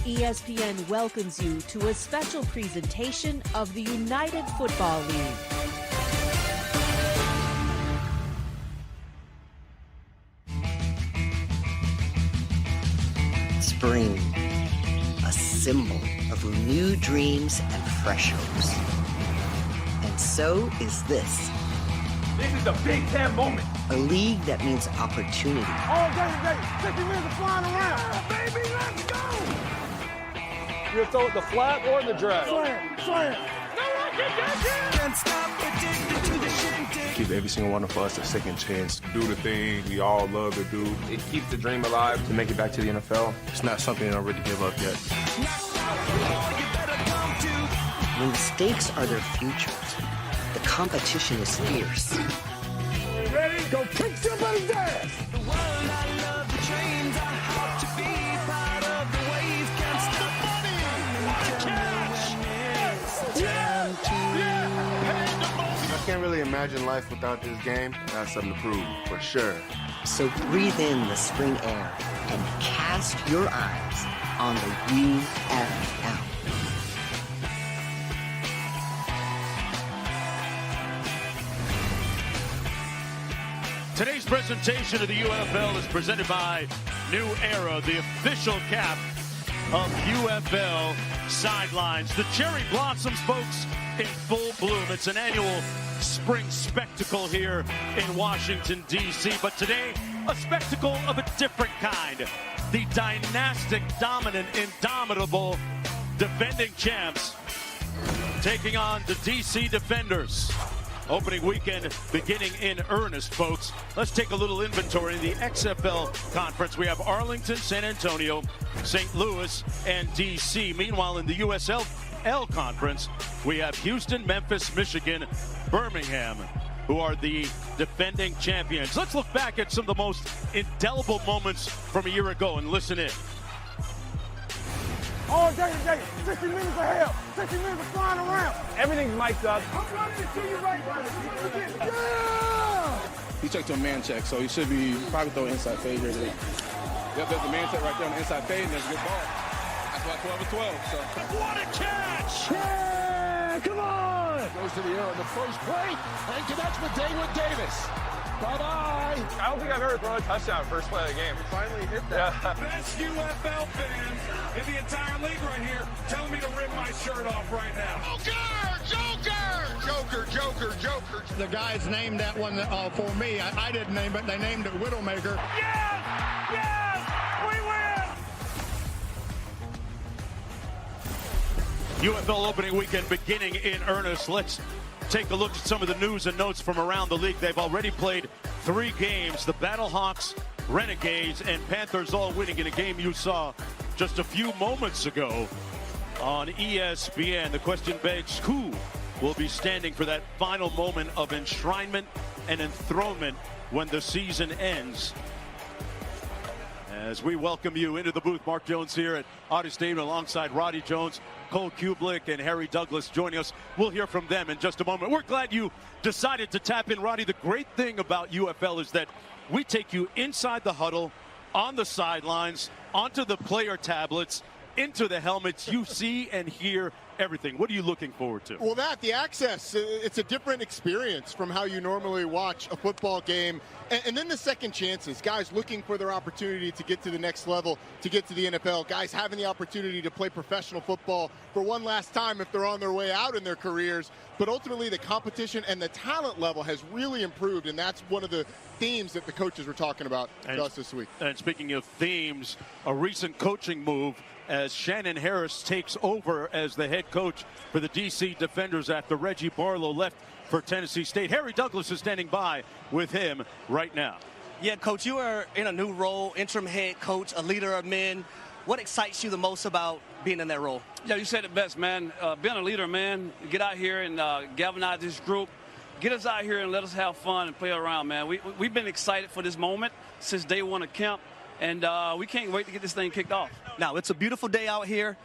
ESPN welcomes you to a special presentation of the United Football League. Spring, a symbol of renewed dreams and fresh hopes. And so is this. This is a Big Ten moment. A league that means opportunity. All day, 50 minutes of flying around. Baby, let's go! You gonna throw it the flat or the drag? Slam. Can't stop addicted to the shindig. Give every single one of us a second chance to do the thing we all love to do. It keeps the dream alive. To make it back to the NFL, it's not something I already give up yet. When the stakes are their futures, the competition is fierce. Ready? Go kick somebody's ass! The world I love, the trains I hop to be part of the wave. Can't stop I can't really imagine life without this game. I got something to prove, for sure. So breathe in the spring air and cast your eyes on the UFL. Today's presentation of the UFL is presented by New Era, the official cap of UFL sidelines. The cherry blossoms, folks, in full bloom. It's an annual spring spectacle here in Washington, D.C. But today, a spectacle of a different kind. The dynastic, dominant, indomitable defending champs taking on the D.C. Defenders. Opening weekend beginning in earnest, folks. Let's take a little inventory in the XFL conference. We have Arlington, San Antonio, St. Louis, and D.C. Meanwhile, in the USL conference, we have Houston, Memphis, Michigan, Birmingham, who are the defending champions. Let's look back at some of the most indelible moments from a year ago and listen in. All day, 60 minutes of hell, 60 minutes of flying around. Everything's mic'd up. I'm running to you right now. Yeah! He checked to a man check, so he should be probably throwing inside fade here today. Yep, there's a man check right there on the inside fade, and there's a good ball. That's why 12 is 12. So. What a catch! Yeah, come on! Goes to the air on the first play and connects with David Davis. Bye-bye. I don't think I've ever thrown a touchdown first play of the game. Finally hit that. Yeah. Best UFL fans in the entire league right here telling me to rip my shirt off right now. Joker. The guys named that one for me. I didn't name it. They named it Widowmaker. Yes! We win! UFL opening weekend beginning in earnest. Let's take a look at some of the news and notes from around the league. They've already played 3 games. The Battlehawks, Renegades, and Panthers all winning in a game you saw just a few moments ago on ESPN. The question begs, who will be standing for that final moment of enshrinement and enthronement when the season ends? As we welcome you into the booth, Mark Jones here at Auto Stadium alongside Roddy Jones, Cole Kublick, and Harry Douglas joining us. We'll hear from them in just a moment. We're glad you decided to tap in, Roddy. The great thing about UFL is that we take you inside the huddle, on the sidelines, onto the player tablets, into the helmets. You see and hear everything. What are you looking forward to? Well, the access, it's a different experience from how you normally watch a football game. And then the second chances, guys looking for their opportunity to get to the next level, to get to the NFL, guys having the opportunity to play professional football for one last time if they're on their way out in their careers. But ultimately, the competition and the talent level has really improved, and that's one of the themes that the coaches were talking about to us this week. And speaking of themes, a recent coaching move as Shannon Harris takes over as the head coach for the D.C. Defenders after Reggie Barlow left for Tennessee State. Harry Douglas is standing by with him right now. Yeah, Coach, you are in a new role, interim head coach, a leader of men. What excites you the most about being in that role? Yeah, you said it best, man. Being a leader, man, get out here and galvanize this group. Get us out here and let us have fun and play around, man. We've been excited for this moment since day one of camp, and we can't wait to get this thing kicked off. Now, it's a beautiful day out here,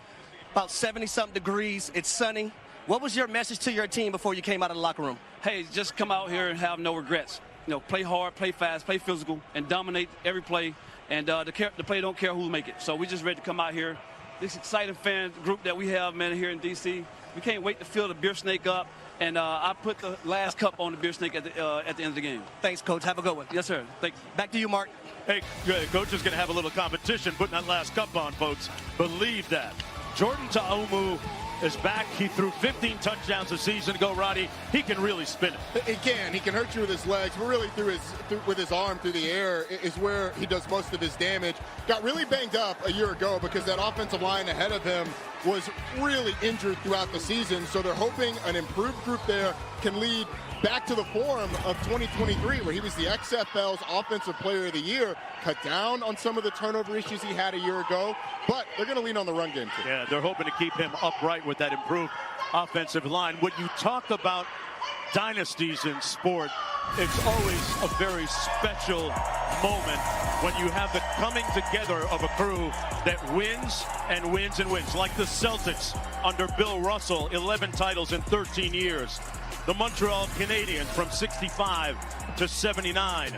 about 70-something degrees. It's sunny. What was your message to your team before you came out of the locker room? Hey, just come out here and have no regrets. You know, play hard, play fast, play physical, and dominate every play. And the play don't care who make it. So we just ready to come out here, this exciting fan group that we have, man, here in D.C. We can't wait to fill the beer snake up. And I put the last cup on the beer snake at the end of the game. Thanks, Coach. Have a good one. Yes, sir. Thanks. Back to you, Mark. Hey, Coach is going to have a little competition putting that last cup on, folks. Believe that. Jordan Ta'umu is back. He threw 15 touchdowns a season ago, Roddy. He can really spin it. He can. He can hurt you with his legs, but really with his arm through the air is where he does most of his damage. Got really banged up a year ago because that offensive line ahead of him was really injured throughout the season. So they're hoping an improved group there can lead back to the form of 2023, where he was the XFL's Offensive Player of the Year, cut down on some of the turnover issues he had a year ago, but they're going to lean on the run game too. Yeah, they're hoping to keep him upright with that improved offensive line. When you talk about dynasties in sport, it's always a very special moment when you have the coming together of a crew that wins and wins and wins, like the Celtics under Bill Russell, 11 titles in 13 years. The Montreal Canadiens from 65 to 79.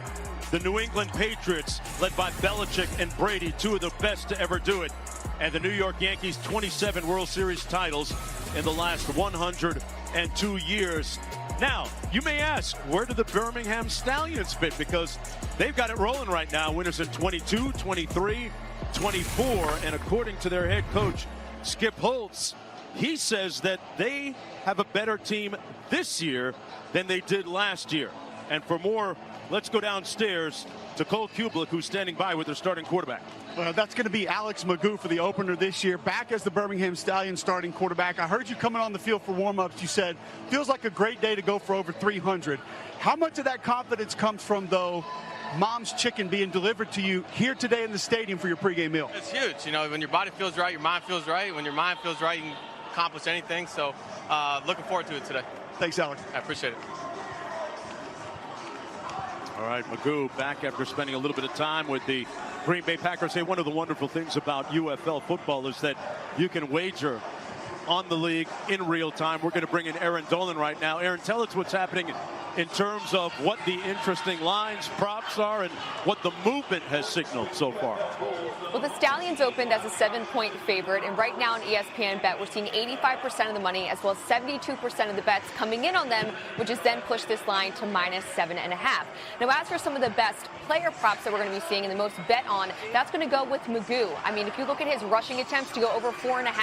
The New England Patriots, led by Belichick and Brady, two of the best to ever do it. And the New York Yankees, 27 World Series titles in the last 102 years. Now, you may ask, where do the Birmingham Stallions fit? Because they've got it rolling right now. Winners in 22, 23, 24. And according to their head coach, Skip Holtz, he says that they have a better team this year than they did last year. And for more, let's go downstairs to Cole Kublik, who's standing by with their starting quarterback. That's going to be Alex Magoo for the opener this year, back as the Birmingham Stallions starting quarterback. I heard you coming on the field for warm-ups. You said, feels like a great day to go for over 300. How much of that confidence comes from, though, Mom's chicken being delivered to you here today in the stadium for your pregame meal? It's huge. You know, when your body feels right, your mind feels right. When your mind feels right, you can accomplish anything. So looking forward to it today. Thanks, Alex. I appreciate it. All right, Magoo back after spending a little bit of time with the Green Bay Packers. Hey, one of the wonderful things about UFL football is that you can wager on the league in real time. We're going to bring in Aaron Dolan right now. Aaron, tell us what's happening in terms of what the interesting lines, props are, and what the movement has signaled so far. Well, the Stallions opened as a 7-point favorite, and right now on ESPN Bet, we're seeing 85% of the money as well as 72% of the bets coming in on them, which has then pushed this line to -7.5. Now, as for some of the best player props that we're going to be seeing and the most bet on, that's going to go with Magoo. I mean, if you look at his rushing attempts to go over 4.5,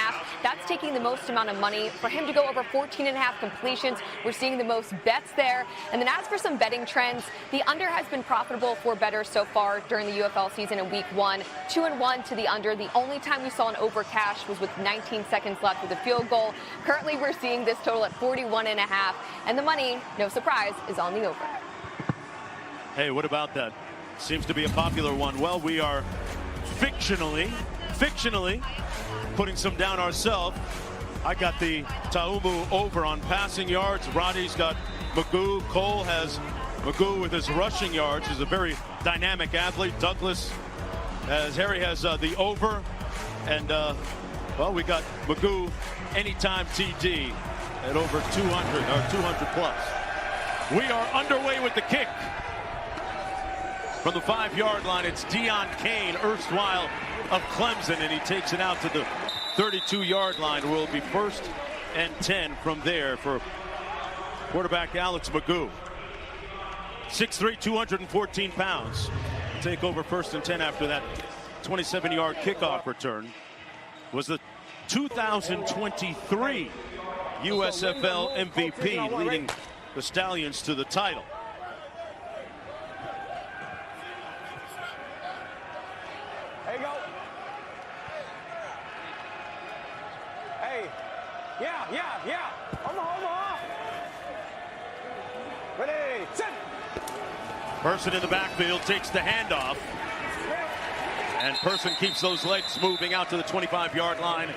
that's taking the most amount of money. For him to go over 14.5 completions, we're seeing the most bets there. And then as for some betting trends, the under has been profitable for bettors so far during the UFL season in week 1. 2-1 to the under. The only time we saw an over cash was with 19 seconds left with a field goal. Currently, we're seeing this total at 41.5. And the money, no surprise, is on the over. Hey, what about that? Seems to be a popular one. Well, we are fictionally putting some down ourselves. I got the Ta'umu over on passing yards. Roddy's got Magoo. Cole has Magoo with his rushing yards. He's a very dynamic athlete. Douglas, Harry has the over. And, well, we got Magoo anytime TD at over 200 or 200 plus. We are underway with the kick. From the 5-yard line, it's Deion Kane, erstwhile of Clemson, and he takes it out to the 32-yard line. Will be 1st and 10 from there for quarterback Alex Magoo. 6'3", 214 pounds. Take over 1st and 10 after that 27-yard kickoff return. Was the 2023 USFL MVP, leading the Stallions to the title. There you go. Hey. Yeah. Omaha. Ready, set. Person in the backfield takes the handoff. And Person keeps those legs moving out to the 25-yard line.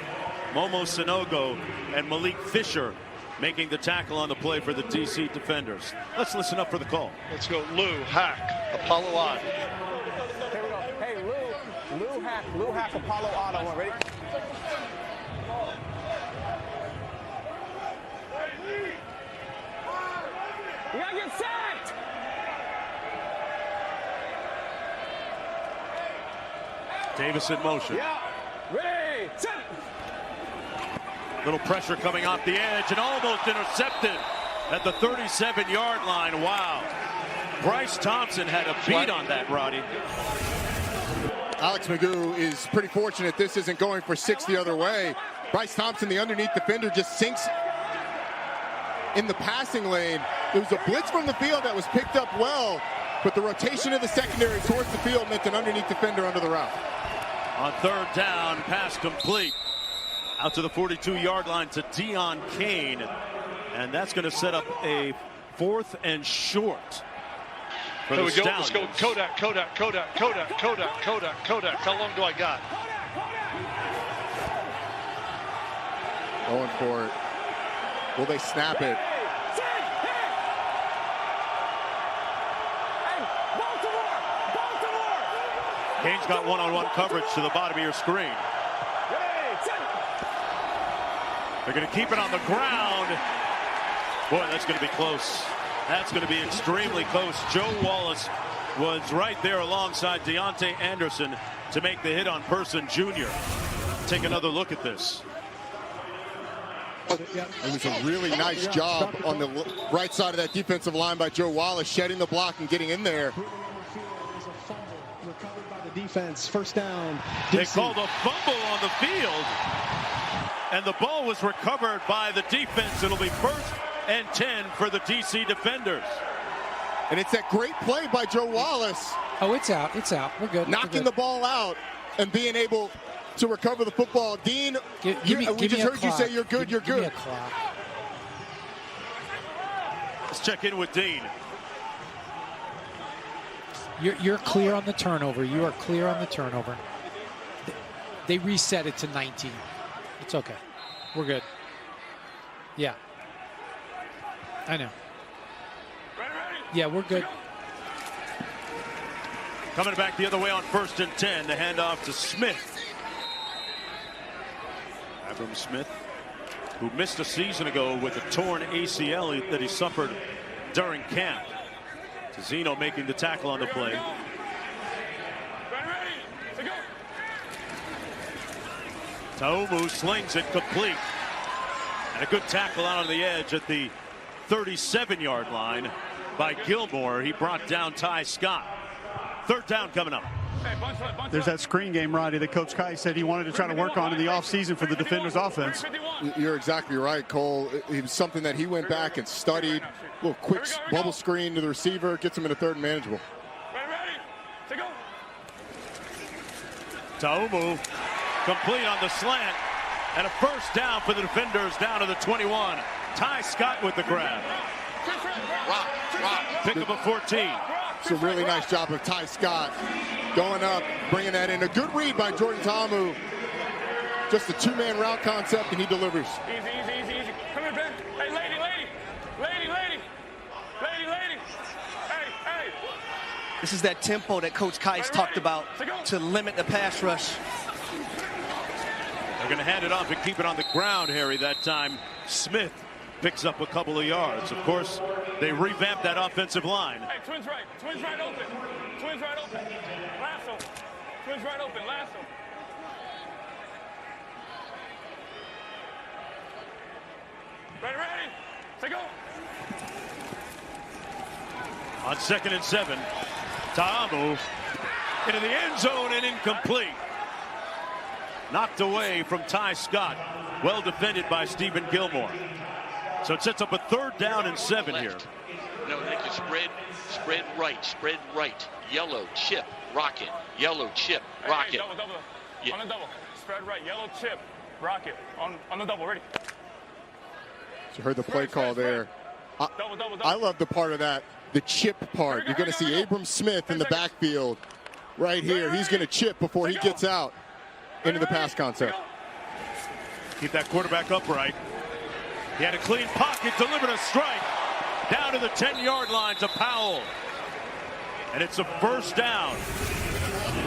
Momo Sanogo and Malik Fisher making the tackle on the play for the DC defenders. Let's listen up for the call. Let's go Lou, Hack, Apollo Odd. Here we go. Hey, Lou Hack, Apollo Auto. Ready? You gotta get sacked! Davis in motion. Yeah. Ready, set. Little pressure coming off the edge and almost intercepted at the 37-yard line. Wow. Bryce Thompson had a beat on that, Roddy. Alex Magoo is pretty fortunate this isn't going for 6 the other way. Bryce Thompson, the underneath defender, just sinks in the passing lane. There was a blitz from the field that was picked up well, but the rotation of the secondary towards the field meant an underneath defender under the route. On third down, pass complete. Out to the 42-yard line to Deion Kane. And that's going to set up a 4th and short. For There the we go. Stallions. Let's go. Kodak. How long do I got? Going for it. Will they snap it? Kane's got one-on-one coverage to the bottom of your screen. They're going to keep it on the ground. Boy, that's going to be close. That's going to be extremely close. Joe Wallace was right there alongside Deontay Anderson to make the hit on Person Jr. Take another look at this. It was a really nice job on the right side of that defensive line by Joe Wallace, shedding the block and getting in there. Recovered by the defense. First down. They called a fumble on the field, and the ball was recovered by the defense. It'll be 1st and 10 for the DC defenders. And it's that great play by Joe Wallace. Oh, it's out. It's out. We're good. Knocking the ball out and being able to recover the football. Dean, we just heard you say you're good, you're good. Give me a clock. Let's check in with Dean. You're clear on the turnover. You are clear on the turnover. They reset it to 19. It's okay. We're good. Yeah. I know. Yeah, we're good. Coming back the other way on 1st and 10. The handoff to Smith. Abram Smith, who missed a season ago with a torn ACL that he suffered during camp. Zeno making the tackle on the play. Taumu slings it complete. And a good tackle out on the edge at the 37-yard line by Gilmore. He brought down Ty Scott. 3rd down coming up. There's that screen game, Roddy, that Coach Kai said he wanted to try to work on in the offseason for the defenders' offense. You're exactly right, Cole. It was something that he went back and studied. A little quick bubble screen to the receiver, gets him in a 3rd and manageable. Taumu complete on the slant. And a 1st down for the defenders down to the 21. Ty Scott with the grab. Pick up a 14. It's a really nice job of Ty Scott going up, bringing that in. A good read by Jordan Taumu. Just a 2-man route concept, and he delivers. Easy. Come here, Ben. Hey, lady. Hey. This is that tempo that Coach Kai's talked about to limit the pass rush. They're going to hand it off and keep it on the ground, Harry. That time, Smith picks up a couple of yards. Of course, they revamped that offensive line. Hey, twins right open. Lasso. Twins right open. Lasso. Ready. Say go. On 2nd and 7, Taumu into the end zone and incomplete. Knocked away from Ty Scott. Well defended by Stephen Gilmore. So it sets up a 3rd down and 7 here. No, Nick, spread right. Yellow, chip, rocket. Yellow, chip, rocket. Double. Yeah. On the double. Spread right. Yellow, chip, rocket. On the double. Ready. You heard the play call there. I love the part of that, the chip part. You're going to see Abram Smith in the backfield right here. He's going to chip before he gets out into the pass concept. Keep that quarterback upright. He had a clean pocket, delivered a strike down to the 10-yard line to Powell. And it's a 1st down.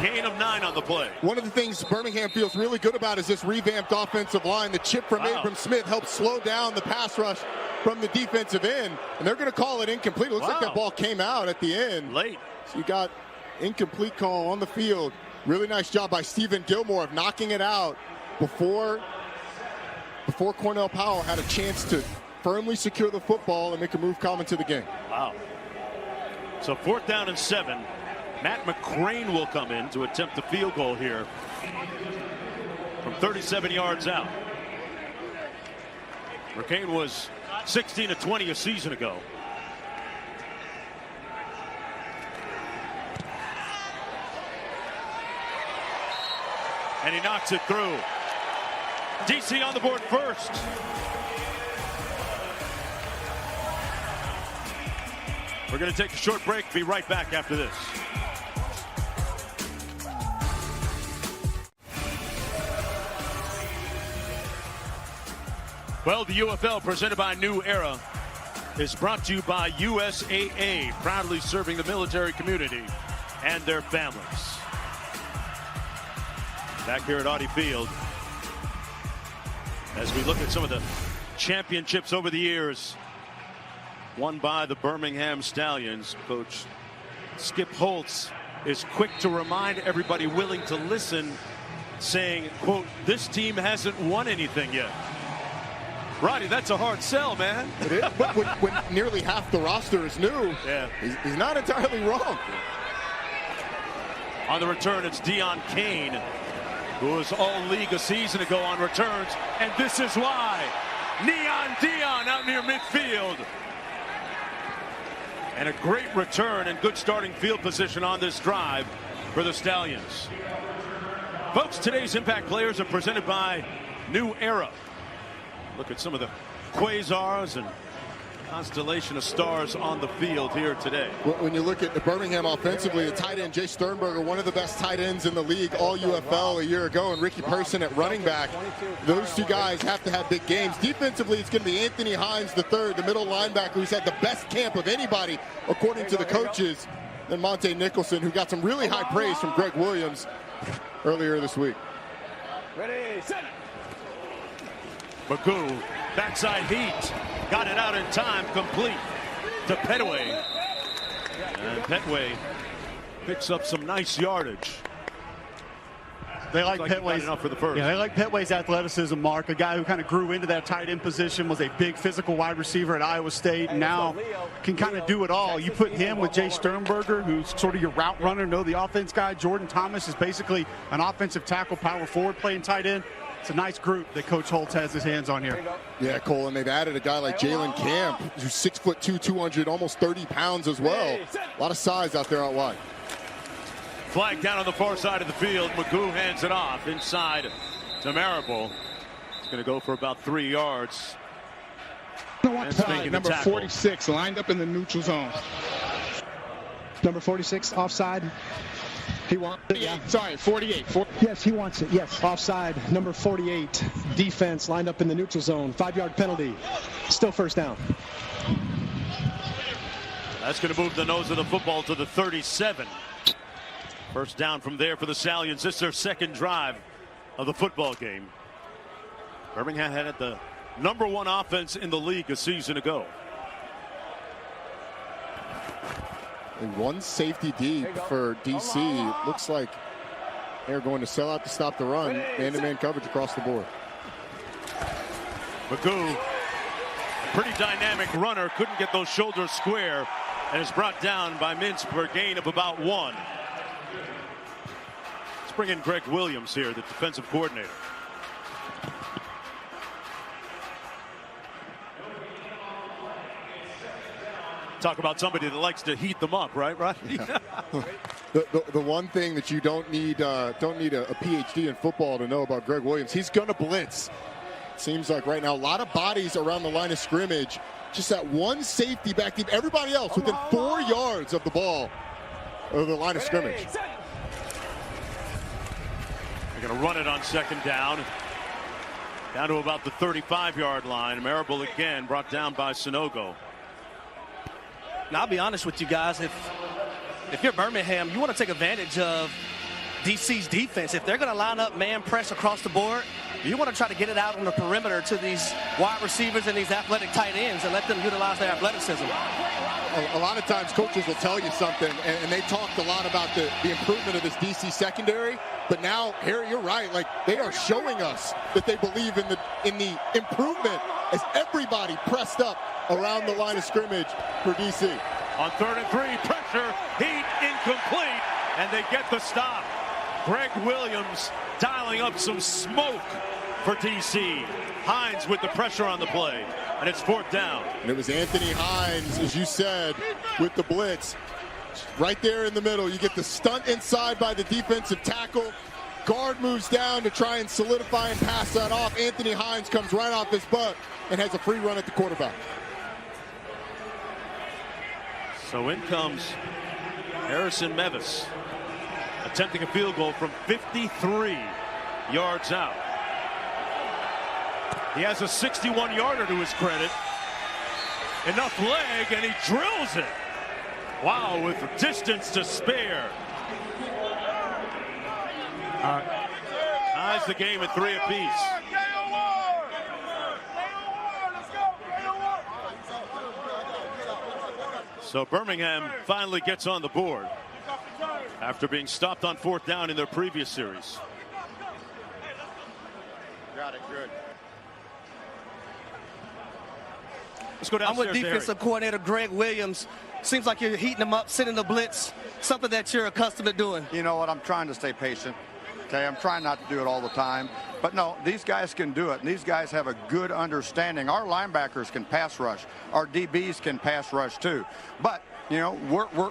Gain of 9 on the play. One of the things Birmingham feels really good about is this revamped offensive line. The chip from Abram Smith helps slow down the pass rush from the defensive end. And they're going to call it incomplete. It looks like that ball came out at the end. Late. So you got incomplete call on the field. Really nice job by Stephen Gilmore of knocking it out before Cornell Powell had a chance to firmly secure the football and make a move come into the game. Wow. So 4th down and 7. Matt McCrane will come in to attempt the field goal here from 37 yards out. McCrane was 16 of 20 a season ago. And he knocks it through. DC on the board first. We're going to take a short break. Be right back after this. Well, the UFL presented by New Era is brought to you by USAA, proudly serving the military community and their families. Back here at Audi Field, as we look at some of the championships over the years won by the Birmingham Stallions, Coach Skip Holtz is quick to remind everybody willing to listen, saying, quote, this team hasn't won anything yet. Roddy, that's a hard sell, man. It is, but when nearly half the roster is new, yeah, he's not entirely wrong. On the return, it's Deion Kane, who was all-league a season ago on returns, and this is why. Neon Deion out near midfield. And a great return and good starting field position on this drive for the Stallions. Folks, today's Impact Players are presented by New Era. Look at some of the quasars and constellation of stars on the field here today. When you look at the Birmingham offensively, the tight end Jay Sternberger, one of the best tight ends in the league, all UFL a year ago, and Ricky Person at running back. Those two guys have to have big games. Defensively, it's going to be Anthony Hines III, the middle linebacker, who's had the best camp of anybody, according to the coaches. Then Monte Nicholson, who got some really high praise from Greg Williams earlier this week. Ready, set. Magoo, backside heat, got it out in time, complete to Petway. And Petway picks up some nice yardage. They like Petway's enough for the first. Yeah, they like Petway's athleticism, Mark. A guy who kind of grew into that tight end position, was a big physical wide receiver at Iowa State, and now can kind of do it all. You put him with Jay Sternberger, who's sort of your route runner, know the offense guy. Jordan Thomas is basically an offensive tackle, power forward, playing tight end. It's a nice group that Coach Holtz has his hands on here. Yeah, Cole, and they've added a guy like Jalen Camp, who's 6'2", 200, almost 30 pounds as well. A lot of size out there out wide. Flag down on the far side of the field. Magoo hands it off inside to Marable. It's going to go for about 3 yards. Number 46 lined up in the neutral zone. Number 46 offside. He wants it, yeah. Sorry, 48. Yes, he wants it. Yes, offside. Number 48, defense lined up in the neutral zone. 5-yard penalty. Still first down. That's going to move the nose of the football to the 37. First down from there for the Stallions. This is their second drive of the football game. Birmingham had the #1 offense in the league a season ago. One safety deep for DC. It looks like they're going to sell out to stop the run. Man-to-man coverage across the board. Magoo, a pretty dynamic runner, couldn't get those shoulders square, and is brought down by Mintz for a gain of about 1. Let's bring in Greg Williams here, the defensive coordinator. Talk about somebody that likes to heat them up, right? Yeah. the one thing that you don't need a PhD in football to know about Greg Williams, he's going to blitz. Seems like right now a lot of bodies around the line of scrimmage. Just that one safety back deep. Everybody else within 4 yards of the ball or the line of scrimmage. They're going to run it on second down. Down to about the 35-yard line. Marable again brought down by Sanogo. Now, I'll be honest with you guys. If you're Birmingham, you want to take advantage of DC's defense, if they're going to line up man press across the board, you want to try to get it out on the perimeter to these wide receivers and these athletic tight ends and let them utilize their athleticism. A lot of times coaches will tell you something, and they talked a lot about the improvement of this DC secondary, but now, Harry, you're right. Like, they are showing us that they believe in the improvement as everybody pressed up around the line of scrimmage for DC. On 3rd and 3, pressure, heat, incomplete, and they get the stop. Greg Williams dialing up some smoke for DC. Hines with the pressure on the play, and it's 4th down. And it was Anthony Hines, as you said, with the blitz. Right there in the middle, you get the stunt inside by the defensive tackle. Guard moves down to try and solidify and pass that off. Anthony Hines comes right off his butt and has a free run at the quarterback. So in comes Harrison Mevis, attempting a field goal from 53 yards out. He has a 61-yarder to his credit. Enough leg, and he drills it. Wow, with distance to spare. Ties the game at 3 apiece. So Birmingham finally gets on the board after being stopped on 4th down in their previous series. Got it, good. Let's go downstairs. I'm with defensive coordinator Greg Williams. Seems like you're heating them up, sending the blitz, something that you're accustomed to doing. You know what? I'm trying to stay patient. Okay, I'm trying not to do it all the time. But no, these guys can do it, and these guys have a good understanding. Our linebackers can pass rush. Our DBs can pass rush too. But, you know,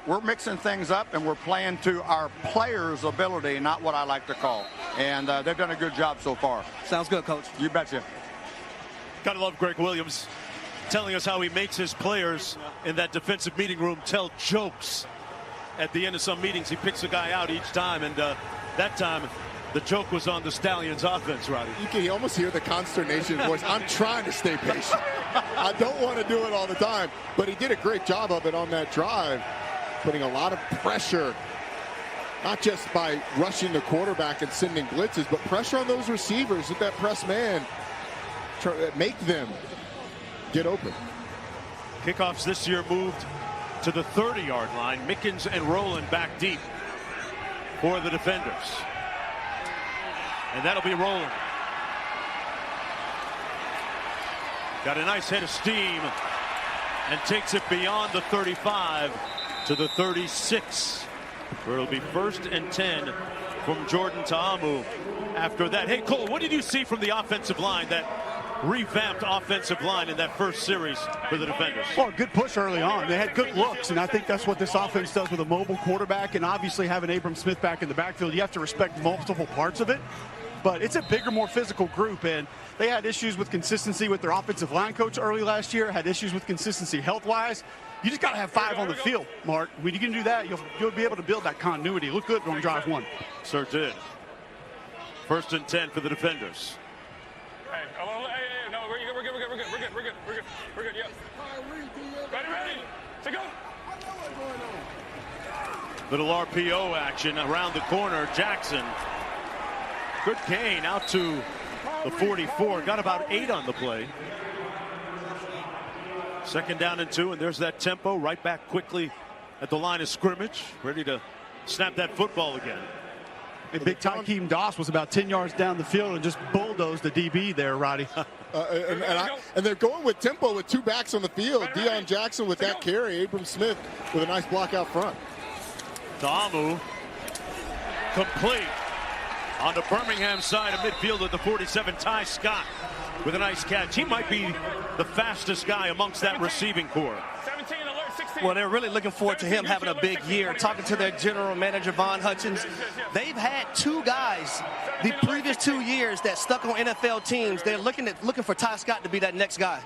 we're mixing things up, and we're playing to our players' ability, not what I like to call. And they've done a good job so far. Sounds good, Coach. You betcha. Gotta love Greg Williams telling us how he makes his players in that defensive meeting room tell jokes. At the end of some meetings, he picks a guy out each time, and that time the joke was on the Stallions offense, Roddy. You can almost hear the consternation voice. I'm trying to stay patient. I don't want to do it all the time, but he did a great job of it on that drive, putting a lot of pressure, not just by rushing the quarterback and sending blitzes, but pressure on those receivers with that press man. Make them get open. Kickoffs this year moved to the 30-yard line. Mickens and Rowland back deep for the defenders. And that'll be Rowland. Got a nice head of steam and takes it beyond the 35 to the 36, where it'll be 1st and 10 from Jordan Ta'amu after that. Hey, Cole, what did you see from the offensive line, that revamped offensive line in that first series for the defenders? Well, good push early on. They had good looks, and I think that's what this offense does with a mobile quarterback, and obviously having Abram Smith back in the backfield. You have to respect multiple parts of it, but it's a bigger, more physical group, and they had issues with consistency with their offensive line coach early last year, had issues with consistency health-wise. You just got to have 5 on the field, Mark. When you can do that, you'll be able to build that continuity. Look good on drive 1. Sure did. 1st and 10 for the defenders. No, we're good, yeah. Ready, to go. Little RPO action around the corner. Jackson, good gain out to the 44. Got about 8 on the play. 2nd down and 2, and there's that tempo right back quickly at the line of scrimmage, ready to snap that football again. And big Tykeem Doss was about 10 yards down the field and just bulldozed the DB there, Roddy. And they're going with tempo with 2 backs on the field. Deion Jackson with that carry. Abram Smith with a nice block out front. Ta'amu complete on the Birmingham side of midfield at the 47. Ty Scott with a nice catch. He might be the fastest guy amongst that receiving corps. Well, they're really looking forward to him having a big year. Talking to their general manager, Von Hutchins, they've had 2 guys the previous 2 years that stuck on NFL teams. They're looking for Ty Scott to be that next guy.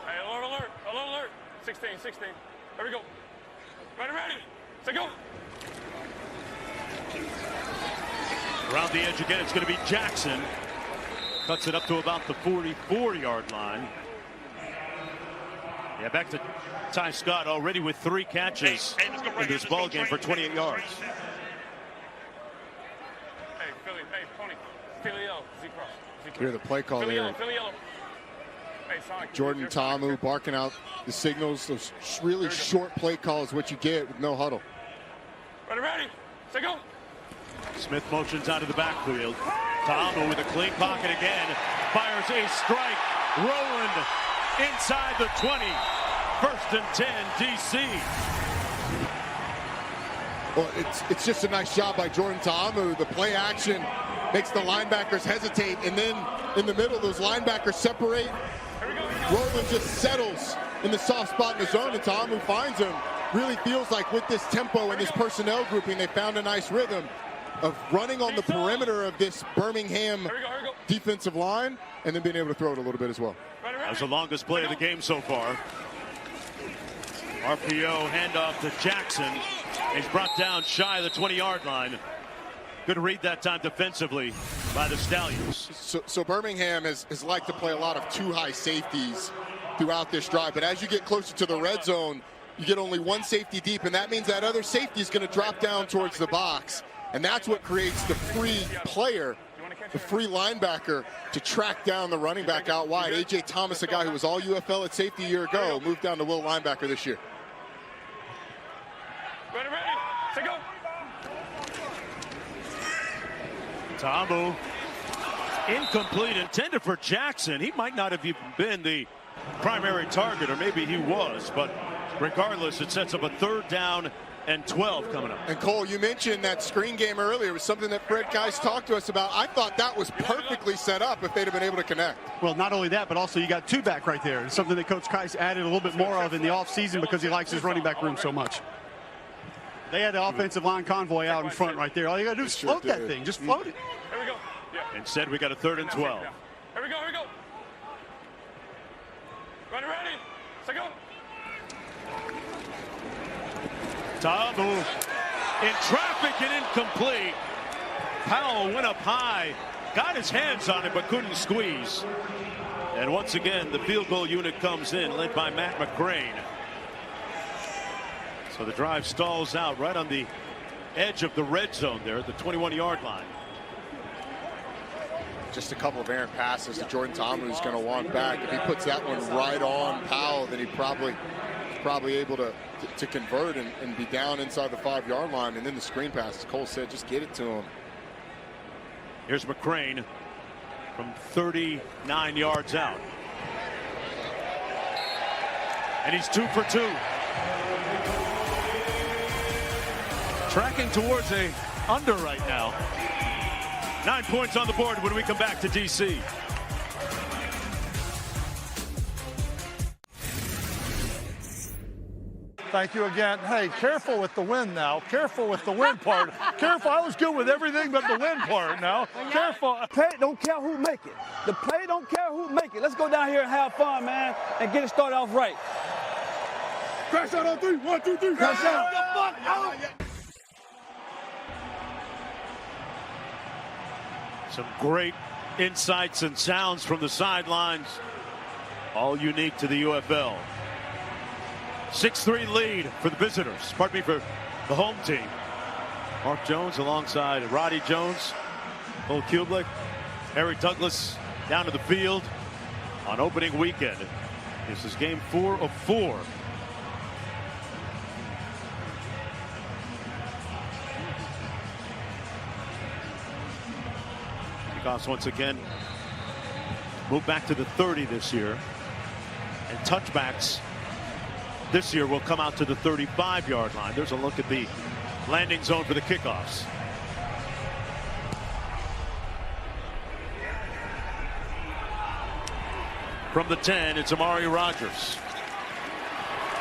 Hey, alert. 16. There we go. Ready. Say go. Around the edge again, it's going to be Jackson. Cuts it up to about the 44-yard line. Yeah, back to Ty Scott, already with 3 catches in this ball game for 28 yards. Hear the play call there. Jordan Ta'amu barking out the signals. Those really short play calls, what you get with no huddle. Ready, say go. Smith motions out of the backfield. Ta'amu with a clean pocket again. Fires a strike. Rowland inside the 20. 1st and 10, DC. Well, it's just a nice job by Jordan Ta'amu. The play action makes the linebackers hesitate, and then in the middle, those linebackers separate. Rowland just settles in the soft spot in the zone, and Ta'amu finds him. Really feels like with this tempo and this personnel grouping, they found a nice rhythm of running on the perimeter of this Birmingham defensive line, and then being able to throw it a little bit as well. That was the longest play of the game so far. RPO handoff to Jackson. He's brought down shy of the 20-yard line. Good read that time defensively by the Stallions. So Birmingham has liked to play a lot of two high safeties throughout this drive, but as you get closer to the red zone, you get only one safety deep, and that means that other safety is going to drop down towards the box, and that's what creates the free player, the free linebacker, to track down the running back out wide. A.J. Thomas, a guy who was all UFL at safety a year ago, moved down to will linebacker this year. Ready, say go. Ta'amu, incomplete, intended for Jackson. He might not have even been the primary target, or maybe he was, but regardless, it sets up a 3rd down and 12 coming up. And Cole, you mentioned that screen game earlier. It was something that Fred Geis talked to us about. I thought that was perfectly set up if they'd have been able to connect. Well, not only that, but also you got 2 back right there. It's something that Coach Geis added a little bit more of in the offseason because he likes his running back room so much. They had the offensive line convoy out in front right there. All you got to do is float that thing. Just float it. Here we go. Yeah. Instead, we got a 3rd and 12. Here we go, here we go. Ready, say go. Ta'amu in traffic and incomplete. Powell went up high, got his hands on it, but couldn't squeeze. And once again, the field goal unit comes in, led by Matt McCrane. So the drive stalls out right on the edge of the red zone there at the 21-yard line. Just a couple of errant passes that Jordan Ta'amu is going to want back. If he puts that one right on Powell, then he probably able to convert and be down inside the 5-yard line. And then the screen pass, as Cole said, just get it to him. Here's McCrane from 39 yards out. And he's 2 for 2. Tracking towards a under right now. 9 points on the board when we come back to DC. Thank you again. Hey, careful with the win now. Careful with the win part. Careful. I was good with everything but the win part now. Careful. Play don't care who make it. The play don't care who make it. Let's go down here and have fun, man, and get it started off right. Crash out on 3. 1, 2, 3. Crash out. Some great insights and sounds from the sidelines, all unique to the UFL. 6-3 lead for the visitors, pardon me, for the home team. Mark Jones alongside Roddy Jones, Cole Kublik, Harry Douglas down to the field on opening weekend. This is game 4 of 4. Kickoffs once again move back to the 30 this year, and touchbacks this year will come out to the 35-yard line. There's a look at the landing zone for the kickoffs. From the 10, it's Amari Rogers.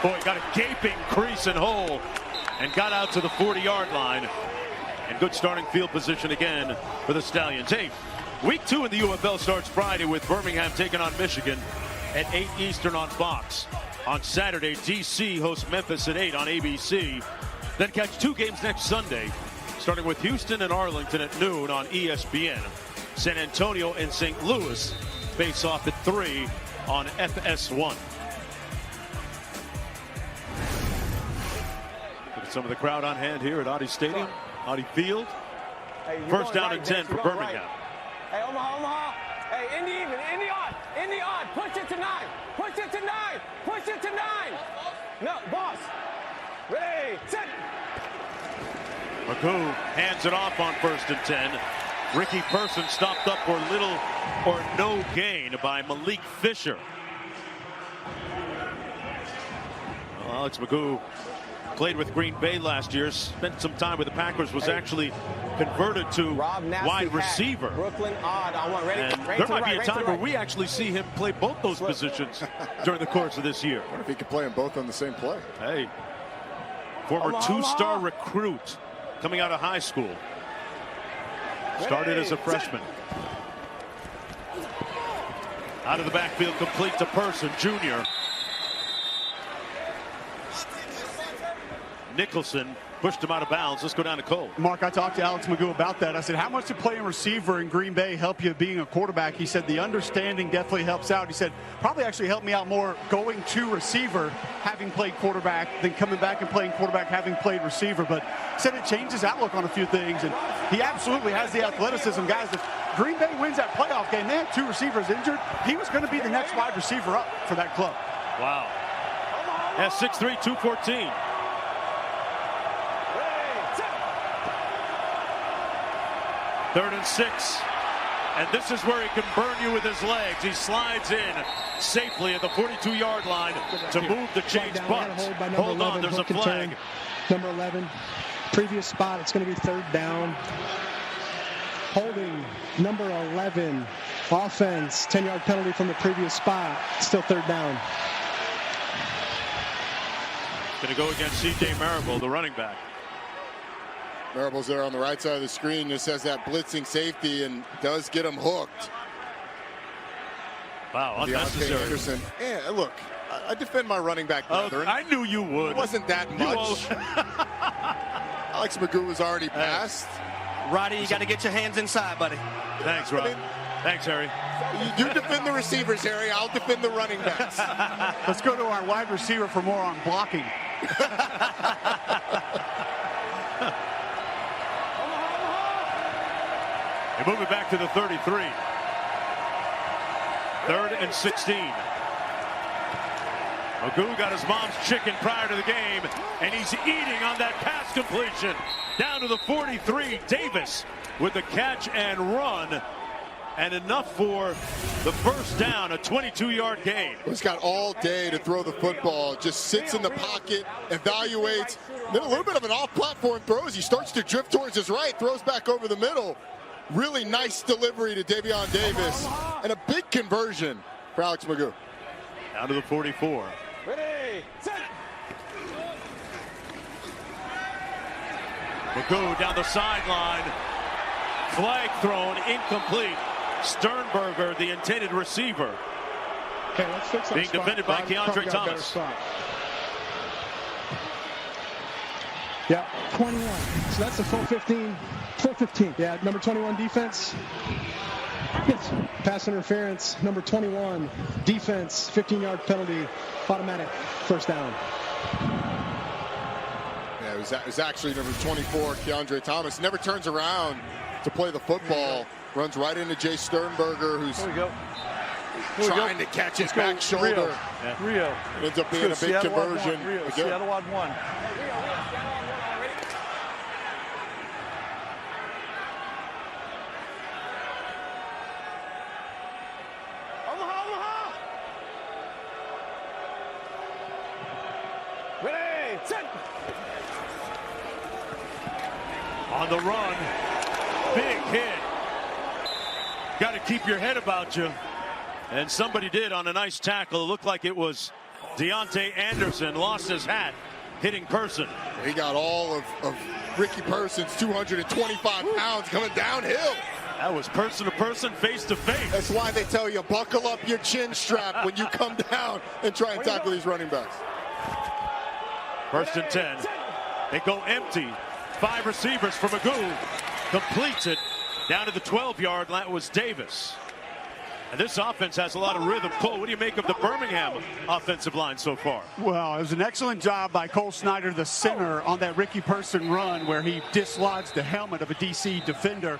Boy, got a gaping crease and hole and got out to the 40-yard line. And good starting field position again for the Stallions. Hey, week 2 in the UFL starts Friday with Birmingham taking on Michigan at 8 Eastern on Fox. On Saturday, DC hosts Memphis at 8 on ABC. Then catch 2 games next Sunday, starting with Houston and Arlington at noon on ESPN. San Antonio and St. Louis face off at 3 on FS1. Look at some of the crowd on hand here at Audi Stadium, Audi Field. First down and 10 for Birmingham. Hey, Omaha. Hey, in the odd. Push it to 9. Push it to 9. Push it to 9. No, boss. Ready, set. Magoo hands it off on 1st and 10. Ricky Person stopped up for little or no gain by Malik Fisher. Well, Alex Magoo played with Green Bay last year, spent some time with the Packers, was actually converted to wide receiver. Brooklyn odd on one. Ready, and there might be a time where we actually see him play both those positions during the course of this year. What if he could play them both on the same play? Hey, former two-star recruit coming out of high school. Started as a freshman. Out of the backfield, complete to Person, junior. Nicholson pushed him out of bounds. Let's go down to Cole. Mark, I talked to Alex Magoo about that. I said, how much did playing receiver in Green Bay help you being a quarterback? He said, the understanding definitely helps out. He said, probably actually helped me out more going to receiver, having played quarterback, than coming back and playing quarterback, having played receiver. But he said it changed his outlook on a few things. And he absolutely has the athleticism. Guys, if Green Bay wins that playoff game, they had 2 receivers injured, he was going to be the next wide receiver up for that club. Wow. That's 6'3", 214. Third and 6, and this is where he can burn you with his legs. He slides in safely at the 42-yard line to move the chains, but hold on, there's a flag. Number 11, previous spot, it's going to be 3rd down. Holding number 11, offense, 10-yard penalty from the previous spot, still 3rd down. Going to go against C.J. Marable, the running back. Marable's there on the right side of the screen. Just has that blitzing safety and does get him hooked. Wow, unnecessary. Anderson. Yeah, look, I defend my running back brethren. I knew you would. It wasn't that much. Alex Magoo was already passed. Roddy, you got to get your hands inside, buddy. Thanks, Rob. Thanks, Harry. You defend the receivers, Harry. I'll defend the running backs. Let's go to our wide receiver for more on blocking. They move it back to the 33. 3rd and 16. Magoo got his mom's chicken prior to the game, and he's eating on that pass completion. Down to the 43. Davis with the catch and run. And enough for the 1st down, a 22-yard gain. He's got all day to throw the football. Just sits in the pocket, evaluates. Then a little bit of an off-platform throws. He starts to drift towards his right, throws back over the middle. Really nice delivery to Davion Davis. And a big conversion for Alex Magoo. Down to the 44. Ready, set. Magoo down the sideline. Flag thrown, incomplete. Sternberger, the intended receiver. Okay, let's fix that being spot. defended by Keandre Thomas. Yeah, 21. So that's a full 15. Full 15. Yeah, number 21 defense. Yes. Pass interference. Number 21 defense. 15-yard penalty. Automatic 1st down. Yeah, it was actually number 24, Keandre Thomas. Never turns around to play the football. Runs right into Jay Sternberger, who's trying to catch his back shoulder. Rio. It ends up being a big Seattle conversion. Seattle odd 1. Omaha. Ready, set. On the run. Big hit. Got to keep your head about you. And somebody did on a nice tackle. It looked like it was Deontay Anderson. Lost his hat, hitting Person. He got all of Ricky Person's 225 pounds coming downhill. That was person to person, face to face. That's why they tell you buckle up your chin strap when you come down and try and tackle these running backs. 1st and 10. They go empty. 5 receivers for Magoo. Completes it. Down to the 12-yard line. It was Davis. And this offense has a lot of rhythm. Cole, what do you make of the Birmingham offensive line so far? Well, it was an excellent job by Cole Snyder, the center, on that Ricky Person run where he dislodged the helmet of a DC defender.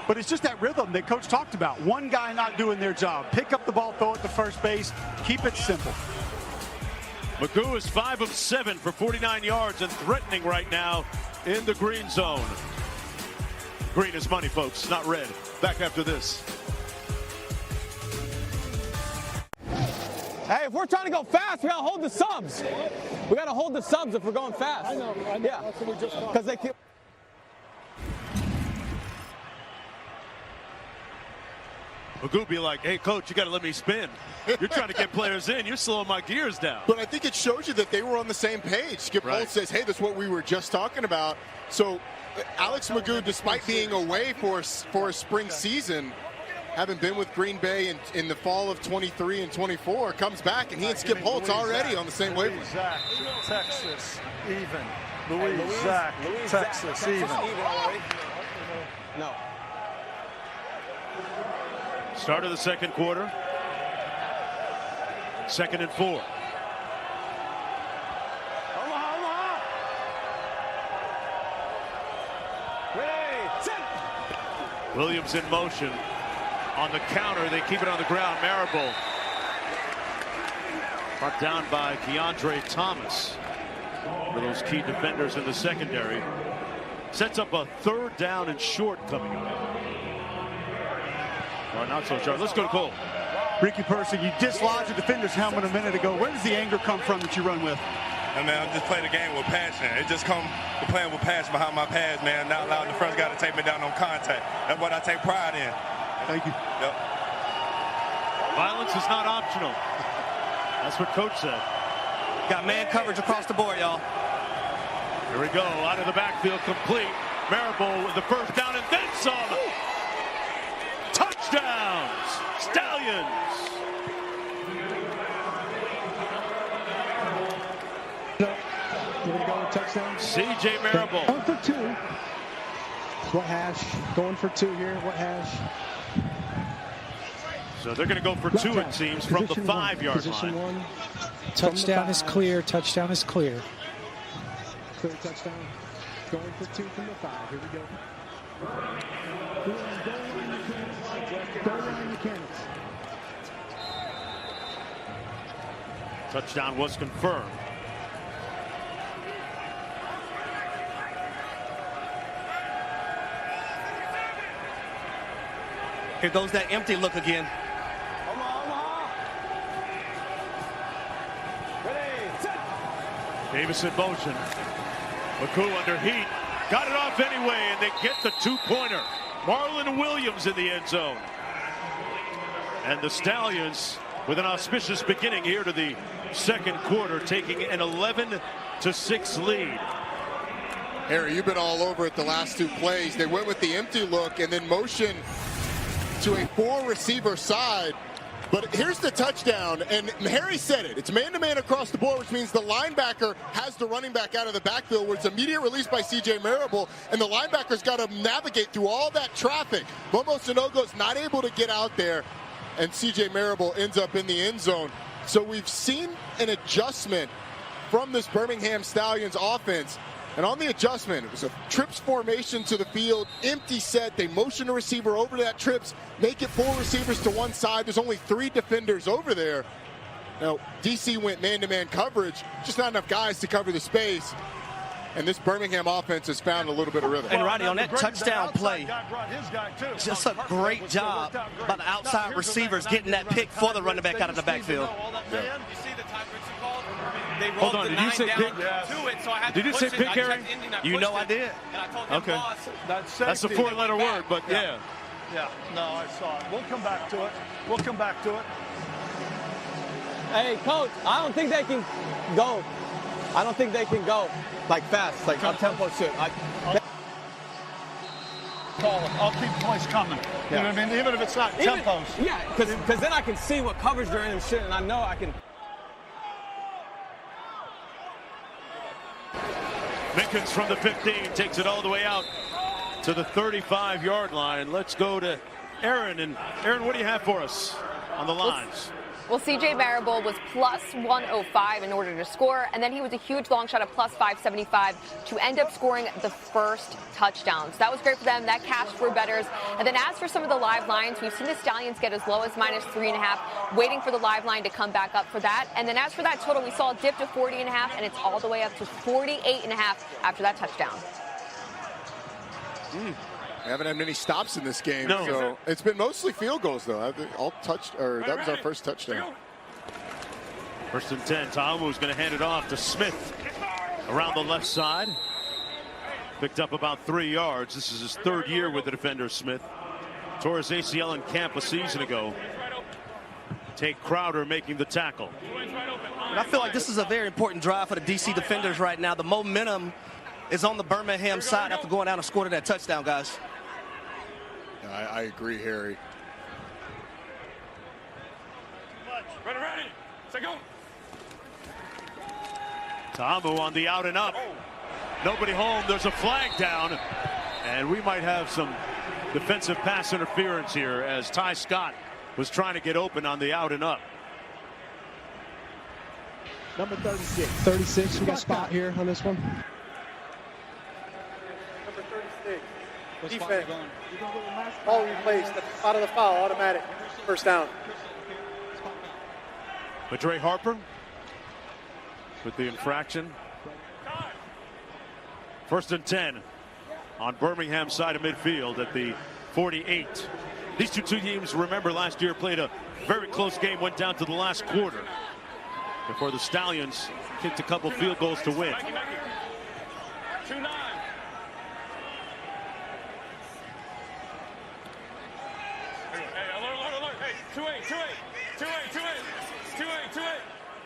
but it's just that rhythm that Coach talked about. One guy not doing their job. Pick up the ball, throw it to first base, keep it simple. Magoo is 5 of 7 for 49 yards and threatening right now in the green zone. Green is money, folks, not red. Back after this. Hey, if we're trying to go fast, we gotta hold the subs. We gotta hold the subs if we're going fast. I know. Yeah, that's what we just talked. because they keep. Magoo be like, hey, coach, you got to let me spin. You're trying to get players in. You're slowing my gears down. But I think it shows you that they were on the same page. Skip Holt says, hey, that's what we were just talking about. So Alex Magoo, despite being away for a spring season, having been with Green Bay in the fall of 23 and 24, comes back, and he and Skip Holtz already on the same wavelength. Zach, Texas, even. Louise, Zach, Texas, even. No. Start of the second quarter. 2nd and 4. Omaha. Ready, set. Williams in motion. On the counter, they keep it on the ground. Marable brought down by Keandre Thomas. For those key defenders in the secondary. Sets up a 3rd down and short coming up. Well, not so sharp. Let's go to Cole. Ricky Person, you dislodged the defender's helmet a minute ago. Where does the anger come from that you run with? I mean, I'm just playing the game with passion. It just comes to playing with passion behind my pads, man. Not allowing the first guy to take me down on contact. That's what I take pride in. Thank you. Yep. Violence is not optional. That's what Coach said. Got man coverage across the board, y'all. Here we go. Out of the backfield, complete. Marable with the first down and then some. Touchdowns, Stallions. We're going to go with touchdown. C.J. Marable. Going for 2. What hash? Going for 2 here. What hash? So they're going to go for 2, it seems, from the 5-yard line. Touchdown is clear. Touchdown is clear. Clear touchdown. Going for 2 from the 5. Here we go. Goal line mechanics. Touchdown was confirmed. Here goes that empty look again. Omaha. Ready, set. Davis in motion. Magoo under heat. Got it off anyway, and they get the 2-pointer. Marlon Williams in the end zone. And the Stallions with an auspicious beginning here to the second quarter, taking an 11-6 lead. Harry, you've been all over it the last 2 plays. They went with the empty look and then motion to a 4-receiver side. But here's the touchdown, and Harry said it. It's man-to-man across the board, which means the linebacker has the running back out of the backfield, where it's immediate release by C.J. Marable, and the linebacker's got to navigate through all that traffic. Momo Sanogo's not able to get out there, and C.J. Marable ends up in the end zone. So we've seen an adjustment from this Birmingham Stallions offense. And on the adjustment, it was a trips formation to the field, empty set. They motion a receiver over to that trips, make it 4 receivers to one side. There's only 3 defenders over there. Now, DC went man-to-man coverage, just not enough guys to cover the space. And this Birmingham offense has found a little bit of rhythm. And Roddy, on that touchdown play, just a great job by the outside receivers getting that pick for the running back out of the backfield. You see the time Richie called? They rolled Hold on, the did you 9 say down pick? to it, so I had Did to you push say it. pick, I Harry? checked Indy, and I You pushed know it. I did. And I told them, Okay. boss, That's a 4-letter word, but yeah. Yeah, no, I saw it. We'll come back to it. We'll come back to it. Hey, coach, I don't think they can go. I don't think they can go like fast, like up tempo shit. Call it. I'll keep plays coming. You know what I mean? Even if it's not tempos. Yeah, because then I can see what coverage they're in and shit, and I know I can. Mickens from the 15 takes it all the way out to the 35-yard line. Let's go to Aaron. And Aaron, what do you have for us on the lines? Well, C.J. Marable was plus 105 in order to score, and then he was a huge long shot of plus 575 to end up scoring the first touchdown. So that was great for them. That cashed for bettors. And then as for some of the live lines, we've seen the Stallions get as low as minus 3.5, waiting for the live line to come back up for that. And then as for that total, we saw a dip to 40.5, and it's all the way up to 48.5 after that touchdown. We haven't had many stops in this game, no. So it's been mostly field goals, though. That was our first touchdown. First and 10. Ta'amu's going to hand it off to Smith around the left side. Picked up about 3 yards. This is his third year with the defender, Smith. Tore his ACL in camp a season ago. Tate Crowder making the tackle. And I feel like this is a very important drive for the DC defenders right now. The momentum is on the Birmingham side after going down and scoring that touchdown, guys. I agree, Harry. Ready. Say go. Ta'amu on the out and up. Nobody home. There's a flag down. And we might have some defensive pass interference here as Ty Scott was trying to get open on the out and up. Number 36. 36, we got a spot here on this one. Number 36. Defense. Ball replaced at the spot of the foul, automatic. First down. Madre Harper with the infraction. First and 10 on Birmingham side of midfield at the 48. These two teams, remember, last year played a very close game, went down to the last quarter before the Stallions kicked a couple field goals to win. 2-9. Alert. Hey, 2-8.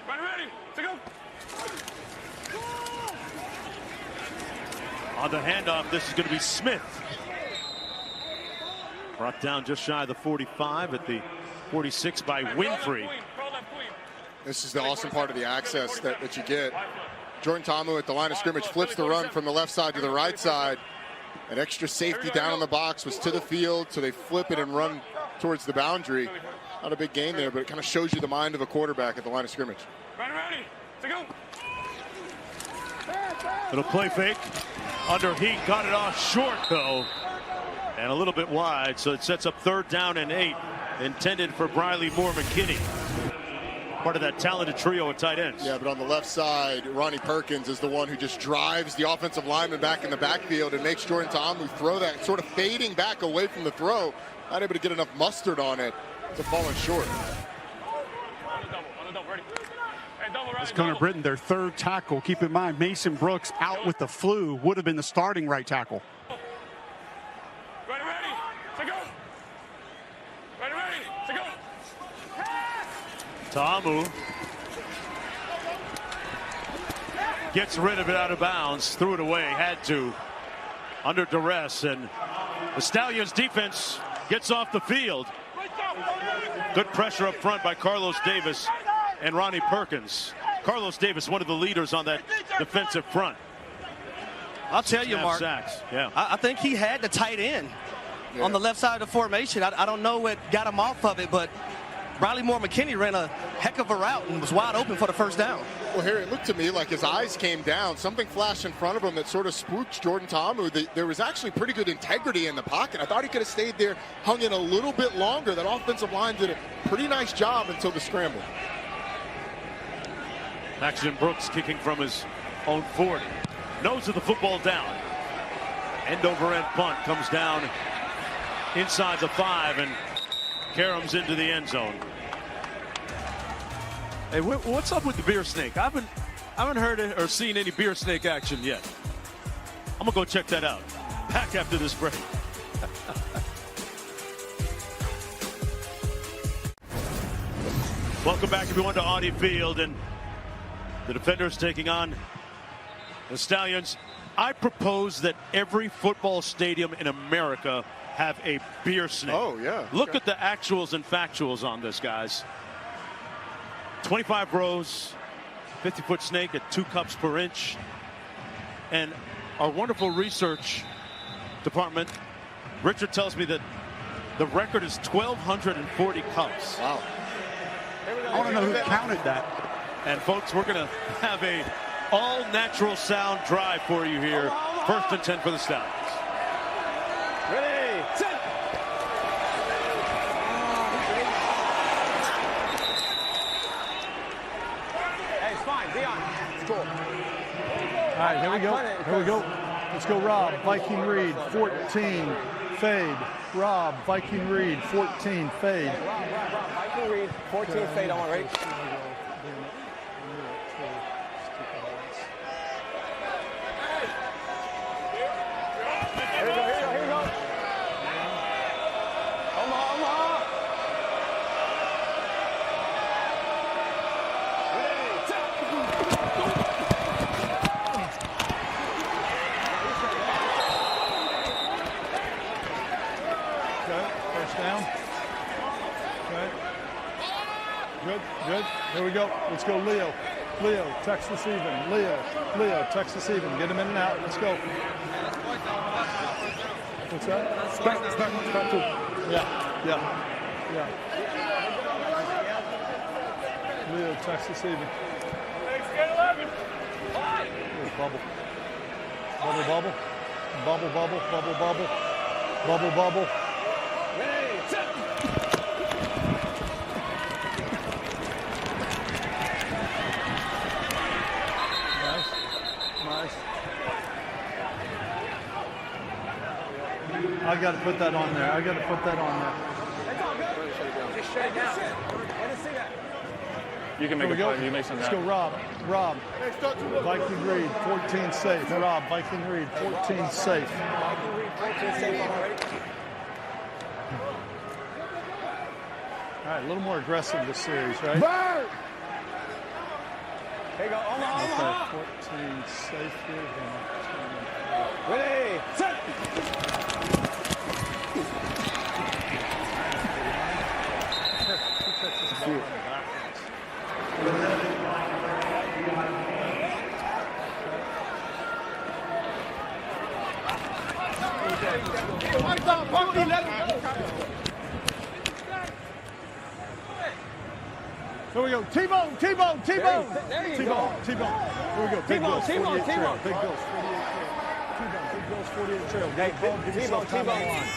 Ready. To go. On the handoff, this is going to be Smith. Brought down just shy of the 45 at the 46 by Winfrey. This is the awesome part of the access that you get. Jordan Ta'amu at the line of scrimmage flips the run from the left side to the right side. An extra safety down on the box was to the field, so they flip it and run towards the boundary. Not a big gain there, but it kind of shows you the mind of a quarterback at the line of scrimmage. Ready. To go. Little play fake. Under heat, got it off short, though. And a little bit wide, so it sets up 3rd down and 8. Intended for Briley Moore McKinney. Part of that talented trio of tight ends. Yeah, but on the left side, Ronnie Perkins is the one who just drives the offensive lineman back in the backfield and makes Jordan Ta'amu throw that, sort of fading back away from the throw. Not able to get enough mustard on it to falling short. It's Connor Britton, their 3rd tackle. Keep in mind, Mason Brooks out with the flu, would have been the starting right tackle. Ready. To go. Ready. To go. Ta'amu gets rid of it out of bounds, threw it away, had to, under duress, and the Stallions defense gets off the field. Good pressure up front by Carlos Davis and Ronnie Perkins. Carlos Davis, one of the leaders on that defensive front. I'll tell you, Mark, sacks. Yeah. I think he had the tight end on the left side of the formation. I don't know what got him off of it, but Briley Moore McKinney ran a heck of a route and was wide open for the first down. Well, Harry, it looked to me like his eyes came down. Something flashed in front of him that sort of spooked Jordan Ta'amu. There was actually pretty good integrity in the pocket. I thought he could have stayed there, hung in a little bit longer. That offensive line did a pretty nice job until the scramble. Paxton Brooks kicking from his own 40. Nose of the football down. End over end punt comes down inside the 5 and caroms into the end zone. Hey, what's up with the beer snake? I haven't heard or seen any beer snake action yet. I'm gonna go check that out. Back after this break. Welcome back, everyone, to Audi Field, and the defenders taking on the Stallions. I propose that every football stadium in America have a beer snake. Oh, yeah. Look at the actuals and factuals on this, guys. 25 rows, 50-foot snake at 2 cups per inch. And our wonderful research department, Richard tells me that the record is 1,240 cups. Wow. I want to know who counted that. And folks, we're going to have a all-natural sound drive for you here. 1st and 10 for the Stallions. Ready, set. Hey, it's fine, Dion. It's cool. All right, here we go. Here we go. Let's go, Rob. Viking Reed, 14, fade. Rob, Viking Reed, 14, fade. Rob, Viking Reed, 14, fade. I want right. Here we go. Omaha. Ready, set. Okay, first down. Okay. Good. Here we go. Let's go, Leo. Texas even. Leo, Texas even. Get him in and out. Let's go. What's that? Spot two. Yeah. Leo, Texas even. Here's bubble. Bubble. Ready, set. Nice. I got to put that on there. That's all good. Just shut it down. Let us see that. You can make a play. You make something. Let's go, Rob. Viking Reed, 14 safe. Rob, Viking Reed, 14 safe. Viking Reed, 14 safe. Already. All right, a little more aggressive this series, right? Bird! Here you go, Omaha. 14 safe here. Ready, set. Here we go. T-Bone. Here we go. Big Bills, 48 trail. Big Bills, 48 trail. Hey, T-Bone.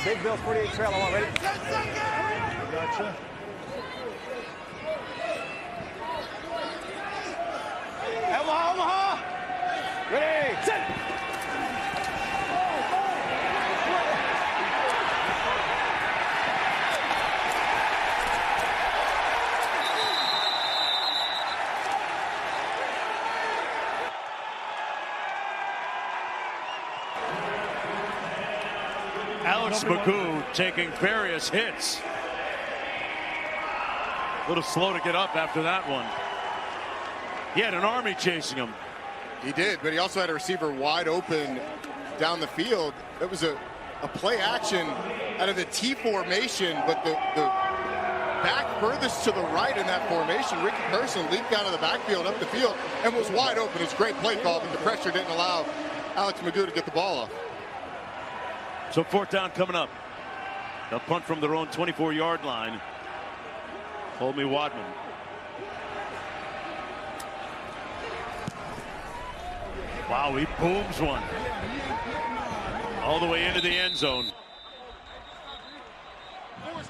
Big Bills, 48 trail. I want ready. Gotcha. Omaha. Ready, set. Alex Magoo taking various hits. A little slow to get up after that one. He had an army chasing him. He did, but he also had a receiver wide open down the field. It was a play action out of the T formation, but the back furthest to the right in that formation, Ricky Person leaped out of the backfield up the field and was wide open. It was a great play call, but the pressure didn't allow Alex Magoo to get the ball off. So 4th down coming up. A punt from their own 24-yard line. Holmy Wadman. Wow, he booms one. All the way into the end zone.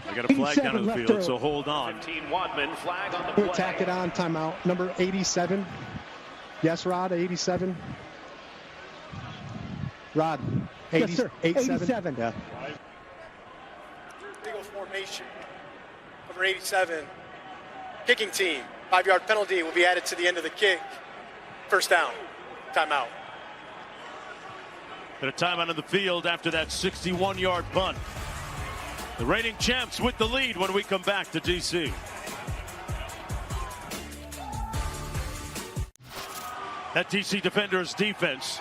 They got a flag down on the field, so hold on. 15 Wadman, flag on the play. Tack it on, timeout. Number 87. Yes, Rod, 87. Rod, 80, yes, sir. 87. Yeah. Eagle formation. Number 87. Kicking team. 5-yard penalty will be added to the end of the kick. 1st down. Timeout. And a timeout on the field after that 61-yard punt. The reigning champs with the lead when we come back to DC. That DC Defenders defense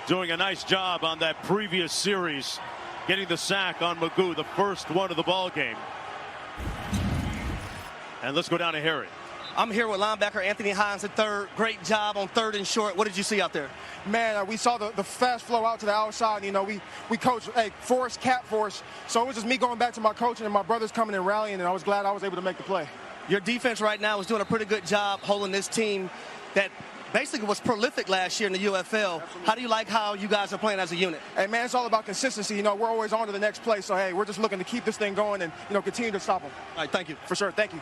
doing a nice job on that previous series, getting the sack on Magoo, the first one of the ball game. And let's go down to Harry. I'm here with linebacker Anthony Hines at third. Great job on 3rd and short. What did you see out there? Man, we saw the fast flow out to the outside. You know, we coach, force, cap force. So it was just me going back to my coach and my brothers coming and rallying, and I was glad I was able to make the play. Your defense right now is doing a pretty good job holding this team that basically was prolific last year in the UFL. How do you like how you guys are playing as a unit? Hey, man, it's all about consistency. You know, we're always on to the next play. So, hey, we're just looking to keep this thing going and, you know, continue to stop them. All right, thank you. For sure. Thank you.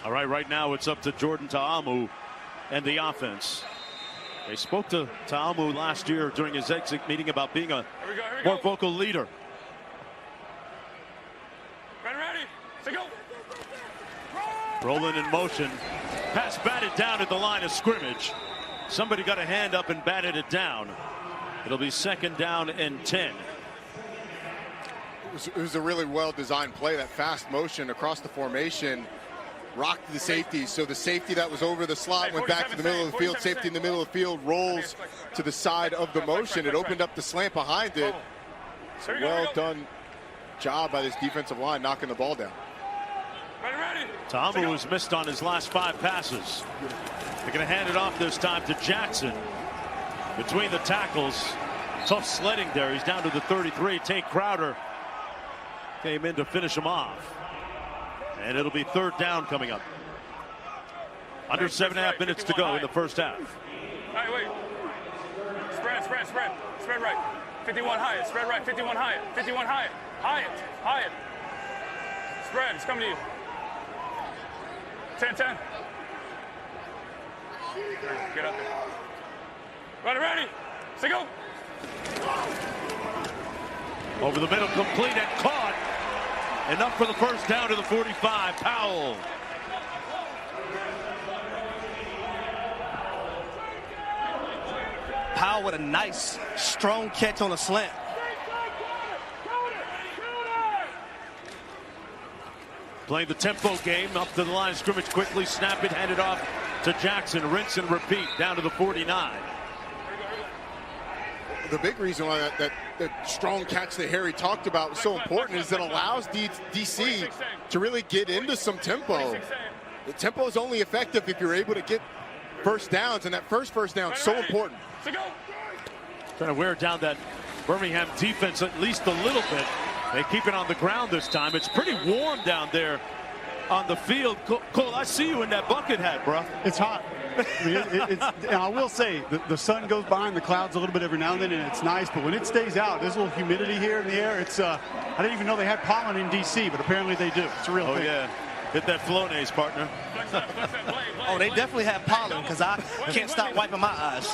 All right now it's up to Jordan Ta'amu and the offense. They spoke to Ta'amu last year during his exit meeting about being a more vocal leader. Ready, to go. Rolling in motion. Pass batted down at the line of scrimmage. Somebody got a hand up and batted it down. It'll be 2nd down and 10. It was a really well-designed play. That fast motion across the formation rocked the safety. So the safety that was over the slot went back to the middle of the field. Safety in the middle of the field rolls to the side of the motion. It opened up the slant behind it. So well done job by this defensive line knocking the ball down. Ta'amu has missed on his last 5 passes. They're going to hand it off this time to Jackson. Between the tackles, tough sledding there. He's down to the 33. Tate Crowder came in to finish him off. And it'll be 3rd down coming up. Under 7.5 minutes to go in the first half. Hey, wait. Spread right. 51 Hyatt. Spread right. 51 Hyatt. 51 Hyatt. Hyatt. Spread. It's coming to you. 10-10. Get up there. Ready. Say go. Over the middle, complete and caught. Enough for the first down to the 45. Powell. Powell with a nice, strong catch on a slant. Playing the tempo game up to the line of scrimmage quickly. Snap it, hand it off to Jackson. Rinse and repeat down to the 49. The big reason why that strong catch that Harry talked about was so important is it allows DC to really get into some tempo. The tempo is only effective if you're able to get first downs, and that first down is so important. Trying to wear down that Birmingham defense at least a little bit. They keep it on the ground this time. It's pretty warm down there on the field. Cole, I see you in that bucket hat, bro. It's hot. And I will say, the sun goes behind the clouds a little bit every now and then, and it's nice. But when it stays out, there's a little humidity here in the air. It's I didn't even know they had pollen in D.C., but apparently they do. It's a real thing. Oh, yeah. Hit that Flonase, partner. Oh, they definitely have pollen because I can't stop wiping my eyes.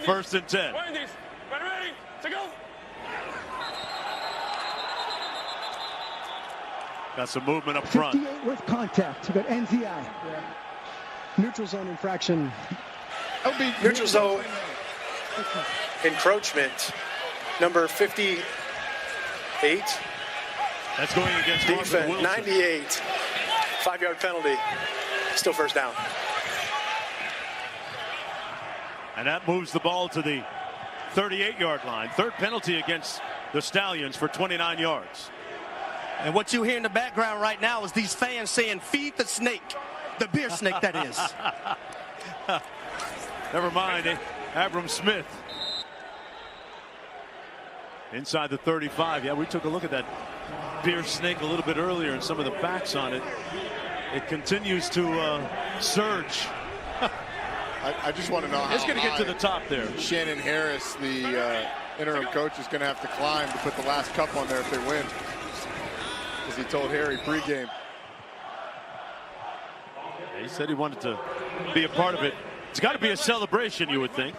1st and 10. Ready, to go. Got some movement up front. 58 with contact. You got NZI. Yeah. Neutral zone infraction. Neutral zone encroachment. Number 58. That's going against defense. 98. 5-yard penalty. Still first down. And that moves the ball to the 38-yard line. 3rd penalty against the Stallions for 29 yards. And what you hear in the background right now is these fans saying, "Feed the snake." The beer snake, that is. Never mind, Abram Smith. Inside the 35. Yeah, we took a look at that beer snake a little bit earlier and some of the facts on it. It continues to surge. I just want to know how it's going to get to the top there. Shannon Harris, the interim coach, is going to have to climb to put the last cup on there if they win. As he told Harry pregame. Yeah, he said he wanted to be a part of it. It's got to be a celebration, you would think.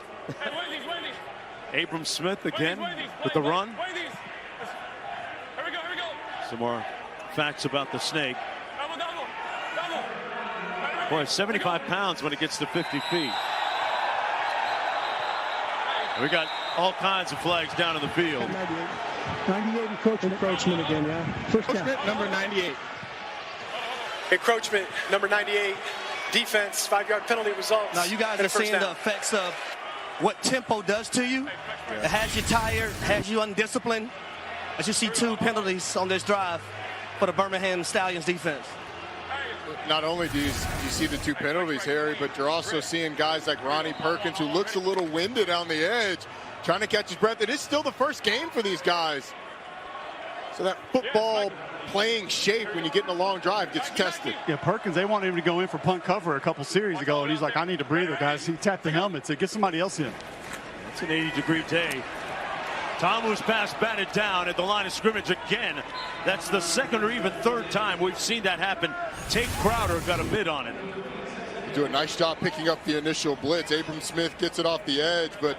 Abram Smith again with the run. Some more facts about the snake. Boy, 75 pounds when it gets to 50 feet. We got all kinds of flags down in the field. 98 encroachment again, yeah. First down. Number 98. Encroachment, number 98. Defense, 5-yard penalty results. Now, you guys are seeing the effects of what tempo does to you. Yeah. It has you tired, has you undisciplined. As you see 2 penalties on this drive for the Birmingham Stallions defense. Not only do you see the 2 penalties, Harry, but you're also seeing guys like Ronnie Perkins, who looks a little winded on the edge, trying to catch his breath. It is still the first game for these guys. So that football playing shape when you get in a long drive gets tested. Yeah, Perkins, they wanted him to go in for punt cover a couple series ago, and he's like, I need a breather, guys. He tapped the helmet to get somebody else in. It's an 80-degree day. Ta'amu's pass batted down at the line of scrimmage again. That's the second or even third time we've seen that happen. Tate Crowder got a bid on it. Do a nice job picking up the initial blitz. Abram Smith gets it off the edge, but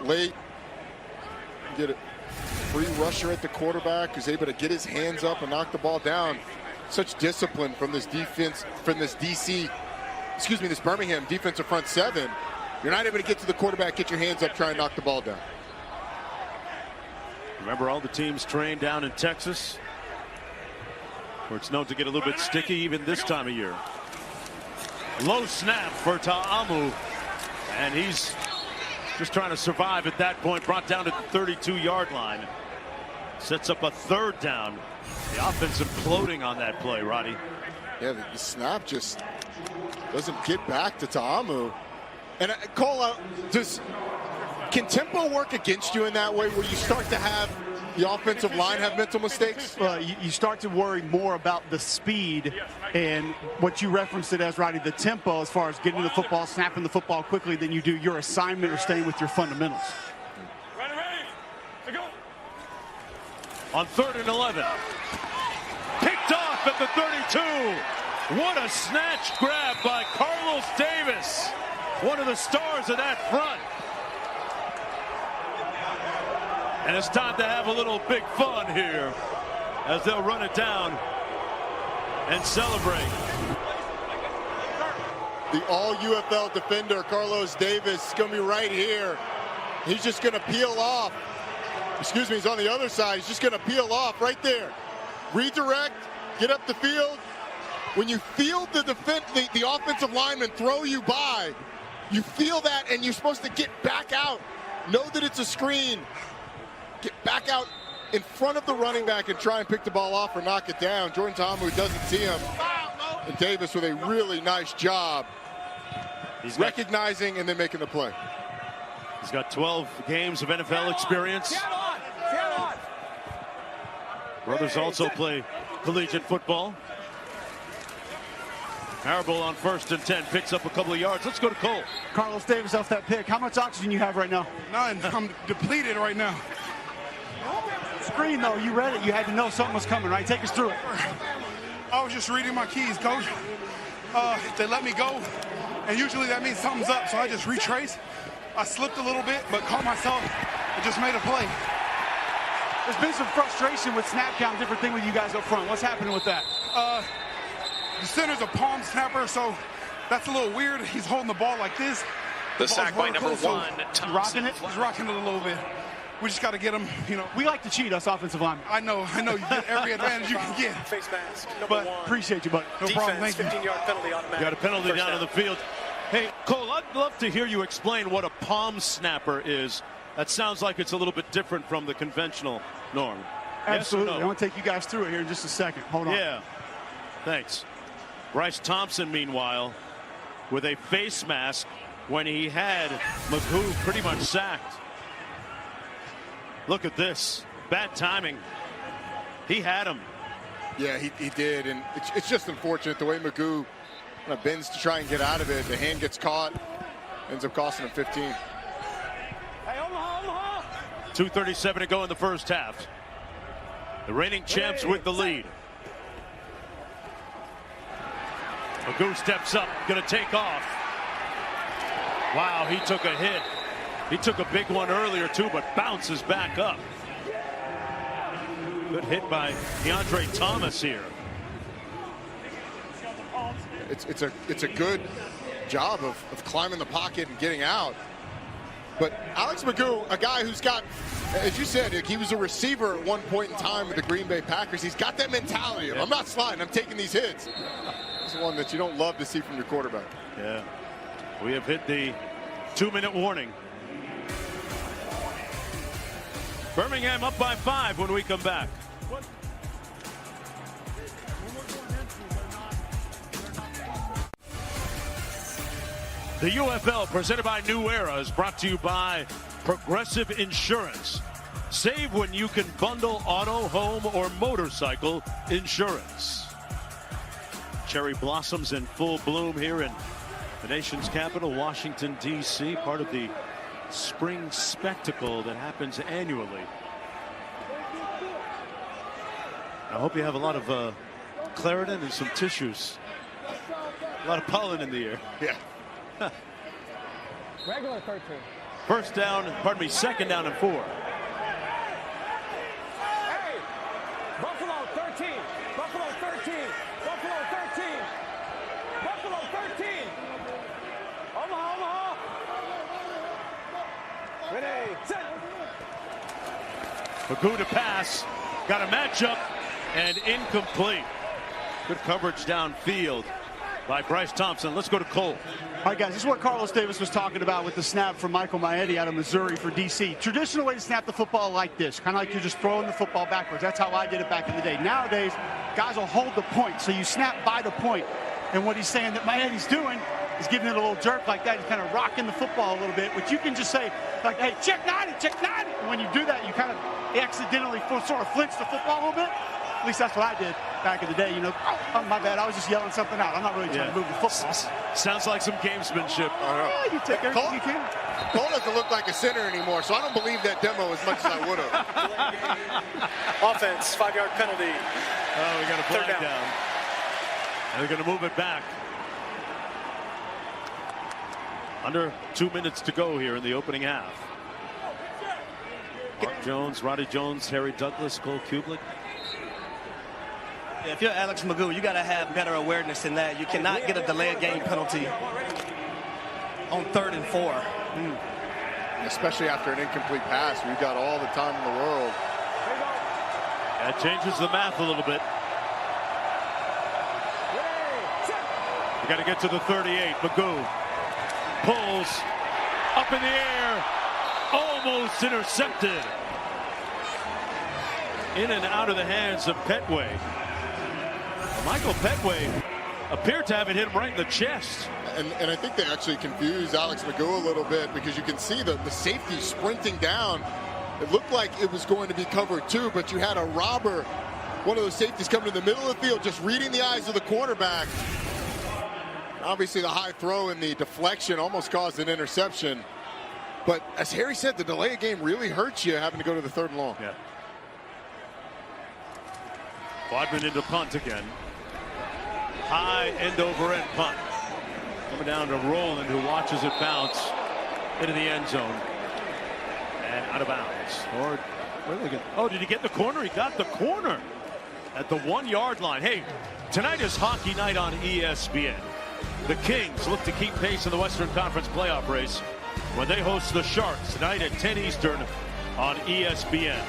late. Get a free rusher at the quarterback who's able to get his hands up and knock the ball down. Such discipline from this defense, from this this Birmingham defensive front seven. You're not able to get to the quarterback, get your hands up, try and knock the ball down. Remember, all the teams trained down in Texas, where it's known to get a little bit sticky even this time of year. Low snap for Ta'amu, and he's just trying to survive at that point. Brought down to the 32-yard line. Sets up a third down. The offense imploding on that play, Roddy. Yeah, the snap just doesn't get back to Ta'amu. And Cole, can tempo work against you in that way where you start to have the offensive line have mental mistakes? Well, you start to worry more about the speed and what you referenced it as, Roddy, the tempo as far as getting the football, snapping the football quickly than you do your assignment or staying with your fundamentals. On 3rd and 11. Picked off at the 32. What a snatch grab by Carlos Davis. One of the stars of that front. And it's time to have a little big fun here as they'll run it down and celebrate. The all-UFL defender, Carlos Davis, is going to be right here. He's just going to peel off. Excuse me, he's on the other side. He's just going to peel off right there. Redirect, get up the field. When you feel the offensive lineman throw you by, you feel that and you're supposed to get back out. Know that it's a screen. Get back out in front of the running back and try and pick the ball off or knock it down. Jordan Ta'amu doesn't see him. And Davis with a really nice job. He's recognizing and then making the play. He's got 12 games of NFL experience. Brothers also play collegiate football. Marable on 1st and 10 picks up a couple of yards. Let's go to Cole. Carlos Davis off that pick. How much oxygen you have right now? None. I'm depleted right now. Screen, though, you read it. You had to know something was coming, right? Take us through it. I was just reading my keys, Coach. They let me go, and usually that means something's up, so I just retrace. I slipped a little bit, but caught myself and just made a play. There's been some frustration with snap count, different thing with you guys up front. What's happening with that? The center's a palm snapper, so that's a little weird. He's holding the ball like this. The sack by number 1, Thompson. He's rocking it a little bit. We just got to get him, you know. We like to cheat, us offensive linemen. I know. You get every advantage you can get. Face mask, but appreciate you, buddy. No problem. Thank you. 15-yard penalty automatic. Got a penalty down on the field. Hey, Cole, I'd love to hear you explain what a palm snapper is. That sounds like it's a little bit different from the conventional norm. Absolutely. Yes or no? I want to take you guys through it here in just a second. Hold on. Yeah. Thanks. Bryce Thompson, meanwhile, with a face mask when he had McGoo pretty much sacked. Look at this. Bad timing. He had him. Yeah, he did. And it's just unfortunate the way McGoo bends to try and get out of it. The hand gets caught. Ends up costing him 15. Hey, Omaha! 2:37 to go in the first half. The reigning champs with the lead. McGoo steps up, going to take off. Wow, he took a hit. He took a big one earlier too, but bounces back up. Good hit by DeAndre Thomas here. It's a good job of climbing the pocket and getting out. But Alex McGoo, a guy who's got, as you said, he was a receiver at one point in time with the Green Bay Packers. He's got that mentality of, I'm not sliding, I'm taking these hits. It's one that you don't love to see from your quarterback. Yeah. We have hit the 2-minute warning. Birmingham up by 5 when we come back. The UFL presented by New Era is brought to you by Progressive Insurance. Save when you can bundle auto, home, or motorcycle insurance. Cherry blossoms in full bloom here in the nation's capital, Washington, D.C., part of the spring spectacle that happens annually. I hope you have a lot of Claritin and some tissues. A lot of pollen in the air. Yeah. Regular 13. First down, pardon me, second down and 4. Hey, Buffalo 13. Buffalo 13. Buffalo 13. Buffalo 13. Omaha. Ready, set. Magoo to pass. Got a matchup and incomplete. Good coverage downfield by Bryce Thompson. Let's go to Cole. All right, guys, this is what Carlos Davis was talking about with the snap from Michael Maietti out of Missouri for D.C. Traditional way to snap the football like this, kind of like you're just throwing the football backwards. That's how I did it back in the day. Nowadays, guys will hold the point, so you snap by the point. And what he's saying that Maetti's doing is giving it a little jerk like that. He's kind of rocking the football a little bit, which you can just say, like, hey, check 90, check 90. And when you do that, you kind of accidentally sort of flinch the football a little bit. At least that's what I did back in the day. You know, oh, my bad. I was just yelling something out. I'm not really trying to move the football. Sounds like some gamesmanship. Yeah, you take everything you can. Cole doesn't look like a center anymore, so I don't believe that demo as much as I would have. Offense, 5-yard penalty. Oh, we got a flag down. And they're going to move it back. Under 2 minutes to go here in the opening half. Mark Jones, Roddy Jones, Harry Douglas, Cole Kublik. Yeah, if you're Alex Magoo, you got to have better awareness than that. You cannot get a delayed game penalty on 3rd and 4. Especially after an incomplete pass. We've got all the time in the world. That changes the math a little bit. You got to get to the 38. Magoo pulls up in the air, almost intercepted. In and out of the hands of Petway. Michael Petway appeared to have it hit him right in the chest. And I think they actually confused Alex Magoo a little bit because you can see the safety sprinting down. It looked like it was going to be covered too, but you had a robber, one of those safeties coming to the middle of the field, just reading the eyes of the quarterback. Obviously the high throw and the deflection almost caused an interception. But as Harry said, the delay of game really hurts you having to go to the 3rd and long. Yeah. Wadman into punt again. High end-over-end punt. Coming down to Roland, who watches it bounce into the end zone. And out of bounds. Or, oh, did he get the corner? He got the corner at the 1-yard line. Hey, tonight is hockey night on ESPN. The Kings look to keep pace in the Western Conference playoff race when they host the Sharks tonight at 10 Eastern on ESPN.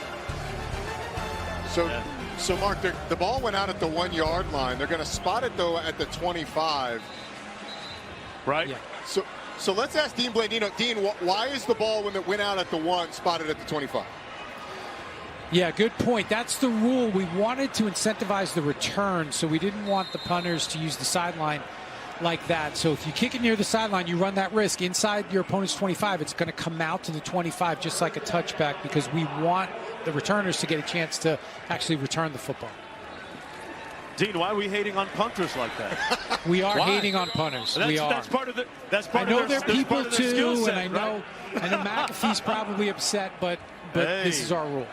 So, Mark, the ball went out at the 1-yard line. They're going to spot it, though, at the 25. Right. Yeah. So let's ask Dean Blandino. Dean, why is the ball, when it went out at the 1, spotted at the 25? Yeah, good point. That's the rule. We wanted to incentivize the return, so we didn't want the punters to use the sideline like that. So if you kick it near the sideline, you run that risk. Inside your opponent's 25, it's going to come out to the 25 just like a touchback because we want the returners to get a chance to actually return the football. Dean, why are we hating on punters like that? We are hating on punters. We are. That's part of the. That's part I know of their, they're people too, set, and I know McAfee's probably upset, but hey. This is our rule.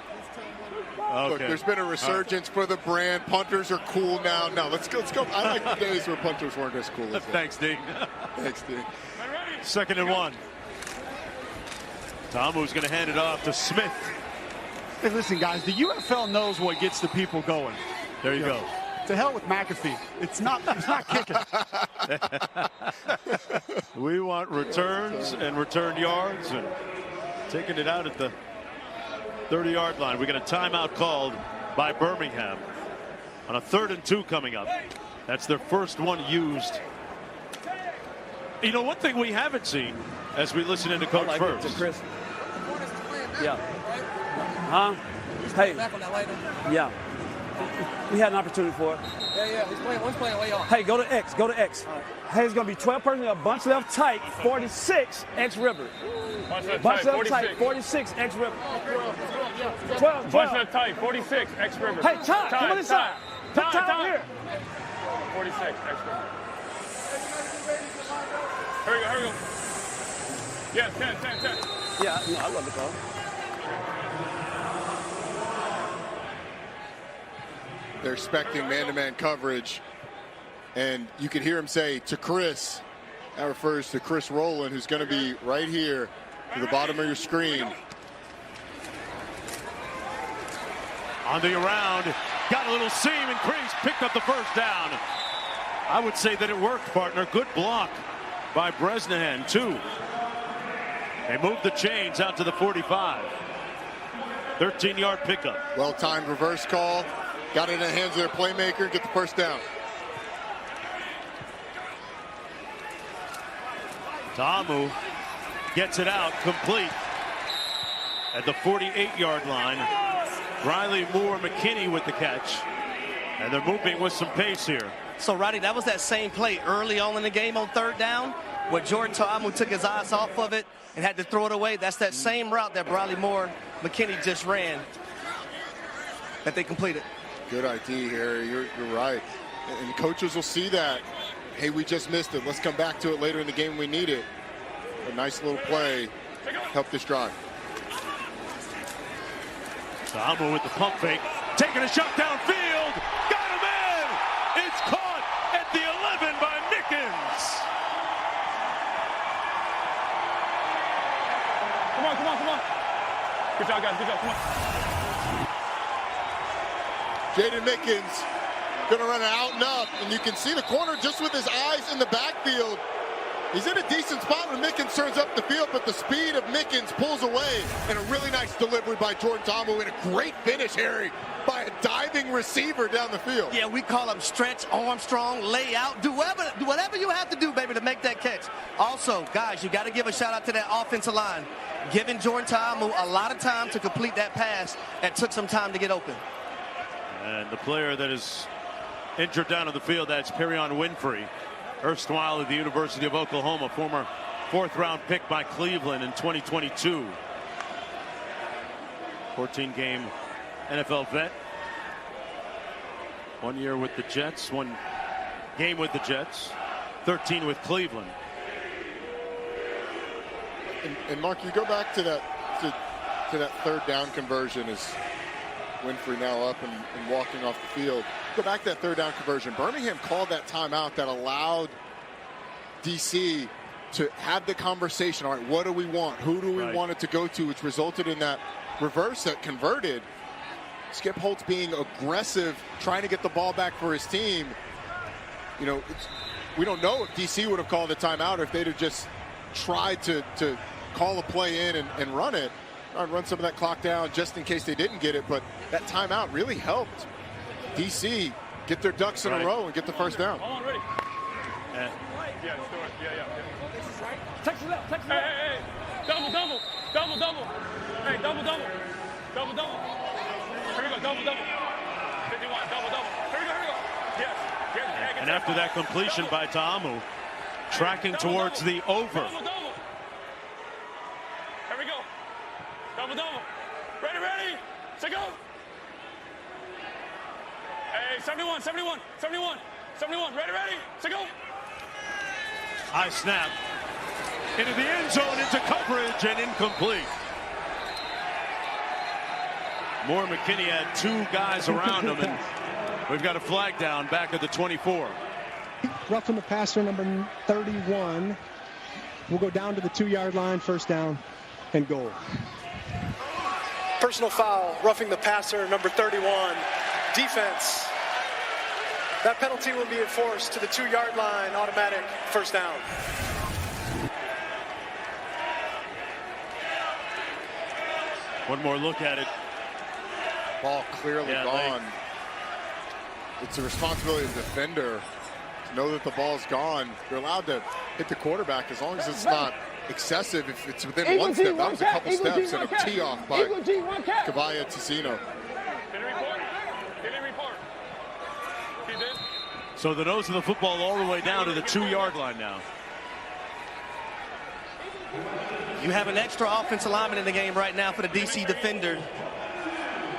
Okay. Look, there's been a resurgence for the brand. Punters are cool now. No, let's go. I like the days where punters weren't as cool as Thanks, Dean. Thanks, Dean. 2nd and 1. Tamu's going to hand it off to Smith. Hey, listen, guys, the UFL knows what gets the people going. There you go. To hell with McAfee. It's not kicking. We want returns and return yards and taking it out at the 30-yard line. We got a timeout called by Birmingham on a 3rd and 2 coming up. That's their first one used. You know, one thing we haven't seen as we listen into Coach first. Chris. Yeah. Huh? Hey. Yeah. We had an opportunity for it. Yeah. One's playing way off. Hey, go to X. Go to X. Hey, it's going to be 12 personnel, bunch left tight, 46, X River. Bunch left tight, 46, X River. 12. Bunch of tight. 46. X River. Hey, Ty, come on inside. Put Ty here. 46. X River. Here we go. Yeah, 10. Yeah, no, I love the call. They're expecting man-to-man coverage, and you can hear him say to Chris. That refers to Chris Rowland, who's going to be right here to the bottom of your screen. On the around, got a little seam and crease, picked up the first down. I would say that it worked, partner. Good block by Bresnahan, too. They moved the chains out to the 45. 13-yard pickup. Well-timed reverse call. Got it in the hands of their playmaker. Get the first down. Ta'amu gets it out, complete at the 48-yard line. Riley Moore McKinney with the catch. And they're moving with some pace here. So, Roddy, that was that same play early on in the game on third down where Jordan Ta'amu took his eyes off of it and had to throw it away. That's that same route that Riley Moore McKinney just ran that they completed. Good idea, Harry. You're right. And coaches will see that. Hey, we just missed it. Let's come back to it later in the game. We need it. A nice little play. Help this drive. Ta'amu with the pump fake. Taking a shot downfield. Got him in. It's caught at the 11 by Mickens. Come on. Good job, guys. Good job. Come on. Jaden Mickens going to run it out and up, and you can see the corner just with his eyes in the backfield. He's in a decent spot when Mickens turns up the field, but the speed of Mickens pulls away, and a really nice delivery by Jordan Ta'amu, and a great finish, Harry, by a diving receiver down the field. Yeah, we call him stretch, Armstrong, lay out, do whatever you have to do, baby, to make that catch. Also, guys, you got to give a shout out to that offensive line, giving Jordan Ta'amu a lot of time to complete that pass that took some time to get open. And the player that is injured down on the field, that's Perion Winfrey, erstwhile at the University of Oklahoma, former 4th-round pick by Cleveland in 2022. 14-game NFL vet. 1 year with the Jets, 1 game with the Jets, 13 with Cleveland. And Mark, you go back to that to that third down conversion as Winfrey now up and walking off the field. Go back to that third down conversion. Birmingham called that timeout that allowed DC to have the conversation. All right, what do we want? Who do we want it to go to? Which resulted in that reverse that converted. Skip Holtz being aggressive, trying to get the ball back for his team. You know, we don't know if DC would have called a timeout or if they'd have just tried to call a play in and run it. Run some of that clock down just in case they didn't get it, but that timeout really helped DC get their ducks in a row and get the first down. Hold on, ready. Yeah, let's do it. Yeah. Text it up. Hey. Double. Hey, double. Here we go, double. 51, double. Here we go. Yes. And after that completion by Ta'amu, tracking towards the over. Here we go. Double. Ready. Set go. Hey, 71. Ready. Set go. High snap. Into the end zone, into coverage, and incomplete. Moore McKinney had 2 guys around him, and we've got a flag down back at the 24. Roughing the passer, number 31. We'll go down to the 2-yard line, first down and goal. Personal foul, roughing the passer, number 31. Defense. That penalty will be enforced to the 2-yard line, automatic first down. One more look at it. Ball clearly gone. It's the responsibility of the defender to know that the ball's gone. They're allowed to hit the quarterback as long as it's not excessive. If it's within one step, that was a couple steps and a tee off by Kavaya Ticino. So the nose of the football all the way down to the 2-yard line now. You have an extra offensive lineman in the game right now for the DC defender.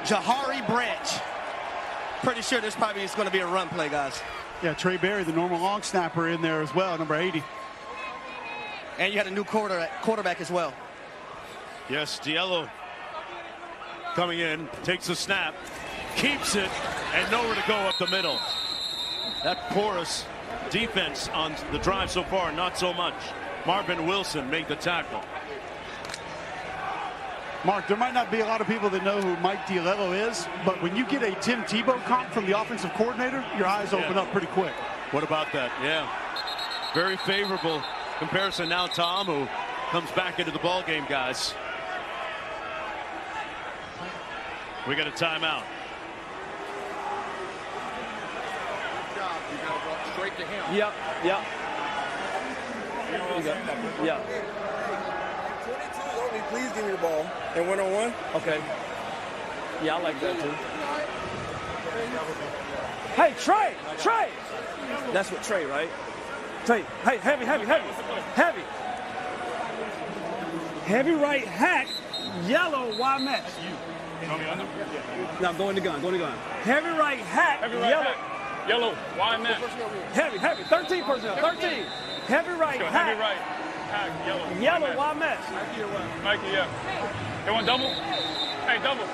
Jahari Branch. Pretty sure this probably is going to be a run play, guys. Yeah, Trey Berry, the normal long snapper, in there as well, number 80. And you had a new quarterback as well. Yes, Diallo coming in, takes the snap, keeps it, and nowhere to go up the middle. That porous defense on the drive so far, not so much. Marvin Wilson made the tackle. Mark, there might not be a lot of people that know who Mike Diallo is, but when you get a Tim Tebow comp from the offensive coordinator, your eyes open up pretty quick. What about that? Yeah. Very favorable comparison. Now Ta'amu comes back into the ball game, guys. We got a timeout. You got to go straight to him. Yep. Yeah. 22 only, please give me the ball. And one-on-one? Okay. Yeah, I like that too. Hey, Trey! That's what Trey, right? Trey, hey, heavy. Heavy right hack, yellow, wide mesh. Now go in the gun. Heavy right hack, Yellow, wide mesh. Heavy, 13 personnel, 13. Heavy right hack, yellow, wide mesh. Mikey, yeah. They want double? Hey, double.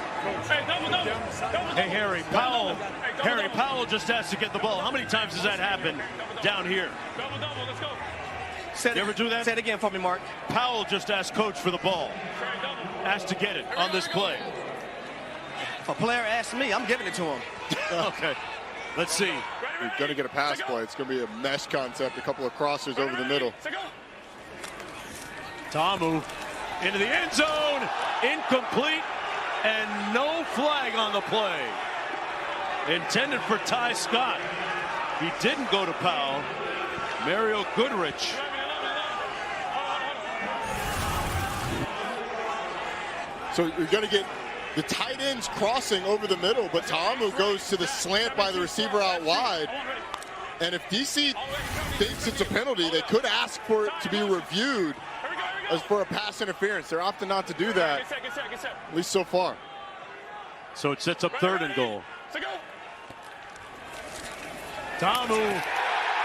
Hey, Harry Powell just has to get the ball. How many times does that happen down here? Double, let's go. You ever do that? Say it again for me, Mark. Powell just asked coach for the ball. Asked to get it on this play. If a player asks me, I'm giving it to him. Okay. Let's see. You're going to get a pass play. It's going to be a mesh concept, a couple of crossers over the middle. Ta'amu into the end zone. Incomplete. And no flag on the play. Intended for Ty Scott. He didn't go to Powell. Mario Goodrich. So you're going to get the tight ends crossing over the middle, but Ta'amu goes to the slant by the receiver out wide. And if DC thinks it's a penalty, they could ask for it to be reviewed as for a pass interference. They're opting not to do that, at least so far. So it sets up 3rd and goal. Ta'amu,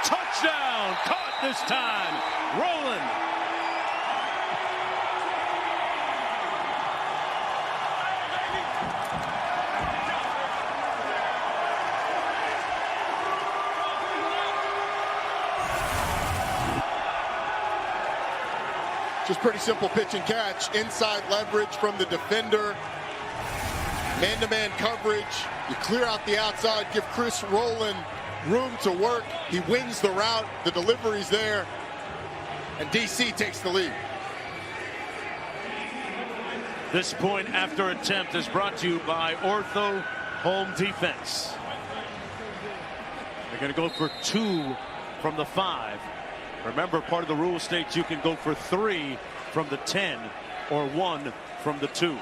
touchdown, caught this time, rolling. Just pretty simple pitch and catch. Inside leverage from the defender. Man-to-man coverage. You clear out the outside, give Chris Rowland room to work. He wins the route. The delivery's there. And DC takes the lead. This point after attempt is brought to you by Ortho Home Defense. They're going to go for 2 from the 5. Remember, part of the rule states you can go for 3 from the 10 or 1 from the 2.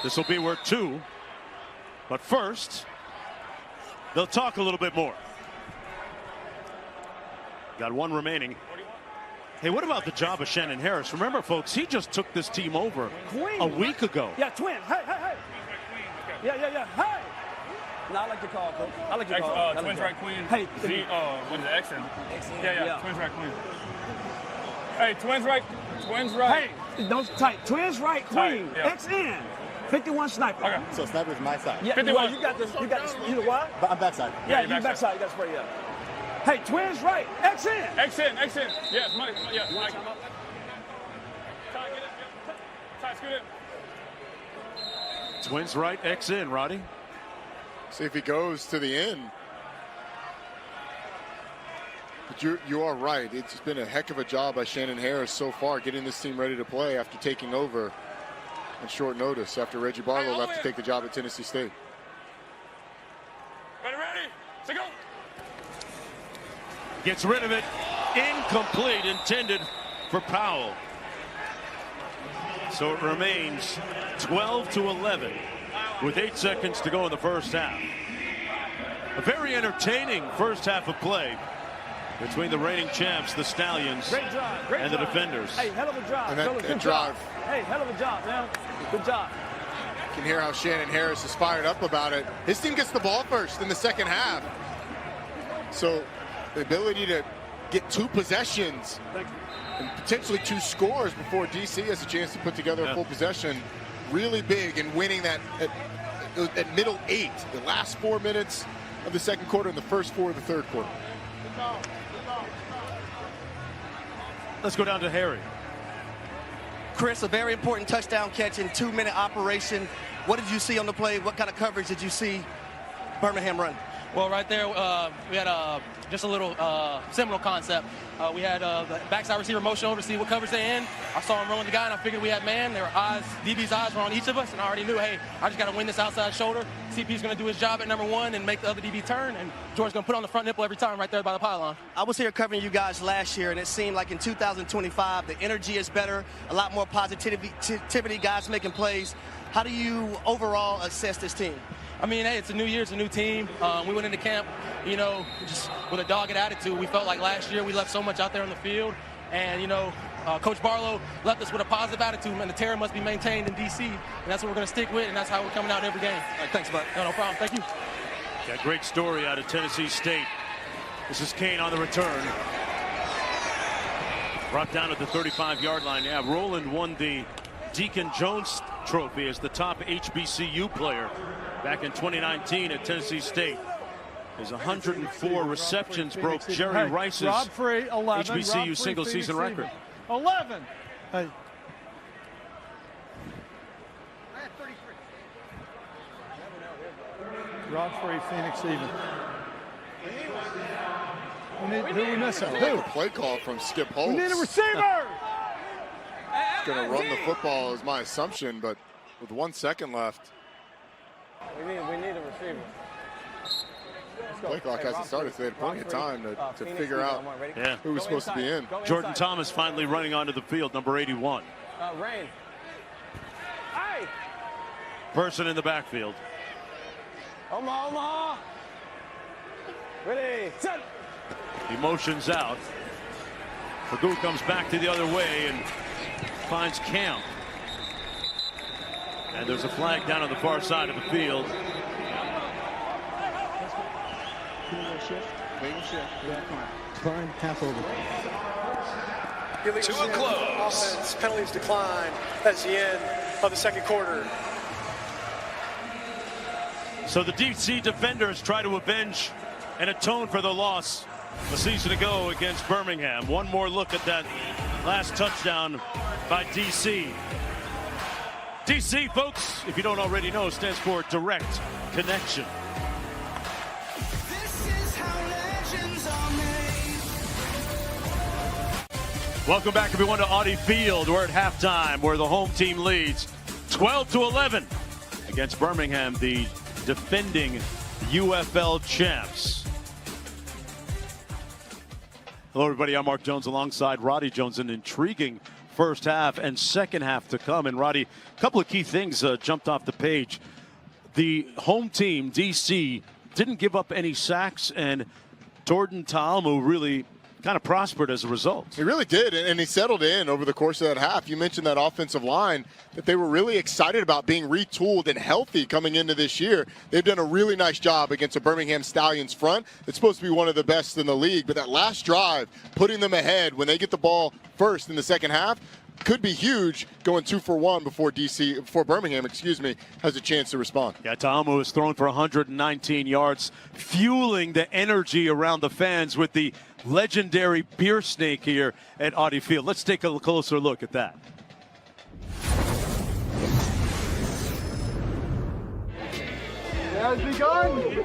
This will be worth 2. But first, they'll talk a little bit more. Got 1 remaining. Hey, what about the job of Shannon Harris? Remember, folks, he just took this team over a week ago. Yeah, twin. Hey. Yeah. Hey. No, I like the call, Coach. I like the call. Twins right queen. Hey. What is it, Xen? Yeah. Twins right queen. Hey, twins right. Hey, those tight. Twins right queen. Yeah. XN. 51 sniper. Okay. So sniper's my side. Yeah, 51. well, you got this. You know what? But I'm backside. Yeah, you backside. You got to spray up. Hey, twins right. XN. Yes, Mike. Yeah, Mike. Ty, scoot in. Twins right, X in, Roddy. See if he goes to the end. But you are right. It's been a heck of a job by Shannon Harris so far, getting this team ready to play after taking over on short notice, after Reggie Barlow left to take the job at Tennessee State. Ready. Let's go. Gets rid of it. Incomplete, intended for Powell. So it remains 12-11 with 8 seconds to go in the first half. A very entertaining first half of play. between the reigning champs, the Stallions, Great drive. Great and the drive. Defenders. Hey, hell of a drive. And that Fellas, good drive. job. Hey, hell of a job, man. Good job. You can hear how Shannon Harris is fired up about it. His team gets the ball first in the second half. So the ability to get 2 possessions and potentially 2 scores before DC has a chance to put together a full possession, really big in winning that at middle 8, the last 4 minutes of the second quarter and the first 4 of the third quarter. Let's go down to Harry. Chris, a very important touchdown catch in 2-minute operation. What did you see on the play? What kind of coverage did you see Birmingham run? Well, right there, we had just a little similar concept. We had the backside receiver motion over to see what coverage they in. I saw him run with the guy, and I figured we had man. There were eyes, DB's eyes were on each of us, and I already knew, hey, I just got to win this outside shoulder. CP's going to do his job at number 1 and make the other DB turn, and George's going to put on the front nipple every time right there by the pylon. I was here covering you guys last year, and it seemed like in 2025, the energy is better, a lot more positivity, guys making plays. How do you overall assess this team? I mean, hey, it's a new year, it's a new team. We went into camp, you know, just with a dogged attitude. We felt like last year we left so much out there on the field. And, you know, Coach Barlow left us with a positive attitude, and the terror must be maintained in D.C. And that's what we're going to stick with, and that's how we're coming out every game. All right, thanks, bud. No problem. Thank you. Got a great story out of Tennessee State. This is Kane on the return. Brought down at the 35-yard line. Yeah, Roland won the Deacon Jones Trophy as the top HBCU player back in 2019 at Tennessee State. His 104 receptions broke Jerry Rice's Rob Free, 11. HBCU single-season record. 11. Hey. Rob Free, Phoenix even. Who are we missing? Who? Play call from Skip Holtz. We need a receiver. He's going to run the football is my assumption, but with 1 second left. We need a receiver. Play clock hasn't started, so they had plenty of time to figure out who was supposed to be in. Jordan Thomas finally running onto the field, number 81. Rain. Hey! Person in the backfield. Omaha. Ready, set. He motions out. Pagoo comes back to the other way and finds Camp. And there's a flag down on the far side of the field. Klein, half over. To a close. Offense, penalties decline as the end of the second quarter. So the DC Defenders try to avenge and atone for the loss a season ago against Birmingham. One more look at that last touchdown by DC. DC, folks, if you don't already know, stands for Direct Connection. Welcome back, everyone, to Audi Field. We're at halftime, where the home team leads 12-11 against Birmingham, the defending UFL champs. Hello, everybody. I'm Mark Jones alongside Roddy Jones. An intriguing first half and second half to come. And Roddy, a couple of key things jumped off the page. The home team, DC, didn't give up any sacks, and Jordan Ta'amu really kind of prospered as a result. He really did, and he settled in over the course of that half. You mentioned that offensive line, that they were really excited about being retooled and healthy coming into this year. They've done a really nice job against a Birmingham Stallions front. It's supposed to be one of the best in the league, but that last drive, putting them ahead when they get the ball first in the second half, could be huge, going 2 for 1 before Birmingham, has a chance to respond. Yeah, Ta'amu has thrown for 119 yards, fueling the energy around the fans with the legendary beer snake here at Audi Field. Let's take a closer look at that. Has begun.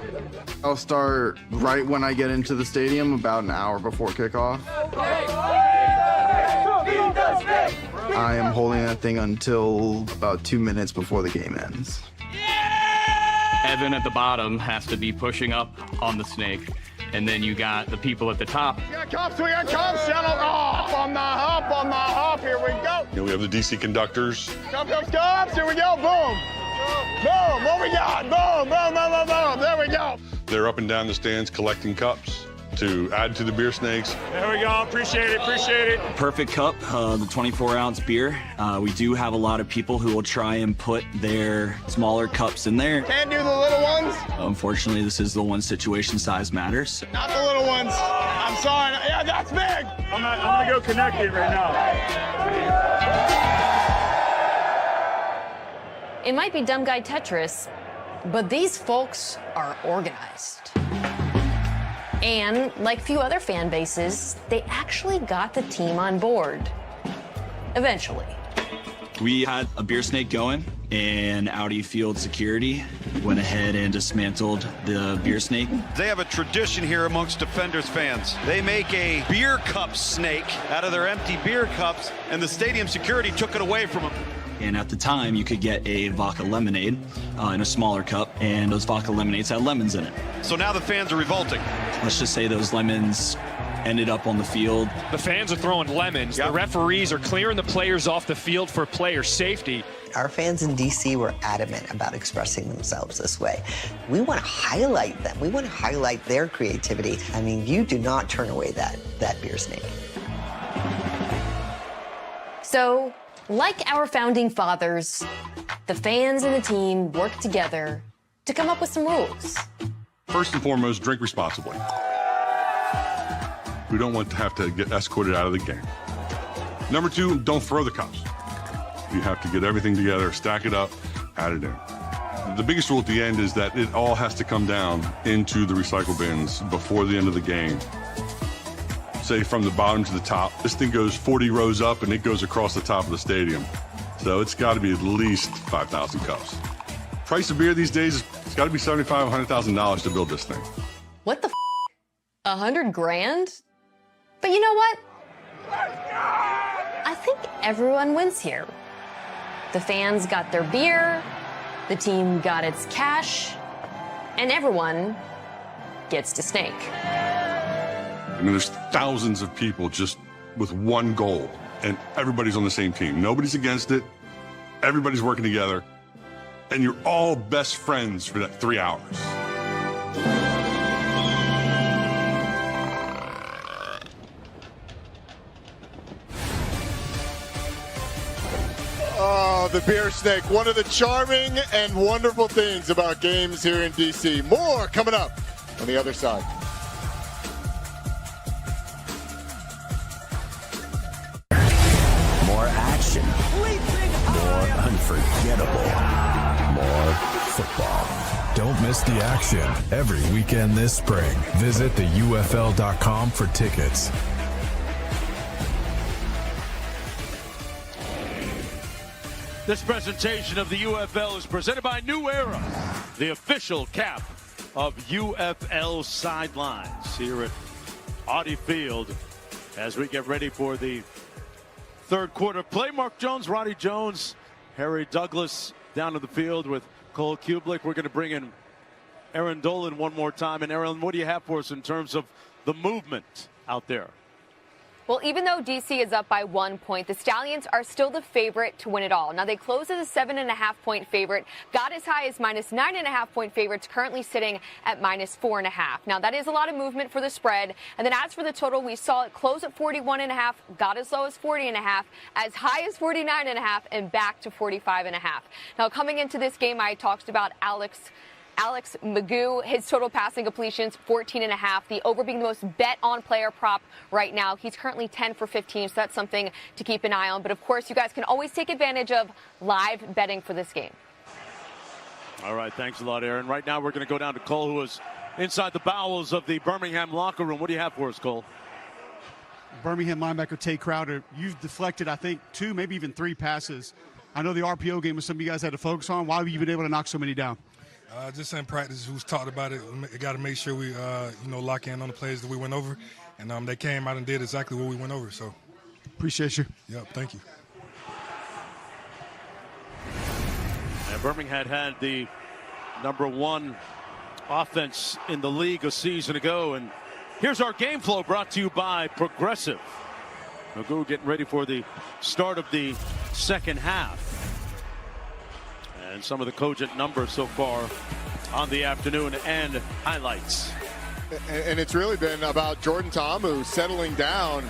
I'll start right when I get into the stadium, about an hour before kickoff. I am holding that thing until about 2 minutes before the game ends. Evan at the bottom has to be pushing up on the snake, and then you got the people at the top. We got cops, settle off on the hop, here we go. We have the DC conductors. Cops, here we go, boom. Boom, what we got? Boom, boom, boom, boom, boom, there we go. They're up and down the stands collecting cups to add to the beer snakes. There we go. Appreciate it. Appreciate it. Perfect Cup, the 24-ounce beer. We do have a lot of people who will try and put their smaller cups in there. Can't do the little ones. Unfortunately, this is the one situation size matters. Not the little ones. I'm sorry. Yeah, that's big. I'm gonna go connect it right now. It might be dumb guy Tetris, but these folks are organized. And like few other fan bases, they actually got the team on board. Eventually. We had a beer snake going, and Audi Field Security went ahead and dismantled the beer snake. They have a tradition here amongst Defenders fans. They make a beer cup snake out of their empty beer cups, and the stadium security took it away from them. And at the time, you could get a vodka lemonade in a smaller cup, and those vodka lemonades had lemons in it. So now the fans are revolting. Let's just say those lemons ended up on the field. The fans are throwing lemons. Yep. The referees are clearing the players off the field for player safety. Our fans in D.C. were adamant about expressing themselves this way. We want to highlight them. We want to highlight their creativity. I mean, you do not turn away that beer snake. So, like our founding fathers, the fans and the team worked together to come up with some rules. First and foremost, drink responsibly. We don't want to have to get escorted out of the game. Number two, don't throw the cups. You have to get everything together, stack it up, add it in. The biggest rule at the end is that it all has to come down into the recycle bins before the end of the game. Say from the bottom to the top. This thing goes 40 rows up and it goes across the top of the stadium. So it's got to be at least 5,000 cups. Price of beer these days, it's got to be $75,000, $100,000 to build this thing. What the f? 100 grand? But you know what? I think everyone wins here. The fans got their beer, the team got its cash, and everyone gets to snake. I mean, there's thousands of people just with one goal, and everybody's on the same team. Nobody's against it. Everybody's working together, and you're all best friends for that 3 hours. Oh, the beer snake, one of the charming and wonderful things about games here in D.C. More coming up on the other side. More action. More unforgettable. More football. Don't miss the action every weekend this spring. Visit theUFL.com for tickets. This presentation of the UFL is presented by New Era, the official cap of UFL sidelines here at Audi Field as we get ready for the third quarter play. Mark Jones, Roddy Jones, Harry Douglas down to the field with Cole Kublik. We're going to bring in Aaron Dolan one more time. And Aaron, what do you have for us in terms of the movement out there? Well, even though DC is up by 1 point, the Stallions are still the favorite to win it all. Now, they closed as a 7.5-point favorite, got as high as -9.5-point favorites, currently sitting at -4.5. Now, that is a lot of movement for the spread. And then as for the total, we saw it close at 41.5, got as low as 40.5, as high as 49.5, and back to 45.5. Now, coming into this game, I talked about Alex Magoo, his total passing completions, 14.5. The over being the most bet on player prop right now. He's currently 10 for 15, so that's something to keep an eye on. But of course, you guys can always take advantage of live betting for this game. All right, thanks a lot, Aaron. Right now, we're going to go down to Cole, who is inside the bowels of the Birmingham locker room. What do you have for us, Cole? Birmingham linebacker Tay Crowder, you've deflected, I think, 2, maybe even 3 passes. I know the RPO game was something you guys had to focus on. Why have you been able to knock so many down? Just in practice, who's talked about it. Got to make sure we, lock in on the plays that we went over, and they came out and did exactly what we went over. So, appreciate you. Yep, thank you. And Birmingham had the #1 offense in the league a season ago, and here's our game flow brought to you by Progressive. Magoo getting ready for the start of the second half. And some of the cogent numbers so far on the afternoon and highlights. And it's really been about Jordan Ta'amu settling down.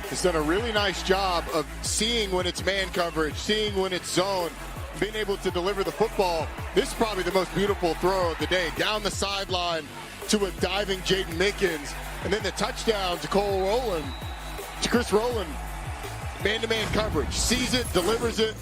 He's done a really nice job of seeing when it's man coverage, seeing when it's zone, being able to deliver the football. This is probably the most beautiful throw of the day. Down the sideline to a diving Jaden Mickens. And then the touchdown to Chris Rowland. Man-to-man coverage. Sees it, delivers it.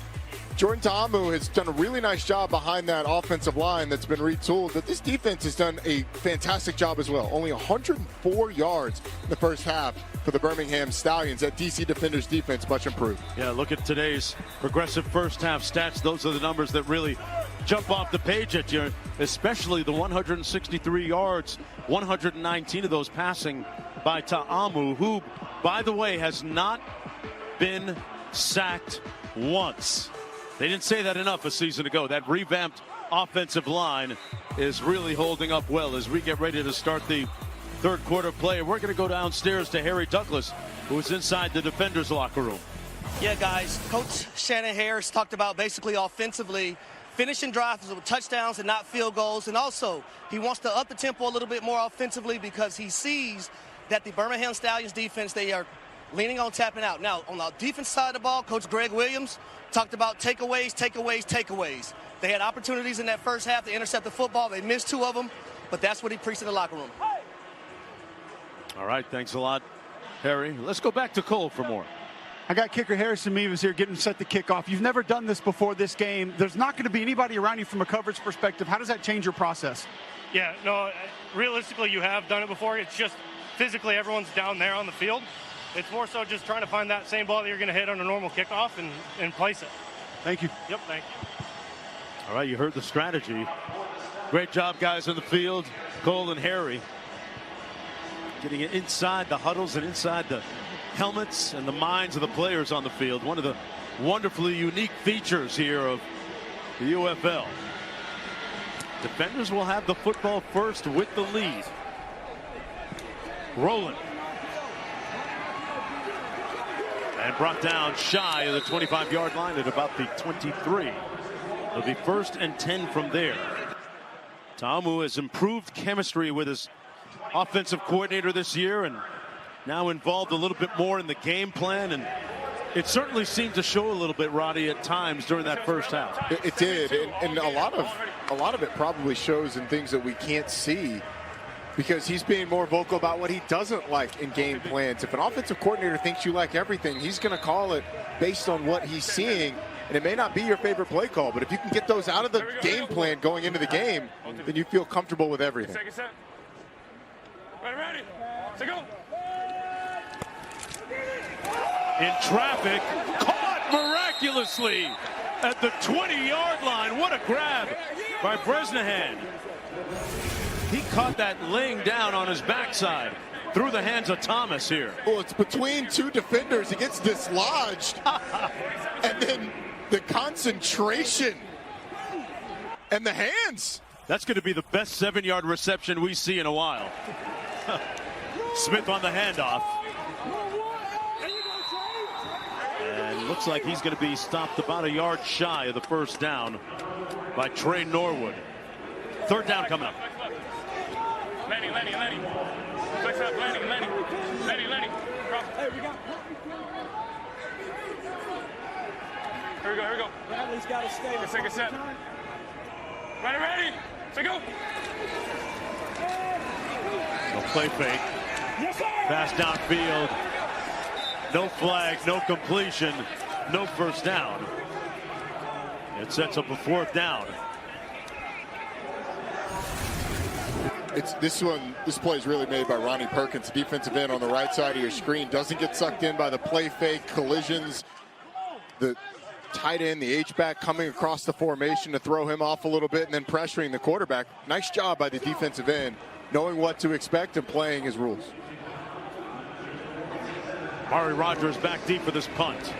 Jordan Ta'amu has done a really nice job behind that offensive line that's been retooled, but this defense has done a fantastic job as well. Only 104 yards in the first half for the Birmingham Stallions. That DC defender's defense much improved. Yeah, look at today's progressive first half stats. Those are the numbers that really jump off the page at you, especially the 163 yards, 119 of those passing by Ta'amu, who, by the way, has not been sacked once. They didn't say that enough a season ago. That revamped offensive line is really holding up well as we get ready to start the third quarter play. We're going to go downstairs to Harry Douglas, who's inside the defenders' locker room. Yeah, guys, Coach Shannon Harris talked about basically offensively finishing drives with touchdowns and not field goals. And also, he wants to up the tempo a little bit more offensively because he sees that the Birmingham Stallions defense, they are leaning on tapping out. Now, on the defense side of the ball, Coach Greg Williams talked about takeaways. They had opportunities in that first half to intercept the football. They missed 2 of them, but that's what he preached in the locker room. All right, thanks a lot, Harry. Let's go back to Cole for more. I got kicker Harrison Mevis here getting set to kick off. You've never done this before this game. There's not going to be anybody around you from a coverage perspective. How does that change your process? Yeah, no, realistically, you have done it before. It's just physically everyone's down there on the field. It's more so just trying to find that same ball that you're going to hit on a normal kickoff and place it. Thank you. Yep, thank you. All right, you heard the strategy. Great job, guys, in the field. Cole and Harry getting it inside the huddles and inside the helmets and the minds of the players on the field. One of the wonderfully unique features here of the UFL. Defenders will have the football first with the lead. Rowland. And brought down shy of the 25-yard line at about the 23. It'll be 1st and 10 from there. Ta'amu has improved chemistry with his offensive coordinator this year and now involved a little bit more in the game plan. And it certainly seemed to show a little bit, Roddy, at times during that first half. It did, and a lot of it probably shows in things that we can't see, because he's being more vocal about what he doesn't like in game plans. If an offensive coordinator thinks you like everything, he's going to call it based on what he's seeing. And it may not be your favorite play call, but if you can get those out of the game plan going into the game, then you feel comfortable with everything. Second set. Ready. Let's go. In traffic, caught miraculously at the 20-yard line. What a grab by Bresnahan. He caught that laying down on his backside through the hands of Thomas here. Well, it's between 2 defenders. He gets dislodged. And then the concentration and the hands. That's going to be the best 7-yard reception we see in a while. Smith on the handoff. And looks like he's going to be stopped about a yard shy of the first down by Trey Norwood. 3rd down coming up. Lenny. Flex up, Lenny. Drop. Hey, we got. Here we go. Bradley's got to stay. Second set. Ready. Let's go. No play fake. Yes, sir. Pass downfield. No flag, no completion, no first down. It sets up a 4th down. This play is really made by Ronnie Perkins, defensive end on the right side of your screen. Doesn't get sucked in by the play fake, collisions. The tight end, the H-back coming across the formation to throw him off a little bit and then pressuring the quarterback. Nice job by the defensive end, knowing what to expect and playing his rules. Mari Rogers back deep for this punt.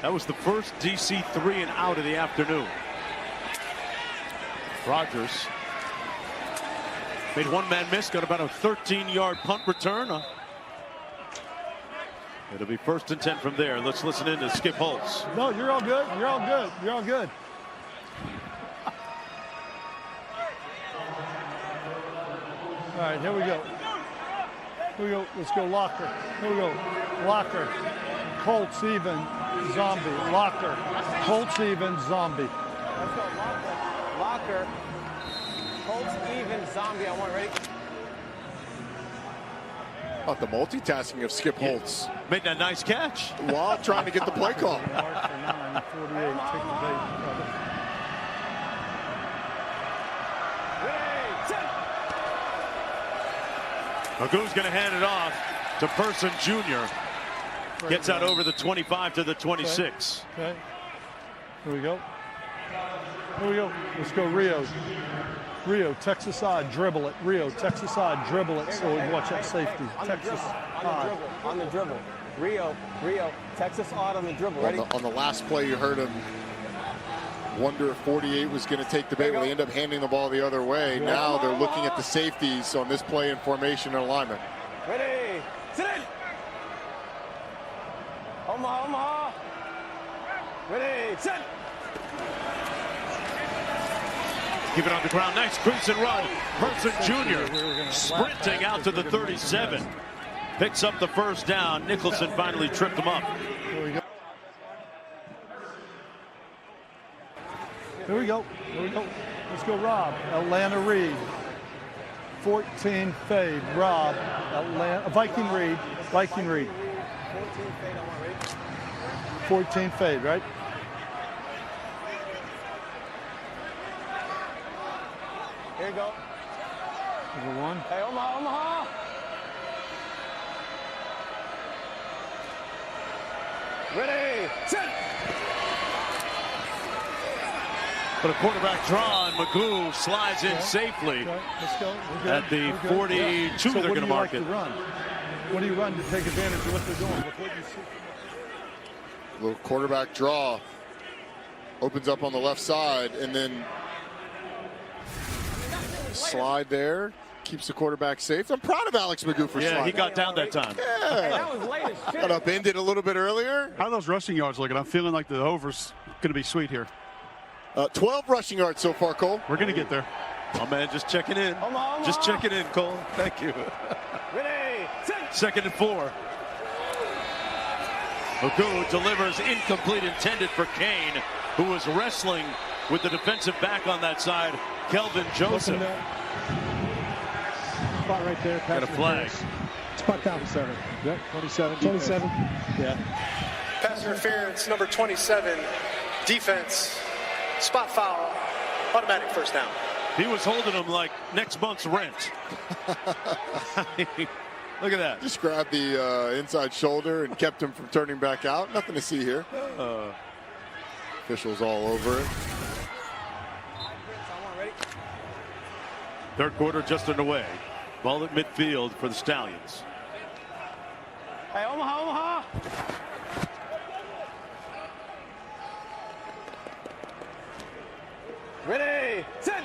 That was the first DC 3 and out of the afternoon. Rogers made one man miss, got about a 13-yard punt return. It'll be 1st and 10 from there. Let's listen in to Skip Holtz. No, you're all good. You're all good. All right, here we go. Here we go. Let's go locker. Here we go. Locker. Colts even. Zombie. Locker. Colts even. Zombie. Let's go locker. Locker. Colts even. Zombie. I want ready. About the multitasking of Skip Holtz. Made that nice catch. While trying to get the play call. 48. Take the bait. Magoo's going to hand it off to Person Jr. Gets out over the 25 to the 26. Okay. Here we go. Here we go. Let's go Rio. Rio, Texas side, dribble it. Rio, Texas side, dribble it. So we watch that safety. Texas side. On the dribble. Rio, Texas odd on the dribble. Ready? On the last play, you heard him wonder if 48 was going to take the bait. Well, they end up handing the ball the other way. Now they're looking at the safeties on this play in formation and alignment. Ready, sit in. Omaha. Ready, sit. Keep it on the ground. Nice crease and run. Person Jr. sprinting out to the 37. Picks up the first down. Nicholson finally tripped him up. Here we go. Here we go. Here we go. Let's go, Rob. Atlanta Reed. 14 fade. Rob. Atlanta. Viking Reed. 14 fade, right? Here you go. Number one. Hey, Omaha. Ready, sit. But a quarterback draw, and Magoo slides in safely. Okay. Let's go. At the 42, so they're going to mark it. What do you run to take advantage of what they're doing? With what you see? Little quarterback draw. Opens up on the left side, and then slide there. Keeps the quarterback safe. I'm proud of Alex Magoo for sliding. Yeah, he got down that time. Yeah. That was late as shit. Got upended a little bit earlier. How are those rushing yards looking? I'm feeling like the over's going to be sweet here. 12 rushing yards so far, Cole. We're going to get there. Oh, man, just checking in. Omaha. Just checking in, Cole. Thank you. Ready, sit. 2nd and 4. Magoo delivers incomplete, intended for Kane, who was wrestling with the defensive back on that side, Kelvin Joseph. Spot right there. Got a flag. Spot down 7. Yep, 27. Yeah. Pass interference, number 27. Defense. Spot foul. Automatic first down. He was holding him like next month's rent. Look at that. Just grabbed the inside shoulder and kept him from turning back out. Nothing to see here. Officials all over it. Third quarter just underway. Ball at midfield for the Stallions. Hey, Omaha. Ready, sit.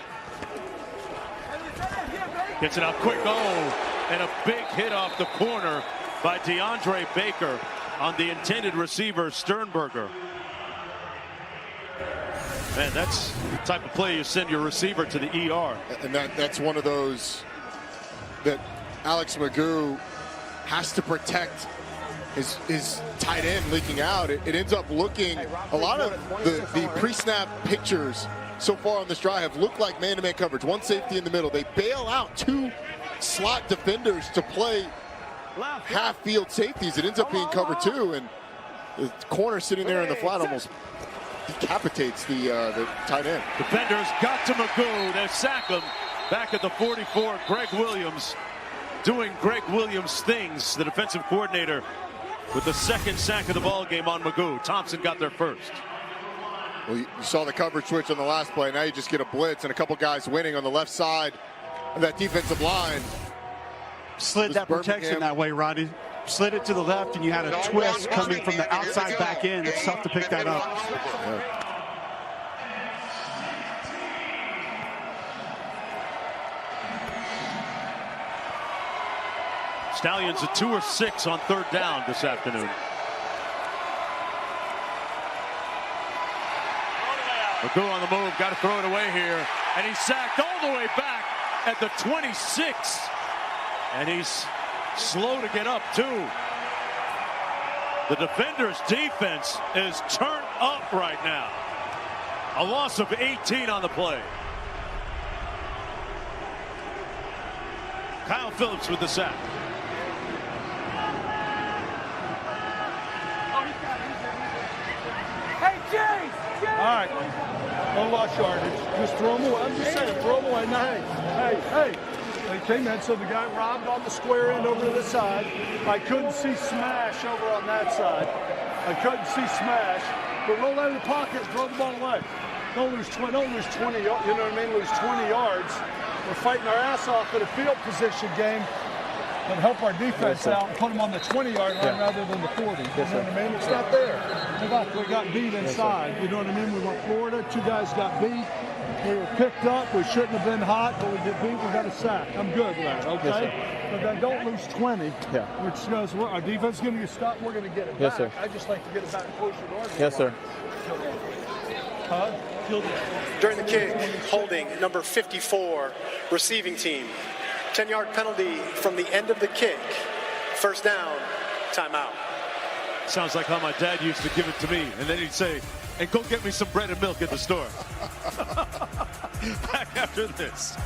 Gets it out quick. Oh, and a big hit off the corner by DeAndre Baker on the intended receiver, Sternberger. Man, that's the type of play you send your receiver to the ER. And that's one of those that Alex Magoo has to protect his tight end leaking out. It ends up looking, a lot of the pre-snap pictures so far on this drive have looked like man-to-man coverage. One safety in the middle. They bail out 2 slot defenders to play half-field safeties. It ends up being cover 2, and the corner sitting there in the flat almost decapitates the tight end. Defenders got to Magoo. They sack him back at the 44. Greg Williams doing Greg Williams things, the defensive coordinator, with the 2nd sack of the ball game on Magoo. Thompson got there first. Well, you saw the coverage switch on the last play. Now you just get a blitz and a couple guys winning on the left side of that defensive line. Slid that protection that way, Rodney. Slid it to the left, and you had a twist coming from the outside back in. It's tough to pick that up. Yeah. Stallions at 2 or 6 on 3rd down this afternoon. Magoo on the move, got to throw it away here, and he's sacked all the way back at the 26. And he's slow to get up, too. The defender's defense is turned up right now. A loss of 18 on the play. Kyle Phillips with the sack. Hey, James! All right. Don't lost yardage. Just throw them away. I'm just saying, throw them away. Now, hey. They came in, so the guy robbed on the square end over to the side. I couldn't see smash over on that side. I couldn't see smash. But roll out of the pocket and throw the ball away. Don't lose 20 yards. You know what I mean? Lose 20 yards. We're fighting our ass off at a field position game. But help our defense out and put them on the 20-yard line rather than the 40. You know what I mean? It's not there. We got beat inside. You know what I mean? We went Florida. 2 guys got beat. We were picked up. We shouldn't have been hot, but we get beat. We got a sack. I'm good with that, okay? But then don't lose 20. Yeah. Which goes, our defense is going to get stopped. We're going to get it back. Yes, sir. I just like to get it back closer to our Yes, sir. During the kick, holding number 54, receiving team. 10-yard penalty from the end of the kick. First down, timeout. Sounds like how my dad used to give it to me. And then he'd say, and go get me some bread and milk at the store. Back after this.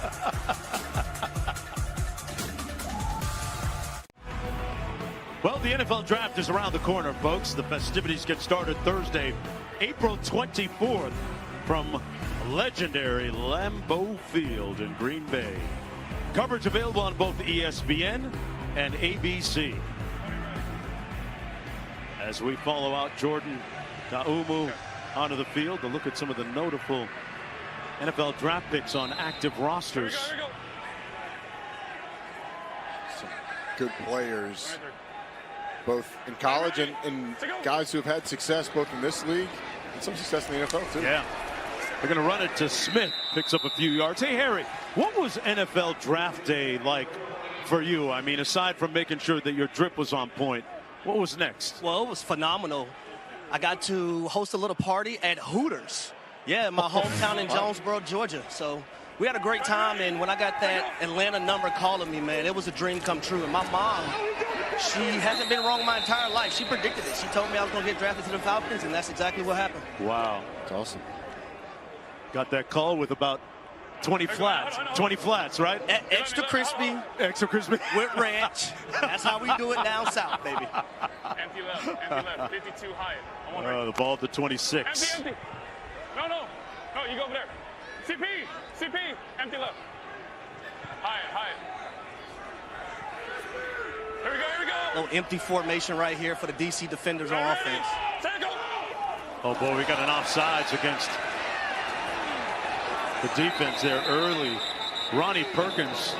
Well, the NFL draft is around the corner, folks. The festivities get started Thursday, April 24th from legendary Lambeau Field in Green Bay. Coverage available on both ESPN and ABC. As we follow out Jordan Ta'umu onto the field to look at some of the notable NFL draft picks on active rosters. Some good players, both in college and guys who have had success both in this league and some success in the NFL too. Yeah. They're going to run it to Smith. Picks up a few yards. Hey, Harry, what was NFL draft day like for you? I mean, aside from making sure that your drip was on point, what was next? Well, it was phenomenal. I got to host a little party at Hooters. Yeah, my hometown in Jonesboro, Georgia. So we had a great time. And when I got that Atlanta number calling me, man, it was a dream come true. And my mom, she hasn't been wrong my entire life. She predicted it. She told me I was going to get drafted to the Falcons, and that's exactly what happened. Wow. That's awesome. Got that call with about 20 flats. 20 flats, right? Extra crispy. Extra crispy. With ranch. That's how we do it down south, baby. Empty left, 52 Hyatt. The ball to 26. Empty. No, you go over there. CP, empty left. Hyatt. Here we go. Little empty formation right here for the DC defenders on offense. Oh, boy, we got an offsides against the defense there early. Ronnie Perkins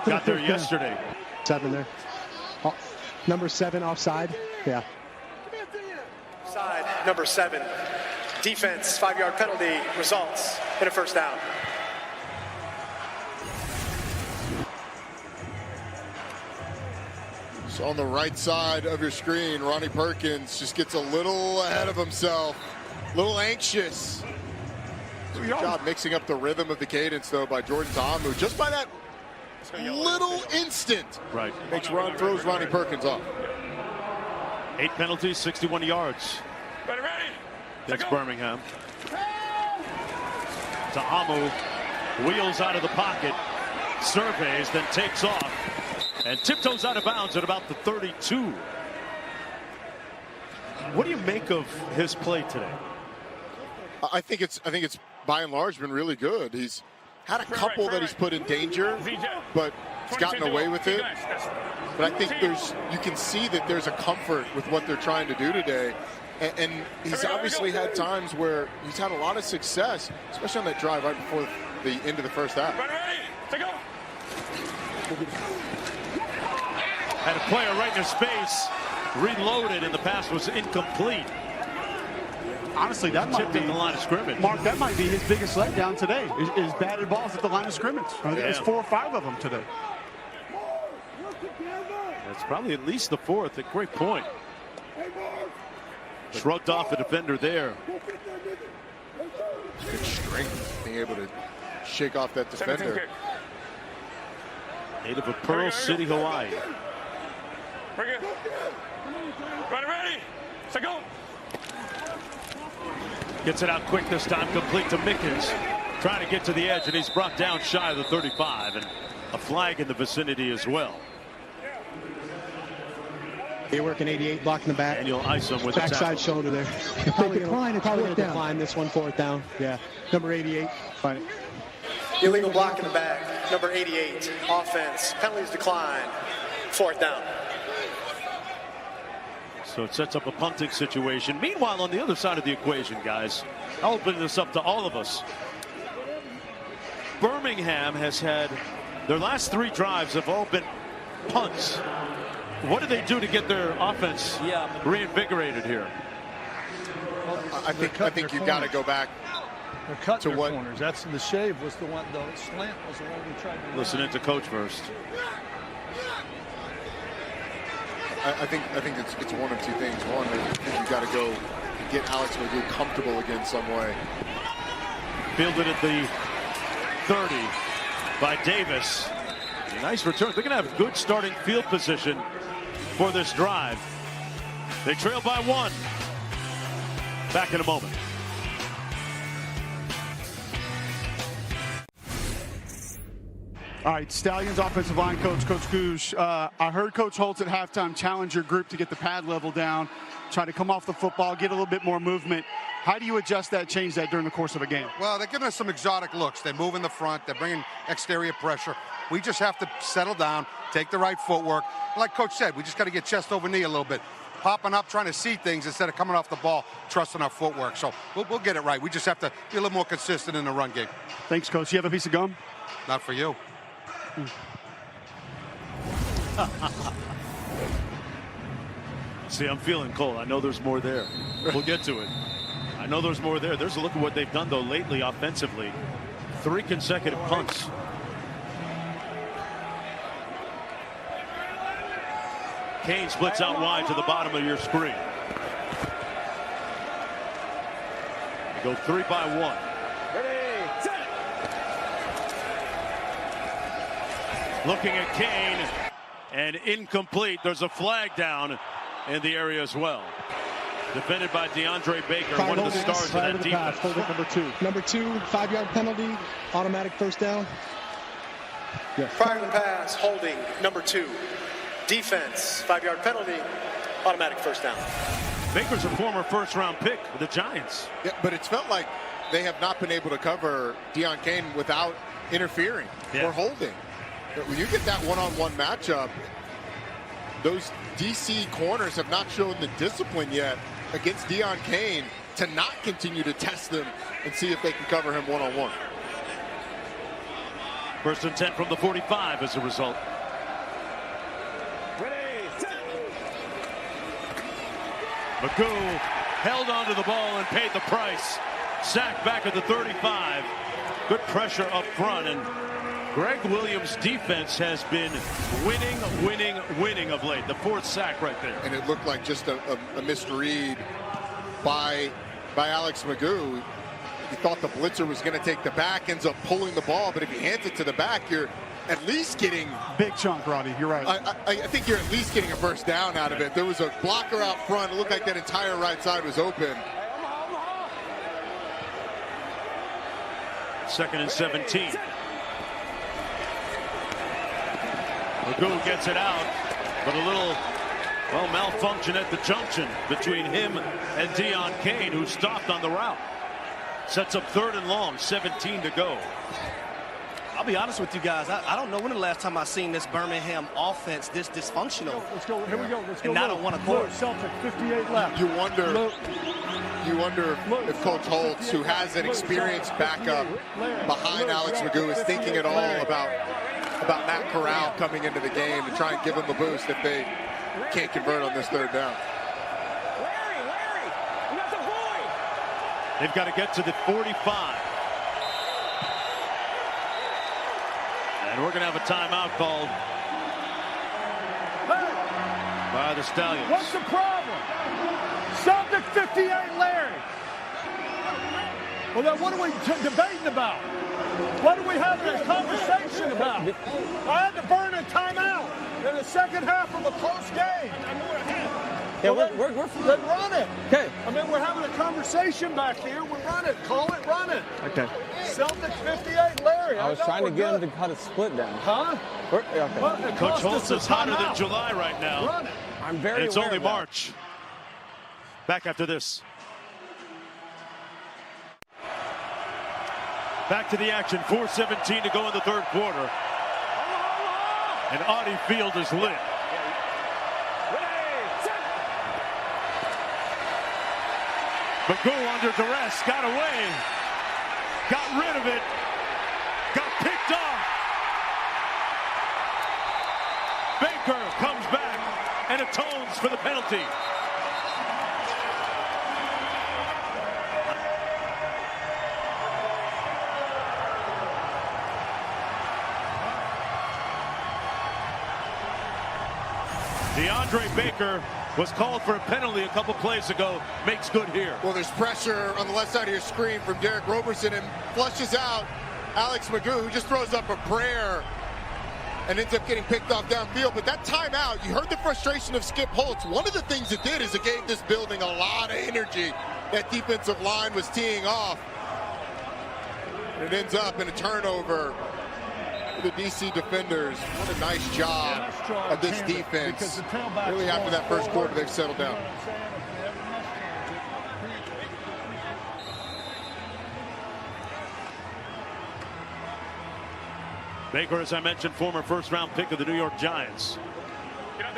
got there yesterday. 7 there. Oh, number 7 offside. Yeah. Side number 7. Defense, 5-yard penalty, results in a first down. So on the right side of your screen, Ronnie Perkins just gets a little ahead of himself, a little anxious. Good job mixing up the rhythm of the cadence, though, by Jordan Ta'umu. Just by that little instant, right, throws Ronnie Perkins off. 8 penalties, 61 yards. That's Birmingham. Ta'umu wheels out of the pocket, surveys, then takes off, and tiptoes out of bounds at about the 32. What do you make of his play today? I think it's by and large been really good. He's had a couple that he's put in danger, but he's gotten away with it. But I think you can see that there's a comfort with what they're trying to do today. And he's obviously had times where he's had a lot of success, especially on that drive right before the end of the first half. Had a player right in his face, reloaded, and the pass was incomplete. Honestly, that might be the line of scrimmage. Mark, that might be his biggest letdown today. Is batted balls at the line of scrimmage. There's 4 or 5 of them today. That's probably at least the 4th. A great point. Shrugged off the defender there. Good strength, being able to shake off that defender. Native of Pearl City, Hawaii. Bring it. Ready. Set go. Gets it out quick this time, complete to Mickens. Trying to get to the edge, and he's brought down shy of the 35, and a flag in the vicinity as well. They're working 88, blocking the back. And you'll ice him with backside the shoulder there. Probably going to decline this one, 4th down. Yeah, number 88. Fine. Illegal block in the back, number 88. Offense, penalties decline, 4th down. So it sets up a punting situation. Meanwhile, on the other side of the equation, guys, I'll open this up to all of us. Birmingham has had their last 3 drives have all been punts. What do they do to get their offense reinvigorated here? Well, I think you've got to go back They're cutting their corners. That's the shave was the one. The slant was the one we tried to. Listening to coach first. I think it's one of two things. One, I think you've got to go get Alex McGough comfortable again some way. Fielded at the 30 by Davis. Nice return. They're going to have good starting field position for this drive. They trail by 1. Back in a moment. All right, Stallions offensive line coach, Coach Goosh. I heard Coach Holtz at halftime challenge your group to get the pad level down, try to come off the football, get a little bit more movement. How do you adjust that, change that during the course of a game? Well, they're giving us some exotic looks. They move in the front. They're bringing exterior pressure. We just have to settle down, take the right footwork. Like Coach said, we just got to get chest over knee a little bit. Popping up, trying to see things instead of coming off the ball, trusting our footwork. So we'll get it right. We just have to be a little more consistent in the run game. Thanks, Coach. You have a piece of gum? Not for you. See, I'm feeling cold. I know there's more there. We'll get to it. I know there's more there. There's a look at what they've done, though, lately offensively. 3 consecutive punts. Kane splits out wide to the bottom of your screen. They go 3 by 1. Looking at Kane, and incomplete. There's a flag down in the area as well. Defended by DeAndre Baker, one of the stars of that defense. Holding number 2, 5-yard penalty, automatic 1st down. Yes. Prior to the pass, holding number 2. Defense, 5-yard penalty, automatic 1st down. Baker's a former 1st-round pick with the Giants. Yeah, but it's felt like they have not been able to cover Deion Kane without interfering or holding. When you get that one-on-one matchup, those DC corners have not shown the discipline yet against Deion Kane to not continue to test them and see if they can cover him one-on-one. 1st and 10 from the 45 as a result. McGough held onto the ball and paid the price. Sacked back at the 35. Good pressure up front, and Greg Williams' defense has been winning of late. The 4th sack right there. And it looked like just a misread by Alex McGough. He thought the blitzer was going to take the back, ends up pulling the ball, but if he hands it to the back, you're at least getting... Big chunk, Robbie. You're right. I think you're at least getting a 1st down out of it. There was a blocker out front. It looked like that entire right side was open. 2nd and 17. McGough gets it out, but a little, malfunction at the junction between him and Deion Kane, who stopped on the route. Sets up 3rd and long, 17 to go. I'll be honest with you guys. I don't know when the last time I've seen this Birmingham offense this dysfunctional. Let's go. Here we go. Let's go. And not on one accord. Celtic, 58 left. You wonder if Coach Holtz, who has an experienced backup behind Alex McGough, is thinking at all about Matt Corral coming into the game to try and give him a boost if they can't convert on this 3rd down. They've got to get to the 45. And we're going to have a timeout called by the Stallions. What's the problem? Celtic 58, Larry. Well, then what are we debating about? What are we having a conversation about? I had to burn a timeout in the second half of a close game. Yeah, well, then run it. Okay. I mean, we're having a conversation back here. We'll run it. Call it, run it. Okay. Celtics 58, Larry. I was trying to get him to cut a split down. Huh? Okay. Well, Coach Holtz is hotter than July right now. Run it. I'm very And it's aware only of that. March. Back after this. Back to the action. 4:17 to go in the third quarter. And Audie Field is lit. Magoo under duress, got away, got rid of it, got picked off. Baker comes back and atones for the penalty. DeAndre Baker was called for a penalty a couple plays ago. Makes good here. Well, there's pressure on the left side of your screen from Derek Roberson and flushes out Alex Magoo, who just throws up a prayer and ends up getting picked off downfield. But that timeout, you heard the frustration of Skip Holtz. One of the things it did is it gave this building a lot of energy. That defensive line was teeing off. And it ends up in a turnover. The DC defenders, what a nice job of this defense. Really after that first quarter, they've settled down. Baker, as I mentioned, former first-round pick of the New York Giants.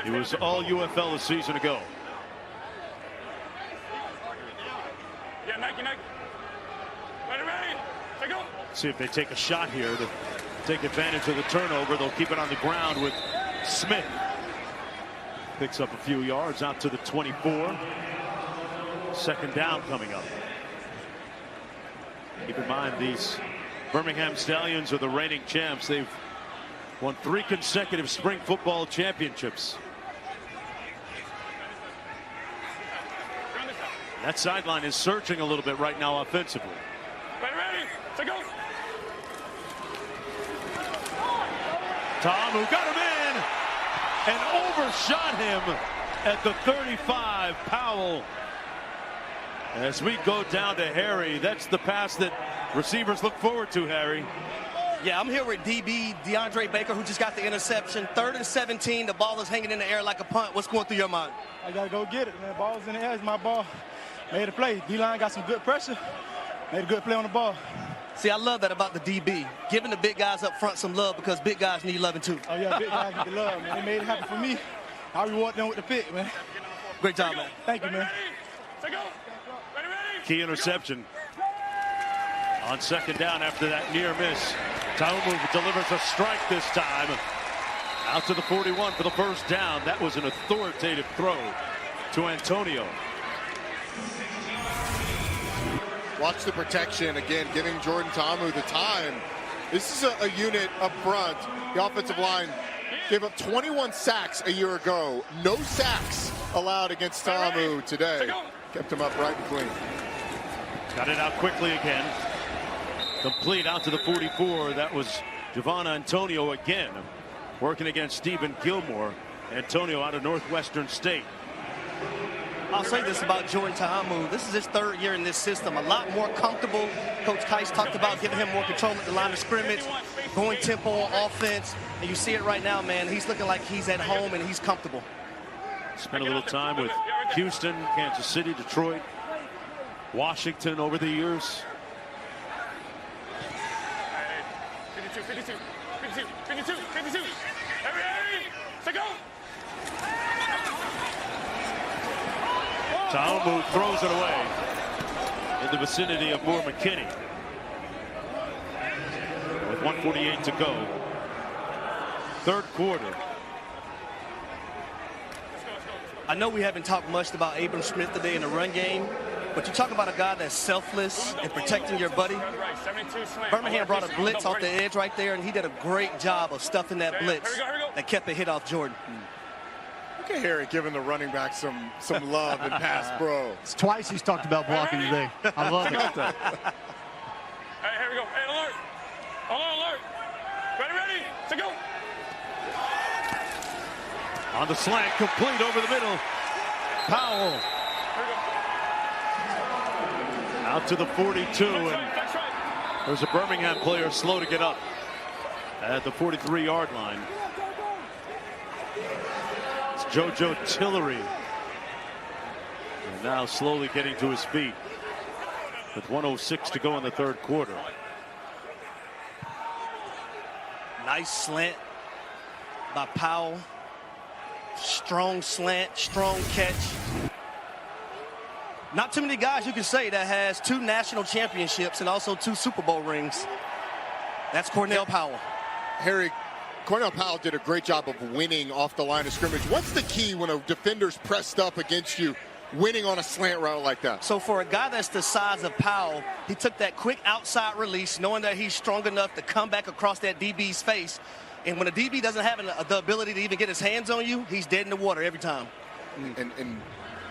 He was all UFL a season ago. Yeah, Nike. Ready. Go. See if they take a shot here to take advantage of the turnover. They'll keep it on the ground with Smith. Picks up a few yards out to the 24. Second down coming up. Keep in mind, these Birmingham Stallions are the reigning champs. They've won 3 consecutive spring football championships. That sideline is surging a little bit right now offensively. Ready. Go. Tom, who got him in and overshot him at the 35. Powell. As we go down to Harry, that's the pass that receivers look forward to, Harry. Yeah, I'm here with DB DeAndre Baker, who just got the interception. 3rd and 17. The ball is hanging in the air like a punt. What's going through your mind? I got to go get it, man. Ball's in the air. It's my ball. Made a play. D-line got some good pressure. Made a good play on the ball. See, I love that about the DB. Giving the big guys up front some love because big guys need loving too. Oh, yeah, big guys need the love, man. They made it happen for me. I reward them with the pick, man. Great job, man. Thank you, man. Key interception. On second down after that near miss. Taumu delivers a strike this time. Out to the 41 for the first down. That was an authoritative throw to Antonio. Watch the protection again, giving Jordan Ta'amu the time. This is a unit up front. The offensive line gave up 21 sacks a year ago. No sacks allowed against Ta'amu today. Kept him upright and clean. Got it out quickly again. Complete out to the 44. That was Javon Antonio again, working against Stephen Gilmore. Antonio out of Northwestern State. I'll say this about Jordan Ta'amu. This is his 3rd year in this system. A lot more comfortable. Coach Keiss talked about giving him more control at the line of scrimmage, going tempo on offense. And you see it right now, man. He's looking like he's at home and he's comfortable. Spent a little time with Houston, Kansas City, Detroit, Washington over the years. 52. Ready. Go. Ta'amu throws it away in the vicinity of Moore McKinney. With 1:48 to go. Third quarter. I know we haven't talked much about Abram Smith today in the run game, but you talk about a guy that's selfless and protecting your buddy. Birmingham brought a blitz off the edge right there, and he did a great job of stuffing that blitz that kept a hit off Jordan. Look at Harry giving the running back some love and pass, bro. It's twice he's talked about blocking today. I love it. Hey, here we go. Hey, alert. All alert. Ready, to go. On the slant, complete over the middle. Powell. Out to the 42, and there's a Birmingham player slow to get up at the 43-yard line. It's JoJo Tillery. And now slowly getting to his feet with 1:06 to go in the third quarter. Nice slant by Powell. Strong slant, strong catch. Not too many guys you can say that has 2 national championships and also 2 Super Bowl rings. That's Cornell Powell. Harry, Cornell Powell did a great job of winning off the line of scrimmage. What's the key when a defender's pressed up against you, winning on a slant route like that? So for a guy that's the size of Powell, he took that quick outside release, knowing that he's strong enough to come back across that DB's face. And when a DB doesn't have the ability to even get his hands on you, he's dead in the water every time. And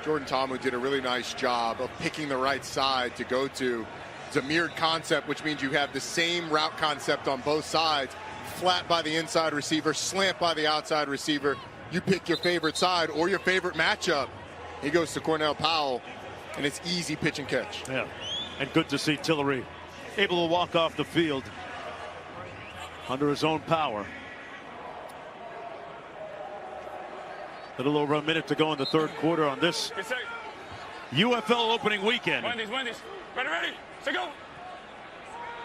Jordan Ta'amu did a really nice job of picking the right side to go to. It's a mirrored concept, which means you have the same route concept on both sides. Flat by the inside receiver, slant by the outside receiver. You pick your favorite side or your favorite matchup. He goes to Cornell Powell, and it's easy pitch and catch. Yeah, and good to see Tillery able to walk off the field under his own power. Little over a minute to go in the third quarter on this UFL opening weekend. Wendy's. Ready, to go.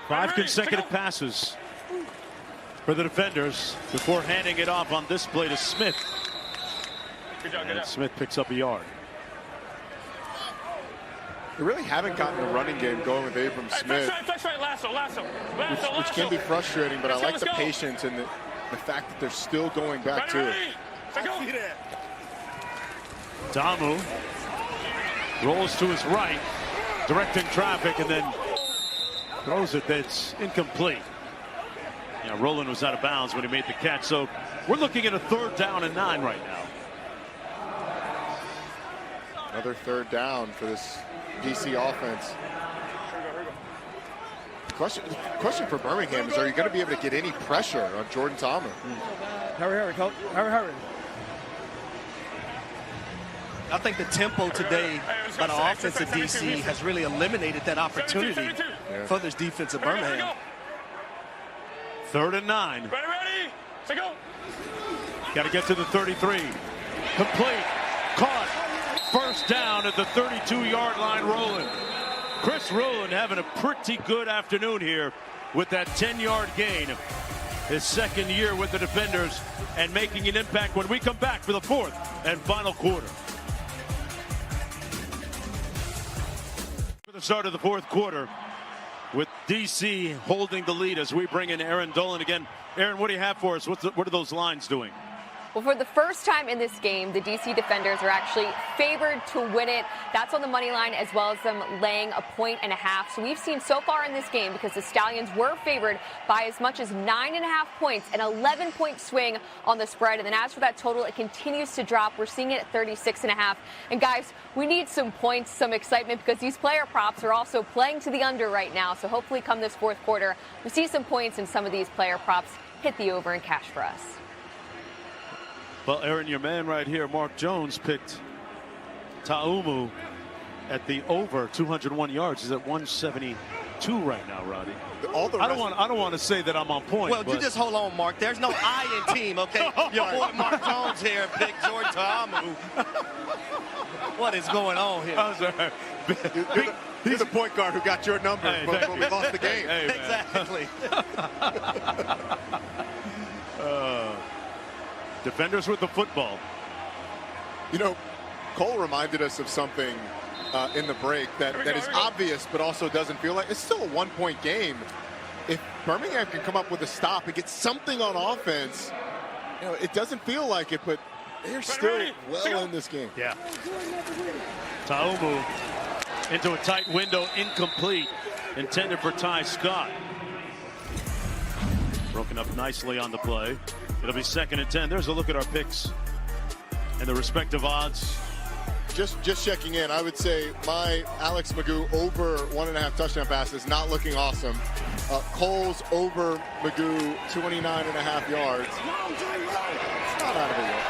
5 consecutive passes for the defenders before handing it off on this play to Smith. Good job, and Smith picks up a yard. They really haven't gotten the running game going with Abram Smith, Flex right, lasso. which can be frustrating, but I like the patience and the fact that they're still going back to it. Ta'amu rolls to his right, directing traffic, and then throws it that's incomplete. Yeah, Roland was out of bounds when he made the catch, so we're looking at a 3rd down and 9 right now. Another 3rd down for this DC offense. Question for Birmingham is, are you going to be able to get any pressure on Jordan Ta'amu? Hurry, coach. Hurry. I think the tempo today by the offense of DC has really eliminated that opportunity for this defense of Birmingham. 3rd and 9. Ready, to go. Got to get to the 33. Complete. Caught. 1st down at the 32-yard line. Roland. Chris Roland having a pretty good afternoon here with that 10-yard gain. His 2nd year with the defenders and making an impact when we come back for the 4th and final quarter. For the start of the 4th quarter, with DC holding the lead as we bring in Aaron Dolan again. Aaron, what do you have for us? What are those lines doing? Well, for the first time in this game, the DC defenders are actually favored to win it. That's on the money line, as well as them laying a 1.5. So we've seen so far in this game, because the Stallions were favored by as much as 9.5 points, an 11-point swing on the spread. And then as for that total, it continues to drop. We're seeing it at 36.5. And guys, we need some points, some excitement, because these player props are also playing to the under right now. So hopefully come this 4th quarter, we see some points and some of these player props hit the over and cash for us. Well, Aaron, your man right here, Mark Jones, picked Ta'amu at the over 201 yards. He's at 172 right now, Roddy. I don't want to say that I'm on point. Well, you just hold on, Mark. There's no I in team, okay? Your boy Mark Jones here picked Jordan Ta'amu. What is going on here? I'm sorry. He's a point guard who got your number, but we lost the game. Hey, exactly. Defenders with the football. You know, Cole reminded us of something in the break that is obvious, but also doesn't feel like it's still a 1-point game. If Birmingham can come up with a stop and get something on offense, you know, it doesn't feel like it, but they're still well in this game. Yeah. Ta'amu into a tight window, incomplete, intended for Ty Scott. Broken up nicely on the play. It'll be 2nd and 10. There's a look at our picks and the respective odds. Just checking in, I would say my Alex Magoo over 1.5 touchdown pass is not looking awesome. Coles over Magoo, 29.5 yards. It's not out of it yet.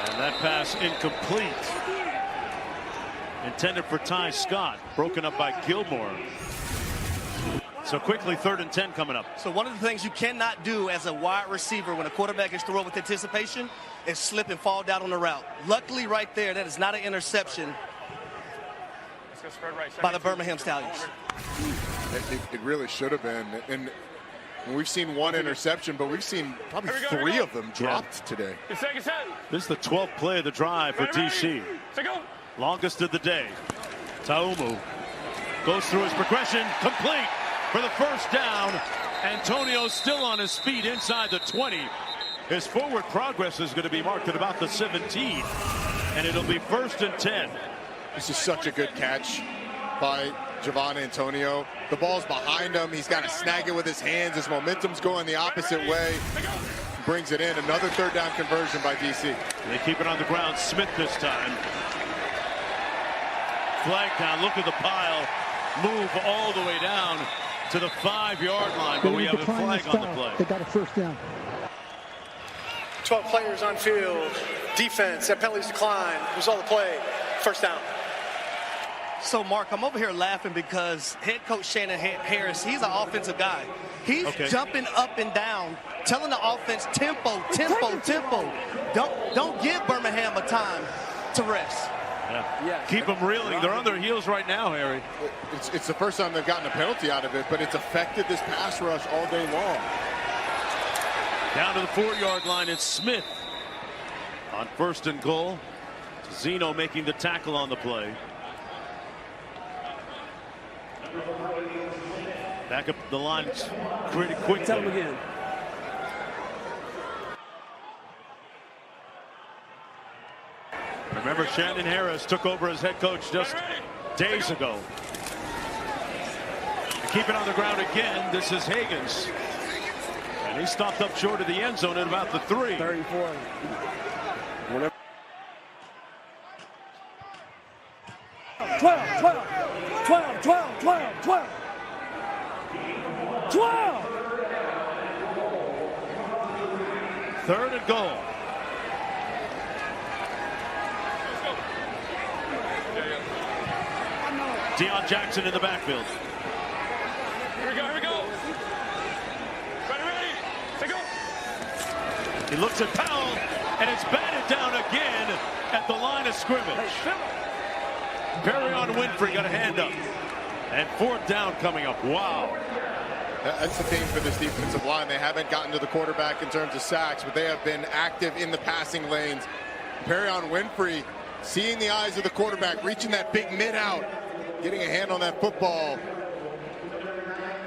And that pass incomplete. Intended for Ty Scott, broken up by Gilmore. So quickly, 3rd and 10 coming up. So one of the things you cannot do as a wide receiver when a quarterback is throwing with anticipation is slip and fall down on the route. Luckily, right there, that is not an interception by the Birmingham Stallions. It really should have been. And we've seen one interception, but we've seen probably 3 of them dropped today. This is the 12th play of the drive for DC. Longest of the day. Taumu goes through his progression, complete for the first down. Antonio still on his feet inside the 20. His forward progress is going to be marked at about the 17, and it'll be 1st and 10. This is such a good catch by Javon Antonio. The ball's behind him. He's got to snag it with his hands. His momentum's going the opposite way. Brings it in. Another 3rd down conversion by DC. They keep it on the ground. Smith this time. Flag down. Look at the pile. Move all the way down to the 5-yard line. But we have a flag on the play. They got a 1st down. 12 players on field. Defense at penalties decline. Result of the play. 1st down. So, Mark, I'm over here laughing because head coach Shannon Harris, he's an offensive guy. He's jumping up and down, telling the offense, tempo, tempo, tempo. Don't give Birmingham a time to rest. Yeah. Keep them reeling. They're on their heels right now, Harry. It's the first time they've gotten a penalty out of it, but it's affected this pass rush all day long. Down to the 4-yard line, it's Smith on 1st and goal. Zeno making the tackle on the play. Back up the line pretty quickly. Tell him again. Remember, Shannon Harris took over as head coach just days ago. Keep it on the ground again. This is Higgins. And he stopped up short of the end zone at about the 3. 34. Whatever. 12. 3rd and goal. Deion Jackson in the backfield. Here we go. Ready. Say go. He looks at Powell, and it's batted down again at the line of scrimmage. Perrion Winfrey got a hand up. And 4th down coming up. Wow. That's the thing for this defensive line. They haven't gotten to the quarterback in terms of sacks, but they have been active in the passing lanes. Perrion Winfrey seeing the eyes of the quarterback, reaching that big mid-out, getting a hand on that football.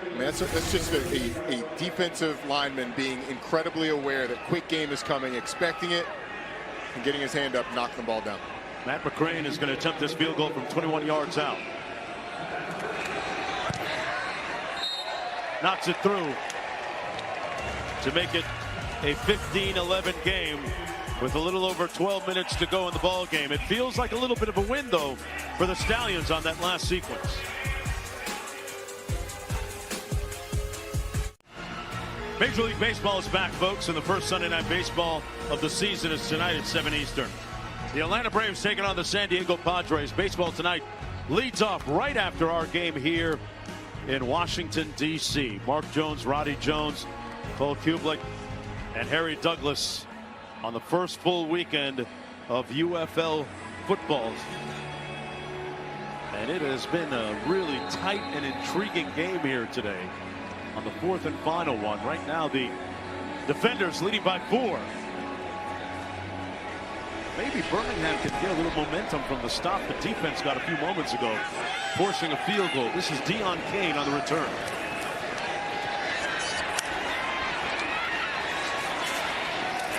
I mean, that's just a defensive lineman being incredibly aware that quick game is coming, expecting it, and getting his hand up, knocking the ball down. Matt McCrane is going to attempt this field goal from 21 yards out. Knocks it through to make it a 15-11 game with a little over 12 minutes to go in the ball game. It feels like a little bit of a win, though, for the Stallions on that last sequence. Major League Baseball is back, folks, and the first Sunday Night Baseball of the season is tonight at 7 Eastern. The Atlanta Braves taking on the San Diego Padres. Baseball tonight leads off right after our game here in Washington, D.C. Mark Jones, Roddy Jones, Cole Kublik, and Harry Douglas on the first full weekend of UFL football. And it has been a really tight and intriguing game here today on the 4th and final one. Right now, the defenders leading by 4. Maybe Birmingham can get a little momentum from the stop the defense got a few moments ago, forcing a field goal. This is Deion Kane on the return.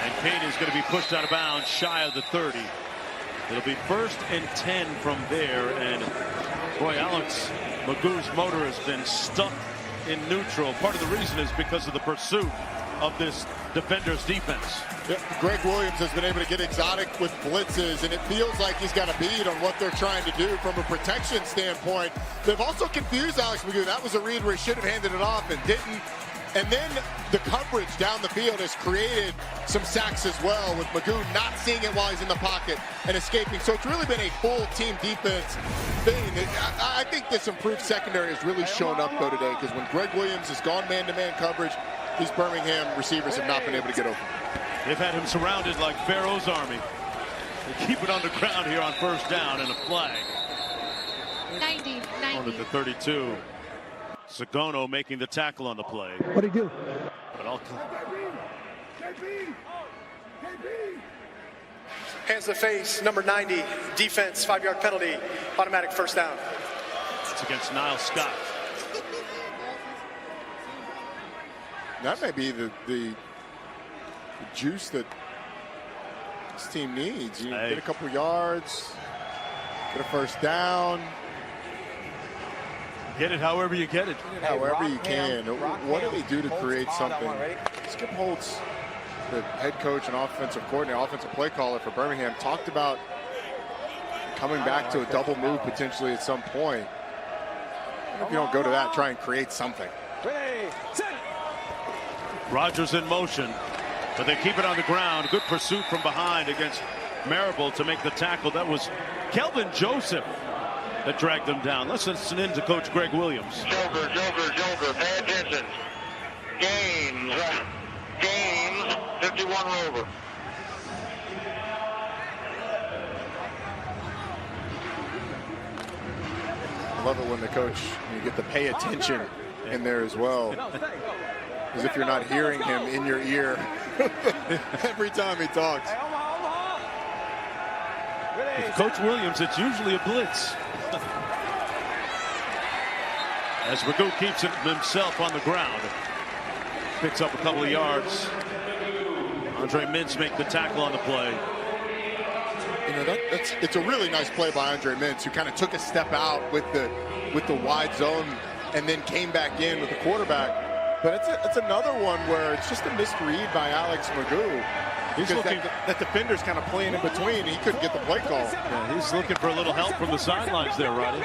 And Kane is going to be pushed out of bounds shy of the 30. It'll be 1st and 10 from there. And boy, Alex Magoo's motor has been stuck in neutral. Part of the reason is because of the pursuit of this defender's defense. Yeah, Greg Williams has been able to get exotic with blitzes, and it feels like he's got a bead on what they're trying to do from a protection standpoint. They've also confused Alex McGough. That was a read where he should have handed it off and didn't. And then the coverage down the field has created some sacks as well, with McGough not seeing it while he's in the pocket and escaping. So it's really been a full team defense thing. I think this improved secondary has really shown up, though, today, because when Greg Williams has gone man-to-man coverage, these Birmingham receivers have not been able to get open. They've had him surrounded like Pharaoh's army. They keep it on the ground here on first down and a flag. 90. On to the 32. Sagono making the tackle on the play. What'd he do? But all Hands to face, number 90, defense, 5-yard penalty, automatic first down. It's against Niall Scott. That may be the juice that this team needs. You get a couple yards, get a first down. Get it however you get it. However you can. What do they do to create something? Skip Holtz, the head coach and offensive coordinator, offensive play caller for Birmingham, talked about coming back to a double move potentially at some point. If you don't go to that, try and create something. Rodgers in motion, but they keep it on the ground. Good pursuit from behind against Marable to make the tackle. That was Kelvin Joseph that dragged them down. Let's listen in to Coach Greg Williams. Joker, pay attention. Games, 51 over. I love it when the coach, you get the pay attention in there as well. As if you're not hearing him in your ear every time he talks. With Coach Williams, it's usually a blitz. As Magoo keeps it himself on the ground. Picks up a couple of yards. Andre Mintz make the tackle on the play. You know, it's a really nice play by Andre Mintz, who kind of took a step out with the wide zone and then came back in with the quarterback. But it's another one where it's just a misread by Alex McGough. Because that defender's kind of playing in between. He couldn't get the play call. Yeah, he's looking for a little help from the sidelines there, Roddy.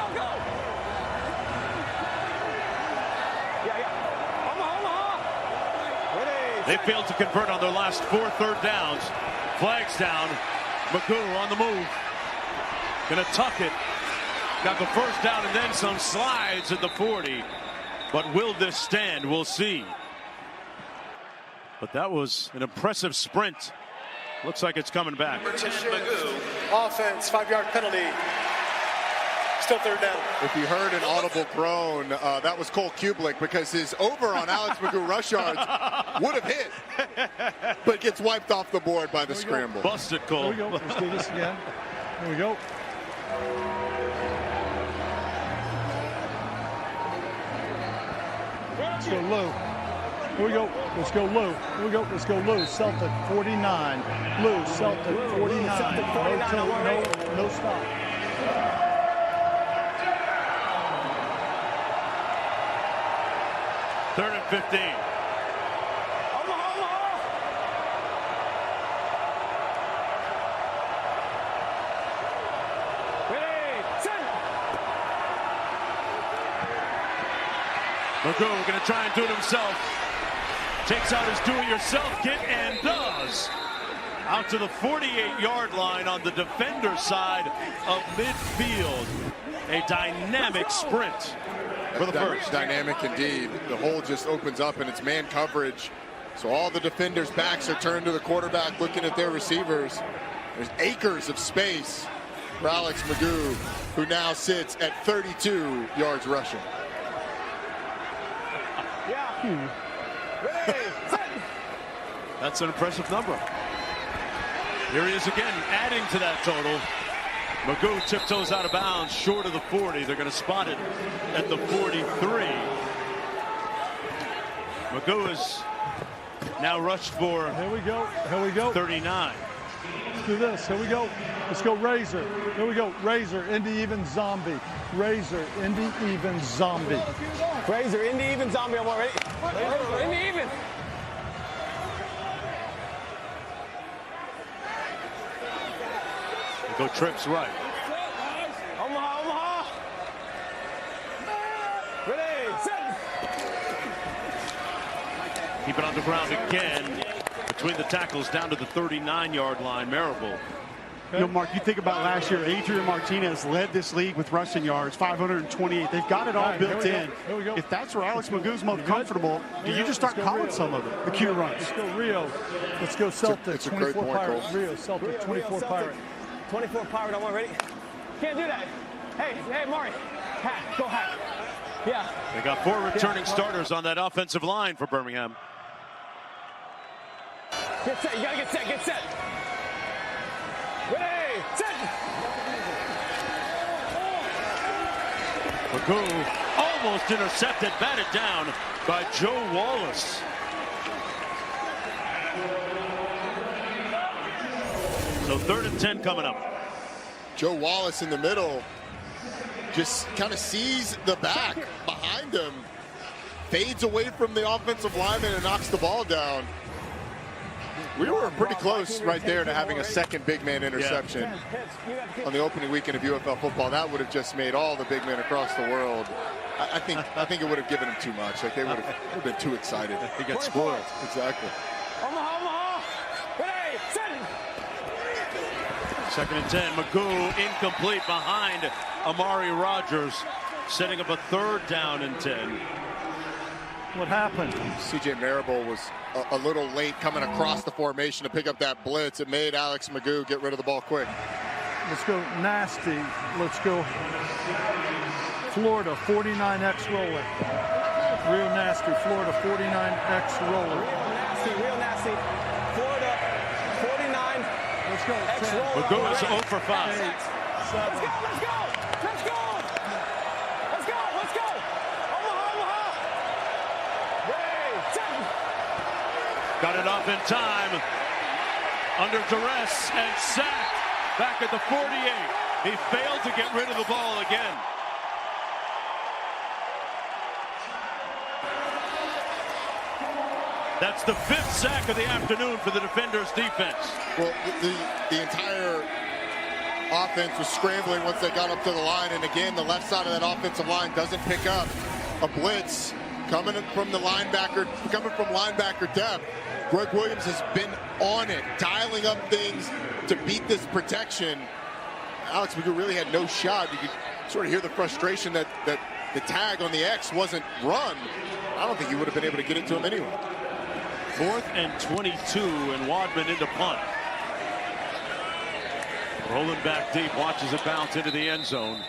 They failed to convert on their last 4 third downs. Flags down. McGough on the move. Gonna tuck it. Got the first down and then some, slides at the 40. But will this stand? We'll see. But that was an impressive sprint. Looks like it's coming back. Offense, 5-yard penalty. Still third down. If you heard an audible groan, that was Cole Kublik, because his over on Alex McGough rush yards would have hit, but gets wiped off the board by the scramble. Busted, Cole. Here we go. Let's do this again. Here we go. Let's go low. Here we go. Let's go low. Here we go. Let's go low. Celtic 49. Lou, Celtic 49. No stop. Third and 15. McGough going to try and do it himself. Takes out his do-it-yourself kit and does. Out to the 48-yard line on the defender side of midfield. A dynamic sprint for the first. Dynamic indeed. The hole just opens up and it's man coverage. So all the defenders' backs are turned to the quarterback looking at their receivers. There's acres of space for Alex McGough, who now sits at 32 yards rushing. That's an impressive number. Here he is again, adding to that total. McGough tiptoes out of bounds, short of the 40. They're going to spot it at the 43. McGough is now rushed for. Here we go. Here we go. 39. Let's do this. Here we go. Let's go Razor. Here we go. Razor into even zombie. Razor into even zombie. Razor into even zombie. I'm ready. Razor into even. Go trips right. Omaha, Omaha. Ready, set. Keep it on the ground again. Between the tackles down to the 39-yard line. Marable. You know, Mark, you think about last year, Adrian Martinez led this league with rushing yards, 528. They've got it all built in. If that's where Alex Magoo's most comfortable, do you just start calling some of it, the Q runs? Let's go Rio. Let's go Celtic. 24 Pirate. Rio, Celtic, 24 Pirate. 24 Pirate, I want ready. Can't do that. Hey, Maury. Hack, go hack. Yeah. They got 4 returning starters on that offensive line for Birmingham. Get set, you gotta get set, get set. Ready, set. Magoo almost intercepted, batted down by Joe Wallace. So 3rd and 10 coming up. Joe Wallace in the middle just kind of sees the back behind him, fades away from the offensive lineman and knocks the ball down. We were pretty close right there to having a second big man interception on the opening weekend of UFL football. That would have just made all the big men across the world. I think it would have given them too much. Like they would have been too excited. They got spoiled. Exactly. Omaha, Omaha. Ready, set. 2nd and 10. Magoo incomplete behind Amari Rogers, setting up a 3rd down and 10. What happened? C.J. Marable was a little late coming across the formation to pick up that blitz. It made Alex Magoo get rid of the ball quick. Let's go nasty. Let's go Florida 49X roller. Real nasty. Florida 49X roller. Nasty, real nasty. Florida 49. Let's go. X roller. Magoo is 0 for 5. Let's go, let's go. Let's go. Let's go, let's go. Omaha, Omaha. Ready, set. Got it off in time. Under duress and sacked. Back at the 48. He failed to get rid of the ball again. That's the 5th sack of the afternoon for the defenders' defense. Well, the entire offense was scrambling once they got up to the line. And again, the left side of that offensive line doesn't pick up a blitz coming from the linebacker, coming from linebacker depth. Greg Williams has been on it, dialing up things to beat this protection. Alex Magoo really had no shot. You could sort of hear the frustration that the tag on the X wasn't run. I don't think he would have been able to get it to him anyway. 4th and 22, and Wadman into punt. Rolling back deep, watches it bounce into the end zone.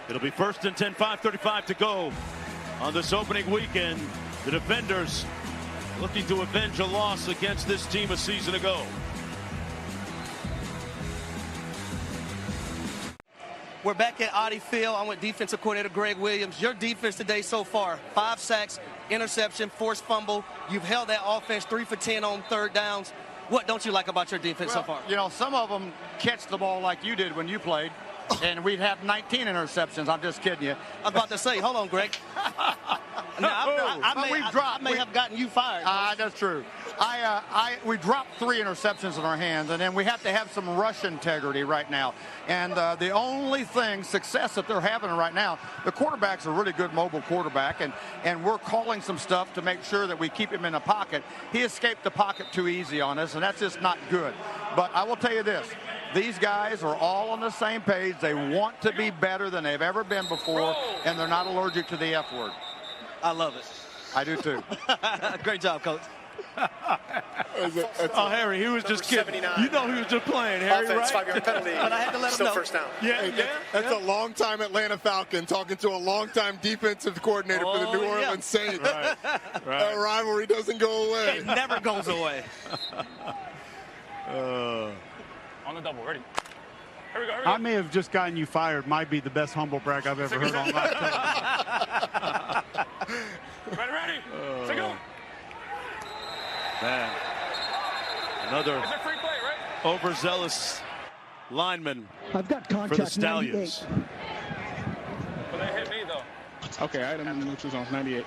It'll be 1st and 10, 5:35 to go on this opening weekend. The defenders looking to avenge a loss against this team a season ago. We're back at Audi Field. I'm with defensive coordinator Greg Williams. Your defense today so far, 5 sacks, interception, forced fumble. You've held that offense 3 for 10 on 3rd downs. What don't you like about your defense so far? You know, some of them catch the ball like you did when you played, and we'd have 19 interceptions. I'm just kidding you. I was about to say, hold on, Greg. I may have gotten you fired. That's true. We dropped 3 interceptions in our hands, and then we have to have some rush integrity right now. And the only success that they're having right now, the quarterback's a really good mobile quarterback, and we're calling some stuff to make sure that we keep him in the pocket. He escaped the pocket too easy on us, and that's just not good. But I will tell you this. These guys are all on the same page. They want to be better than they've ever been before, and they're not allergic to the F word. I love it. I do too. Great job, Coach. Oh, Harry, he was just kidding. You know he was just playing, Harry, Offense, right? 5-yard penalty. But I had to let him Still know. first down. That's a long-time Atlanta Falcon talking to a long-time defensive coordinator for the New Orleans Saints. Right. That rivalry doesn't go away. It never goes away. On the double, ready. Here we go, I may have just gotten you fired. Might be the best humble brag I've ever heard on my time. Ready. Go. Man. Another It's a free play, right? overzealous lineman I've got for the contract Stallions. 98. But they hit me, though. Okay, item which is on 98.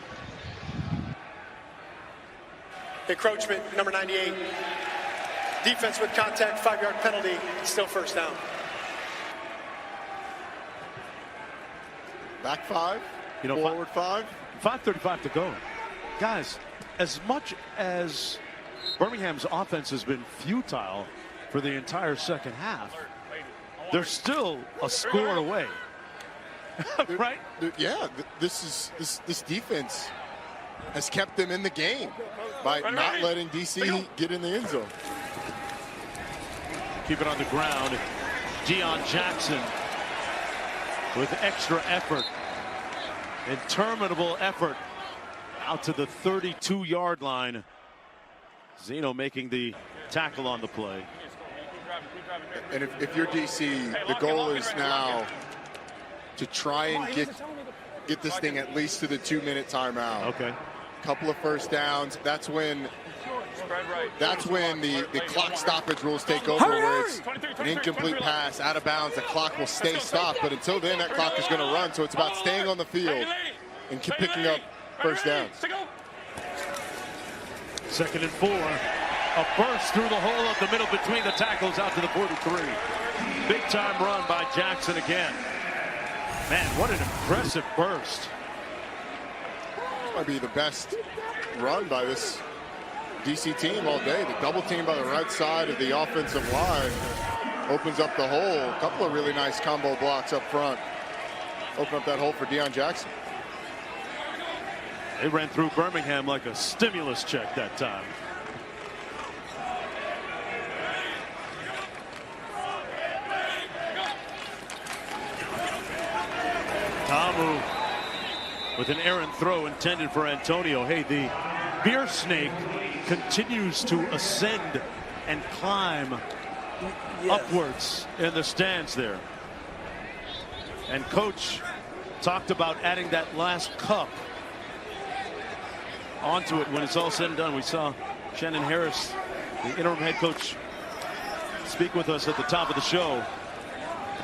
Encroachment, number 98. Defense with contact, 5-yard penalty, still first down. Back 5, forward 5. 5:35 to go. Guys, as much as Birmingham's offense has been futile for the entire second half, they're still a score away. Right? This defense has kept them in the game by not letting DC get in the end zone. Keep it on the ground. Deion Jackson with extra effort, interminable effort, out to the 32-yard line. Zeno making the tackle on the play. And if you're DC, the goal is now to try and get this thing at least to the 2-minute timeout. Okay. Couple of first downs. That's when the clock stoppage rules take over, where it's an incomplete pass out of bounds. The clock will stay stopped, but until then, that clock is going to run. So it's about staying on the field and keep picking up first downs. 2nd and 4. A burst through the hole up the middle between the tackles out to the 43. Big time run by Jackson again. Man, what an impressive burst. This might be the best run by this DC team all day. The double team by the right side of the offensive line opens up the hole. A couple of really nice combo blocks up front. Open up that hole for Deion Jackson. They ran through Birmingham like a stimulus check that time. Tamu with an errant throw intended for Antonio. Hey, the beer snake continues to ascend and climb upwards in the stands there. And coach talked about adding that last cup onto it when it's all said and done. We saw Shannon Harris, the interim head coach, speak with us at the top of the show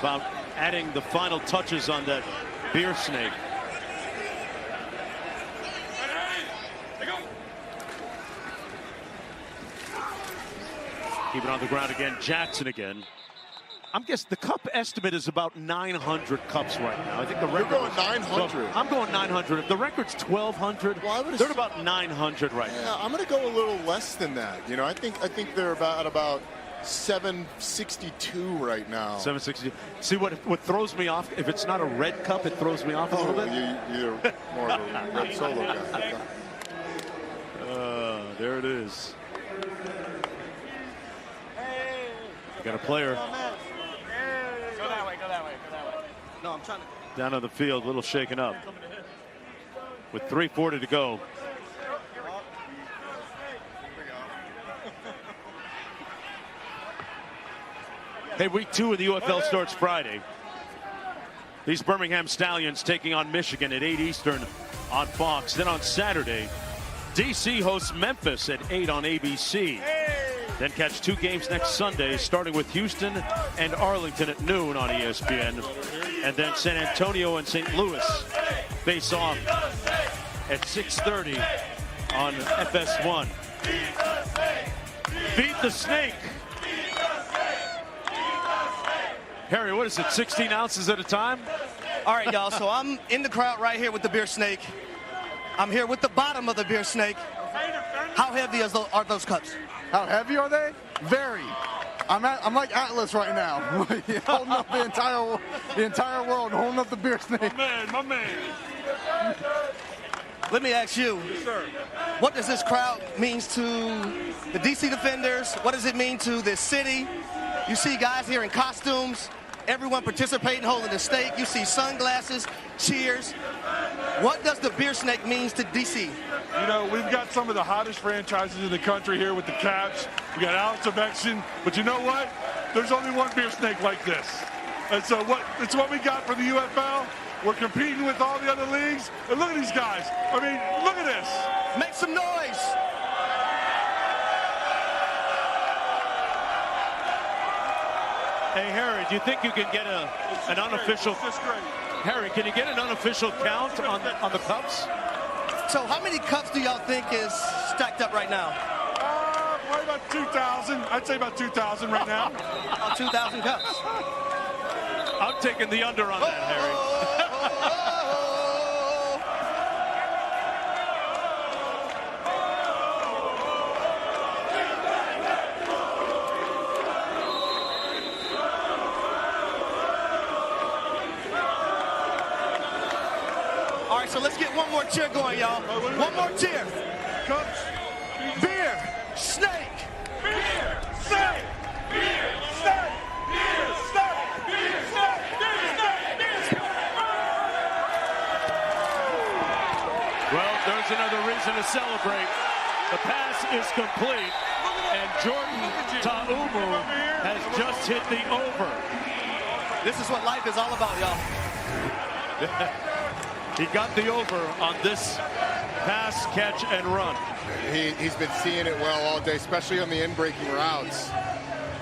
about adding the final touches on that beer snake. Keep it on the ground again. Jackson again. I'm guessing the cup estimate is about 900 cups right now. I think the record. You're going 900. I'm going 900. If the record's 1,200, they're about 900 right now. I'm going to go a little less than that. You know, I think they're about 762 right now. 762. See what throws me off? If it's not a red cup, it throws me off a little bit. You're more of a red solo guy. There it is. You got a player. Go that way, go that way, go that way. No, I'm trying to. Down on the field, a little shaken up. With 3:40 to go. Hey, week 2 of the UFL starts Friday. These Birmingham Stallions taking on Michigan at 8 Eastern on Fox. Then on Saturday, DC hosts Memphis at 8 on ABC. Then catch 2 games next Sunday, starting with Houston and Arlington at noon on ESPN. And then San Antonio and St. Louis face off at 6:30 on FS1. Beat the snake. Harry, what is it, 16 ounces at a time? All right, y'all, so I'm in the crowd right here with the beer snake. I'm here with the bottom of the beer snake. How heavy are those cups? How heavy are they? Very. I'm like Atlas right now, holding up the entire world, holding up the beer snake. My man. Let me ask you, what does this crowd mean to the DC Defenders? What does it mean to this city? You see guys here in costumes, everyone participating, holding a stake. You see sunglasses, cheers. What does the beer snake mean to DC? You know, we've got some of the hottest franchises in the country here with the Caps. We got Alex Ovechkin, but you know what? There's only one beer snake like this. And so it's what we got for the UFL. We're competing with all the other leagues. And look at these guys. I mean, look at this. Make some noise. Hey, Harry, do you think you can get an unofficial... Harry, can you get an unofficial count on the cups? So how many cups do y'all think is stacked up right now? Probably about 2,000. I'd say about 2,000 right now. About 2,000 cups. I'm taking the under on that, Harry. cheer going, y'all. One more cheer. Coach. Beer, snake. Beer, snake. Beer, snake. Beer, snake. Beer, snake. Beer, snake. Beer, snake. Well, there's another reason to celebrate. The pass is complete, and Jordan Ta'umu has just hit the over. This is what life is all about, y'all. He got the over on this pass, catch, and run. He's been seeing it well all day, especially on the in-breaking routes.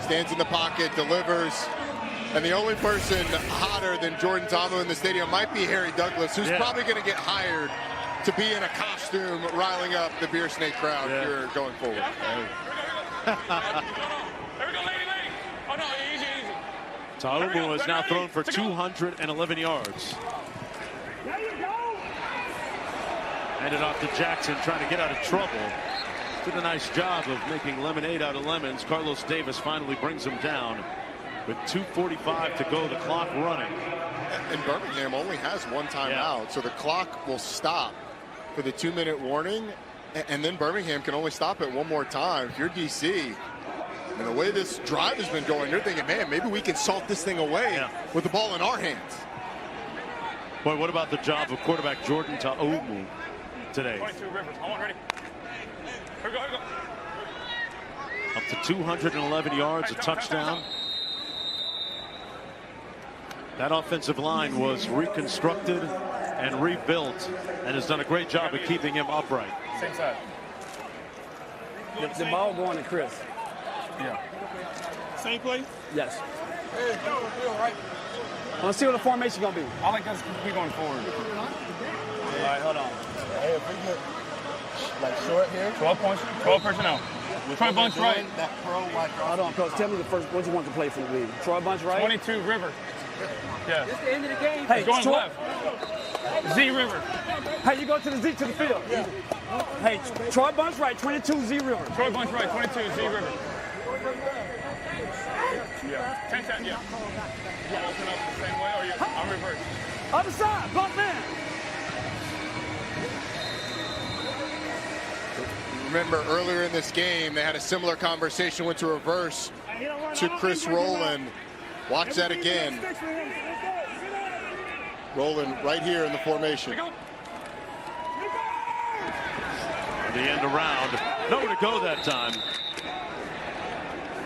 Stands in the pocket, delivers. And the only person hotter than Jordan Ta'umu in the stadium might be Harry Douglas, who's probably going to get hired to be in a costume riling up the Beer Snake crowd here going forward. Ta'umu has now thrown for 211 yards. Handed off to Jackson, trying to get out of trouble. Did a nice job of making lemonade out of lemons. Carlos Davis finally brings him down with 2:45 to go, the clock running. And Birmingham only has one timeout, so the clock will stop for the 2-minute warning, and then Birmingham can only stop it one more time. If you're DC, and the way this drive has been going, you're thinking, man, maybe we can salt this thing away with the ball in our hands. Boy, what about the job of quarterback Jordan Ta'umu today? 22 Rivers. I want ready. Here we go, here we go. Up to 211 yards, a touchdown. That offensive line was reconstructed and rebuilt and has done a great job of keeping him upright. Same side. The ball going to Chris. Yeah. Same play? Yes. Hey, feel right. Let's see what the formation going to be. I like us to be going forward. All right, hold on. Hey, if we get like short here. 12 points, 12 personnel. Troy Bunch right. Hold on, Coach. Tell me the first, what you want to play for the league. Troy Bunch right? 22 River. Yeah. This is the end of the game. Hey, going Troy. left. Z River. Hey, you go to the Z to the field. Yeah. Hey, Troy Bunch right, 22 Z River. Troy Bunch right, 22 Z River. Yeah. 10-10, yeah. Open up the same way, or I'm reverse. Other side, bump man. Remember earlier in this game, they had a similar conversation, went to reverse to Chris Rowland. Watch that again. Rowland right here in the formation. The end around. Nowhere to go that time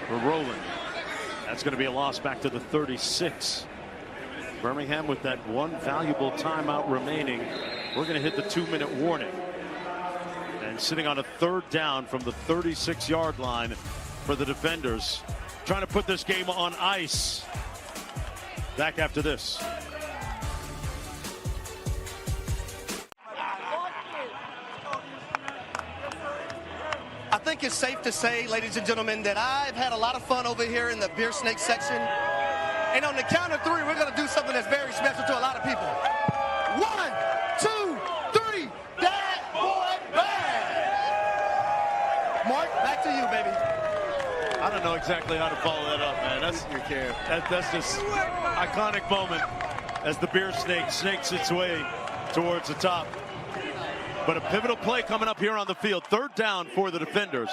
for Rowland. That's going to be a loss back to the 36. Birmingham with that one valuable timeout remaining. We're going to hit the 2-minute warning. And sitting on a 3rd down from the 36-yard line for the defenders. Trying to put this game on ice. Back after this. I think it's safe to say, ladies and gentlemen, that I've had a lot of fun over here in the Beer Snake section. And on the count of 3, we're going to do something that's very special to a lot of people. 1, 2, 3. That boy bad. Mark, back to you, baby. I don't know exactly how to follow that up, man. That's just iconic moment as the Beer Snake snakes its way towards the top. But a pivotal play coming up here on the field. 3rd down for the defenders.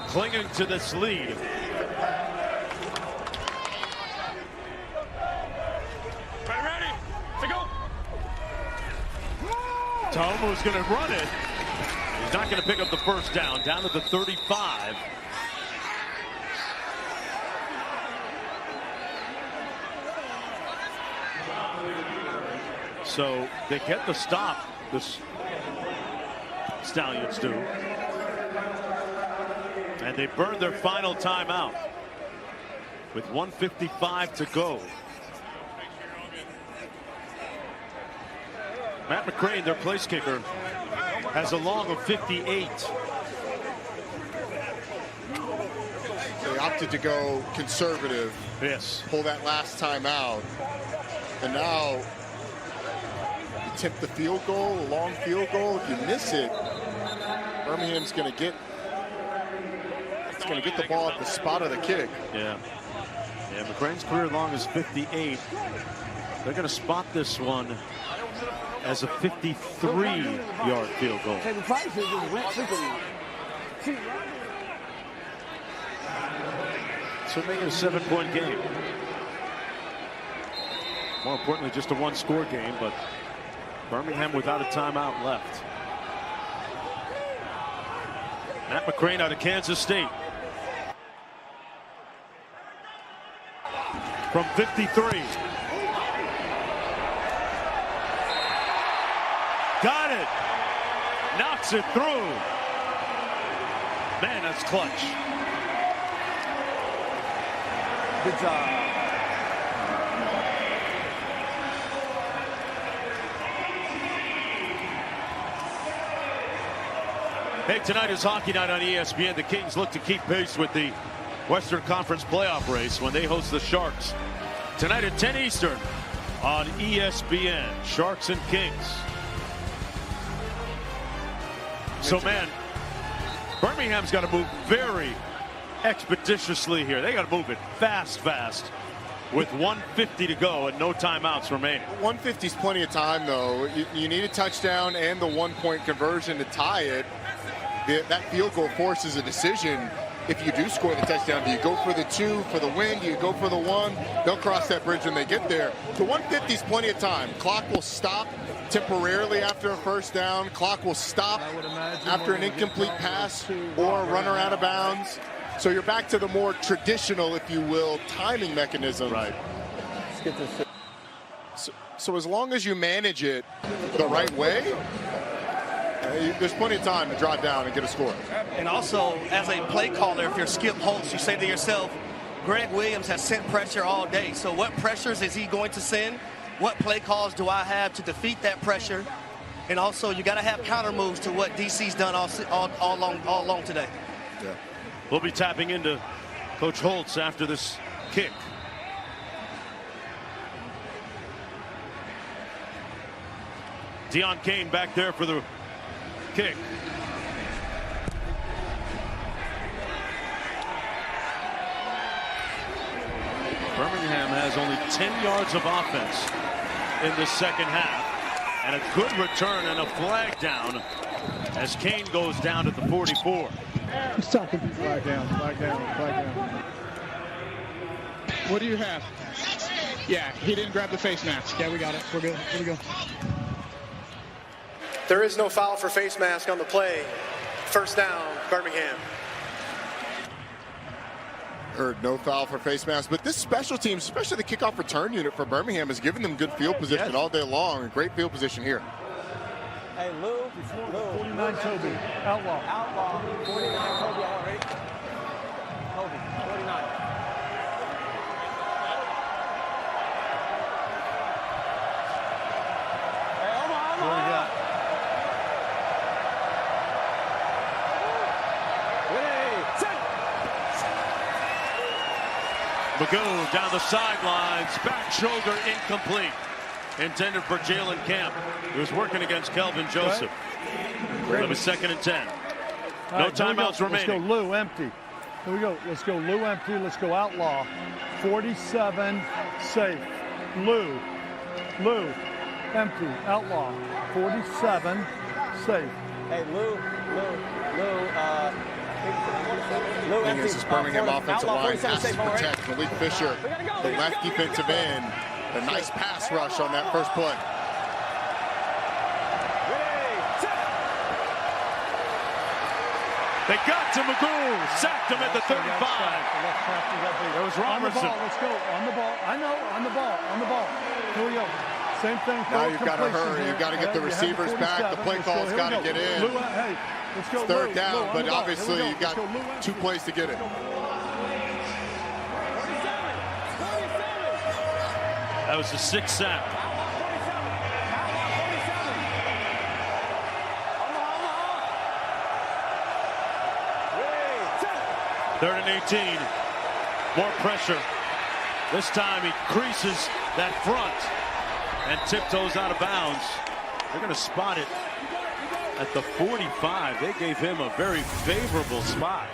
Clinging to this lead. Ready? To go. Ta'umu's going to run it. He's not going to pick up the 1st down. Down to the 35. So they get the stop. The Stallions do. And they burn their final timeout with 1:55 to go. Matt McCrane, their place kicker, has a long of 58. They opted to go conservative. Yes. Pull that last time out. And now attempt the field goal, a long field goal. If you miss it, Birmingham's going to get the ball at the spot of the kick. Yeah. Yeah, McCrane's career long is 58. They're going to spot this one as a 53-yard field goal. So make it a 7-point game. More importantly, just a one-score game, but Birmingham without a timeout left. Matt McCrane out of Kansas State. From 53. Got it. Knocks it through. Man, that's clutch. Good job. Hey, tonight is hockey night on ESPN. The Kings look to keep pace with the Western Conference playoff race when they host the Sharks. Tonight at 10 Eastern on ESPN. Sharks and Kings. So, man, Birmingham's got to move very expeditiously here. They got to move it fast with 1:50 to go and no timeouts remaining. 150 is plenty of time, though. You need a touchdown and the 1-point conversion to tie it. That field goal forces a decision. If you do score the touchdown, do you go for the 2 for the win? Do you go for the 1? They'll cross that bridge when they get there. The 150 is plenty of time. Clock will stop temporarily after a first down. Clock will stop after an incomplete pass or a runner out of bounds. So you're back to the more traditional, if you will, timing mechanism. Right. Let's get this. So as long as you manage it the right way, there's plenty of time to drive down and get a score. And also, as a play caller, if you're Skip Holtz, you say to yourself, Greg Williams has sent pressure all day. So what pressures is he going to send? What play calls do I have to defeat that pressure? And also, you got to have counter moves to what DC's done all along today. Yeah. We'll be tapping into Coach Holtz after this kick. Deion Kane back there for the kick. Birmingham has only 10 yards of offense in the second half. And a good return and a flag down as Kane goes down at the 44. He's talking. Flag down. What do you have? Yeah, he didn't grab the face mask. Yeah, we got it. We're good. Here we go. There is no foul for face mask on the play. First down, Birmingham. Heard no foul for face mask, but this special team, especially the kickoff return unit for Birmingham, has given them good field position all day long. Great field position here. Hey, Lou. 49 Toby. Outlaw. 49 Toby. All right. Toby, 49. Hey, Omaha. Magoo down the sidelines, back shoulder incomplete. Intended for Jalen Camp. He was working against Kelvin Joseph. It was 2nd and 10. No timeouts remaining. Let's go Lou empty. Here we go. Let's go Lou empty. Let's go Outlaw. 47 safe. Lou empty. Outlaw. 47 safe. Hey, Lou, This is Birmingham offensive line has to protect Malik Fisher, the left defensive end. A nice pass rush on that first play. They got to Magoo, sacked him at the 35. That was Robertson. Let's go. On the ball. I know. On the ball. Here we go. Same thing. Now you've got to hurry. You've got to get the receivers back. The play call's got to get in. Let's go. Third down, but obviously you've got 2 plays to get it. That was the 6th sack. Third and 18. More pressure. This time he creases that front and tiptoes out of bounds. They're going to spot it at the 45. They gave him a very favorable spot.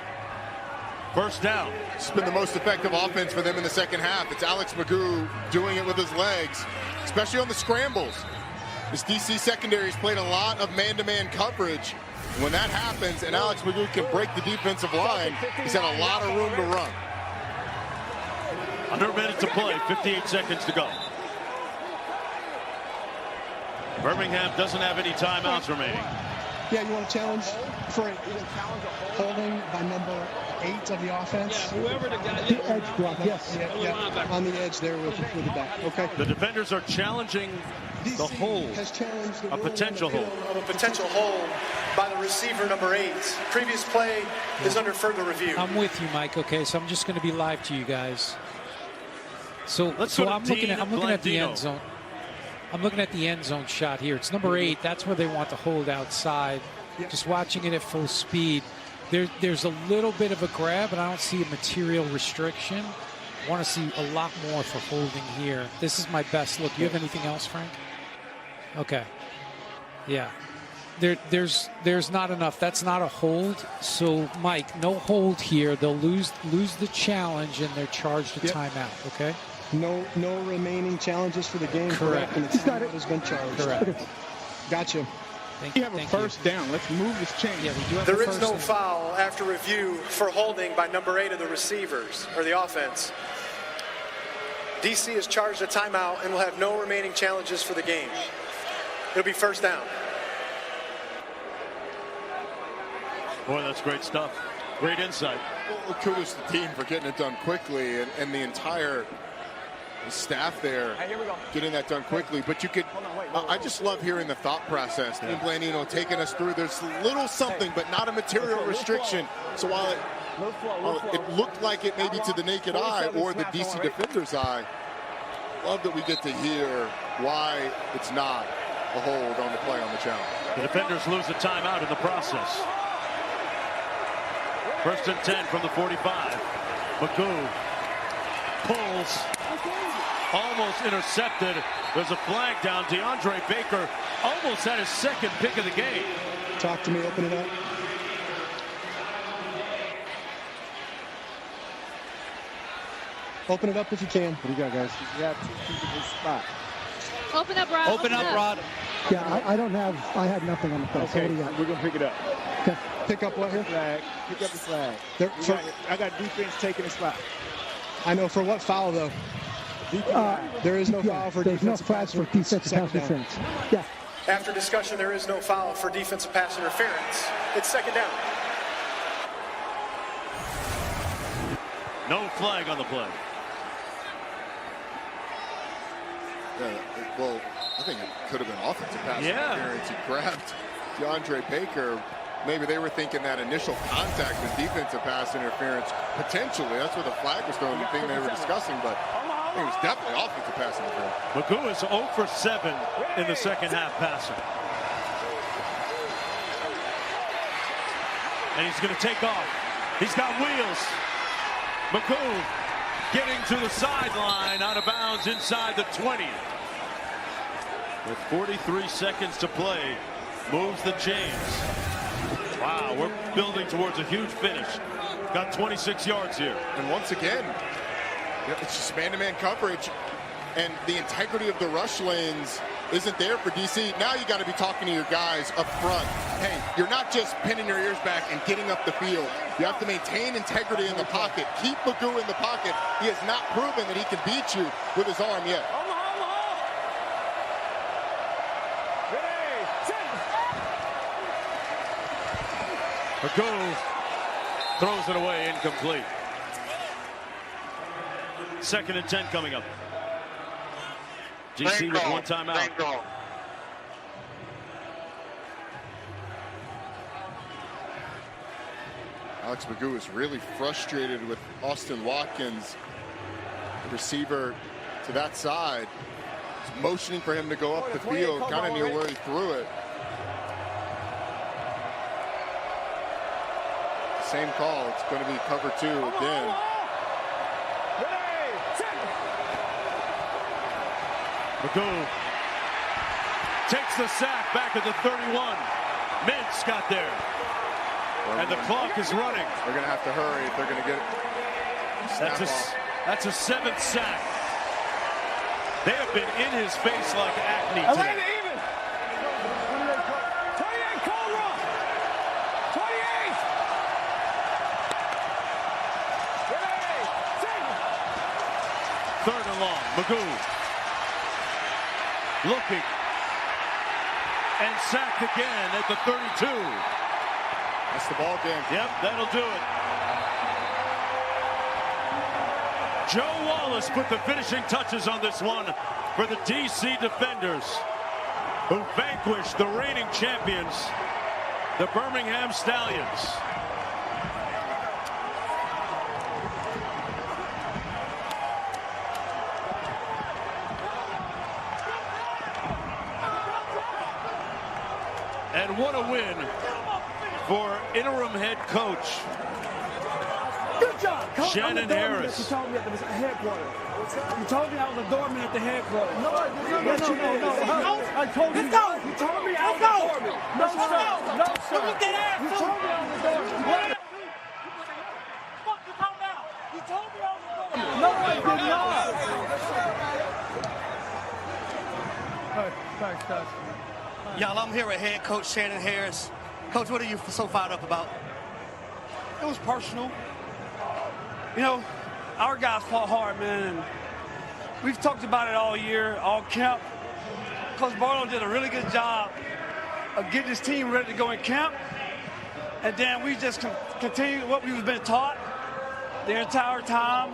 First down. It's been the most effective offense for them in the second half. It's Alex Magoo doing it with his legs, especially on the scrambles. This DC secondary has played a lot of man-to-man coverage. When that happens and Alex Magoo can break the defensive line, he's had a lot of room to run. Under a minute to play, 58 seconds to go. Birmingham doesn't have any timeouts remaining. Yeah, you want to challenge for holding by number 8 of the offense? Yeah, whoever the guy the edge block, yes. Yeah, on the edge there with the back. Okay. The defenders are challenging the hold, a potential hold. A potential hold by the receiver number 8. Previous play is under further review. I'm with you, Mike. Okay, so I'm just going to be live to you guys. So I'm looking at the end zone. I'm looking at the end zone shot here. It's number 8. That's where they want to hold outside. Just watching it at full speed. There's a little bit of a grab, but I don't see a material restriction. I want to see a lot more for holding here. This is my best look. You have anything else, Frank? Okay. Yeah. There's not enough. That's not a hold. So, Mike, no hold here. They'll lose the challenge, and they're charged a timeout, okay? No remaining challenges for the game. Correct. And the timeout has been charged. Correct. Gotcha. We have a first down. Let's move this chain. Yeah, we do have There is no foul after review for holding by number 8 of the receivers, or the offense. DC is charged a timeout and will have no remaining challenges for the game. It'll be first down. Boy, that's great stuff. Great insight. Well, kudos to the team for getting it done quickly, and the entire staff there getting that done quickly. But you could, I just love hearing the thought process. Dean Blandino taking us through. There's a little something, but not a material restriction. So while it looked like it maybe to the naked eye or the DC defender's eye, love that we get to hear why it's not a hold on the play on the challenge. The defenders lose a timeout in the process. First and 10 from the 45. Magoo pulls, almost intercepted. There's a flag down. DeAndre Baker almost had his second pick of the game. Talk to me, open it up. Open it up if you can. What do you got, guys? You have 2 people in this spot. Open up, Rod. Open up, Rod. Yeah, I had nothing on the play. Okay, so what do you got? we're going to pick it up. Okay. Pick up what here? Flag. Pick up the flag. I got defense taking the spot. I know. For what foul, though? There is no foul for defensive There's no flags for defensive pass interference. Yeah. After discussion, there is no foul for defensive pass interference. It's second down. No flag on the play. Well, I think it could have been offensive pass interference. He grabbed DeAndre Baker. Maybe they were thinking that initial contact was defensive pass interference. Potentially, that's where the flag was thrown, the thing they were discussing, but it was definitely offensive pass interference. Magoo is 0 for 7 in the second half passing. And he's going to take off. He's got wheels. Magoo getting to the sideline, out of bounds inside the 20. With 43 seconds to play, moves the chains. Wow, we're building towards a huge finish. Got 26 yards here. And once again, it's just man-to-man coverage, and the integrity of the rush lanes isn't there for DC. Now you got to be talking to your guys up front. Hey, you're not just pinning your ears back and getting up the field. You have to maintain integrity in the pocket. Keep Magoo in the pocket. He has not proven that he can beat you with his arm yet. Magoo throws it away, incomplete. Second and 10 coming up. DC with one timeout. Alex Magoo is really frustrated with Austin Watkins, receiver to that side. He's motioning for him to go up the field, kind of near where he threw it. Same call. It's going to be cover 2 again. Magoo takes the sack back at the 31. Mintz got there. And the clock is running. They're going to have to hurry if they're going to get it. That's a 7th sack. They have been in his face like acne today. 3rd and long. Magoo looking. And sacked again at the 32. That's the ball game. Yep, that'll do it. Joe Wallace put the finishing touches on this one for the DC Defenders, who vanquished the reigning champions, the Birmingham Stallions. And what a win for interim head coach Good job, Coach. Shannon Harris. You told me at the headquarters. You told me I was a doorman at the headquarters. No. I told you. You told me I was a doorman. No, sir. No, sir. You told me I was a doorman. What? You told me I was a doorman. No, I did not. Thanks, guys. Y'all, I'm here with head coach Shannon Harris. Coach, what are you so fired up about? It was personal. You know, our guys fought hard, man, and we've talked about it all year, all camp. Coach Barlow did a really good job of getting his team ready to go in camp, and then we just continued what we've been taught the entire time.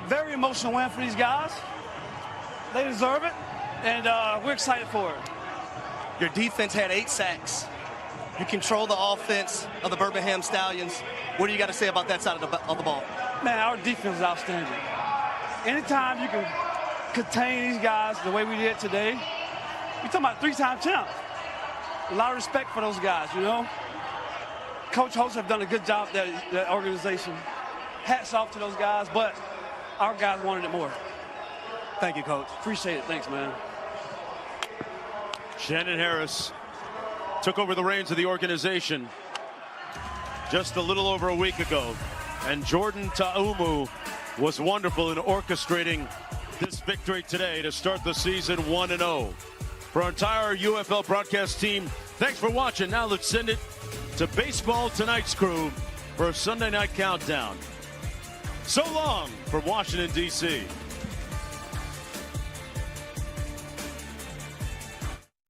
Very emotional win for these guys. They deserve it, and we're excited for it. Your defense had 8 sacks. You control the offense of the Birmingham Stallions. What do you got to say about that side of the ball? Man, our defense is outstanding. Anytime you can contain these guys the way we did today, you're talking about 3-time champs. A lot of respect for those guys, you know. Coach Holtz have done a good job that organization. Hats off to those guys, but our guys wanted it more. Thank you, Coach. Appreciate it. Thanks, man. Shannon Harris took over the reins of the organization just a little over a week ago, and Jordan Ta'umu was wonderful in orchestrating this victory today to start the season 1-0. For our entire UFL broadcast team, thanks for watching. Now let's send it to Baseball Tonight's crew for a Sunday night countdown. So long from Washington, D.C.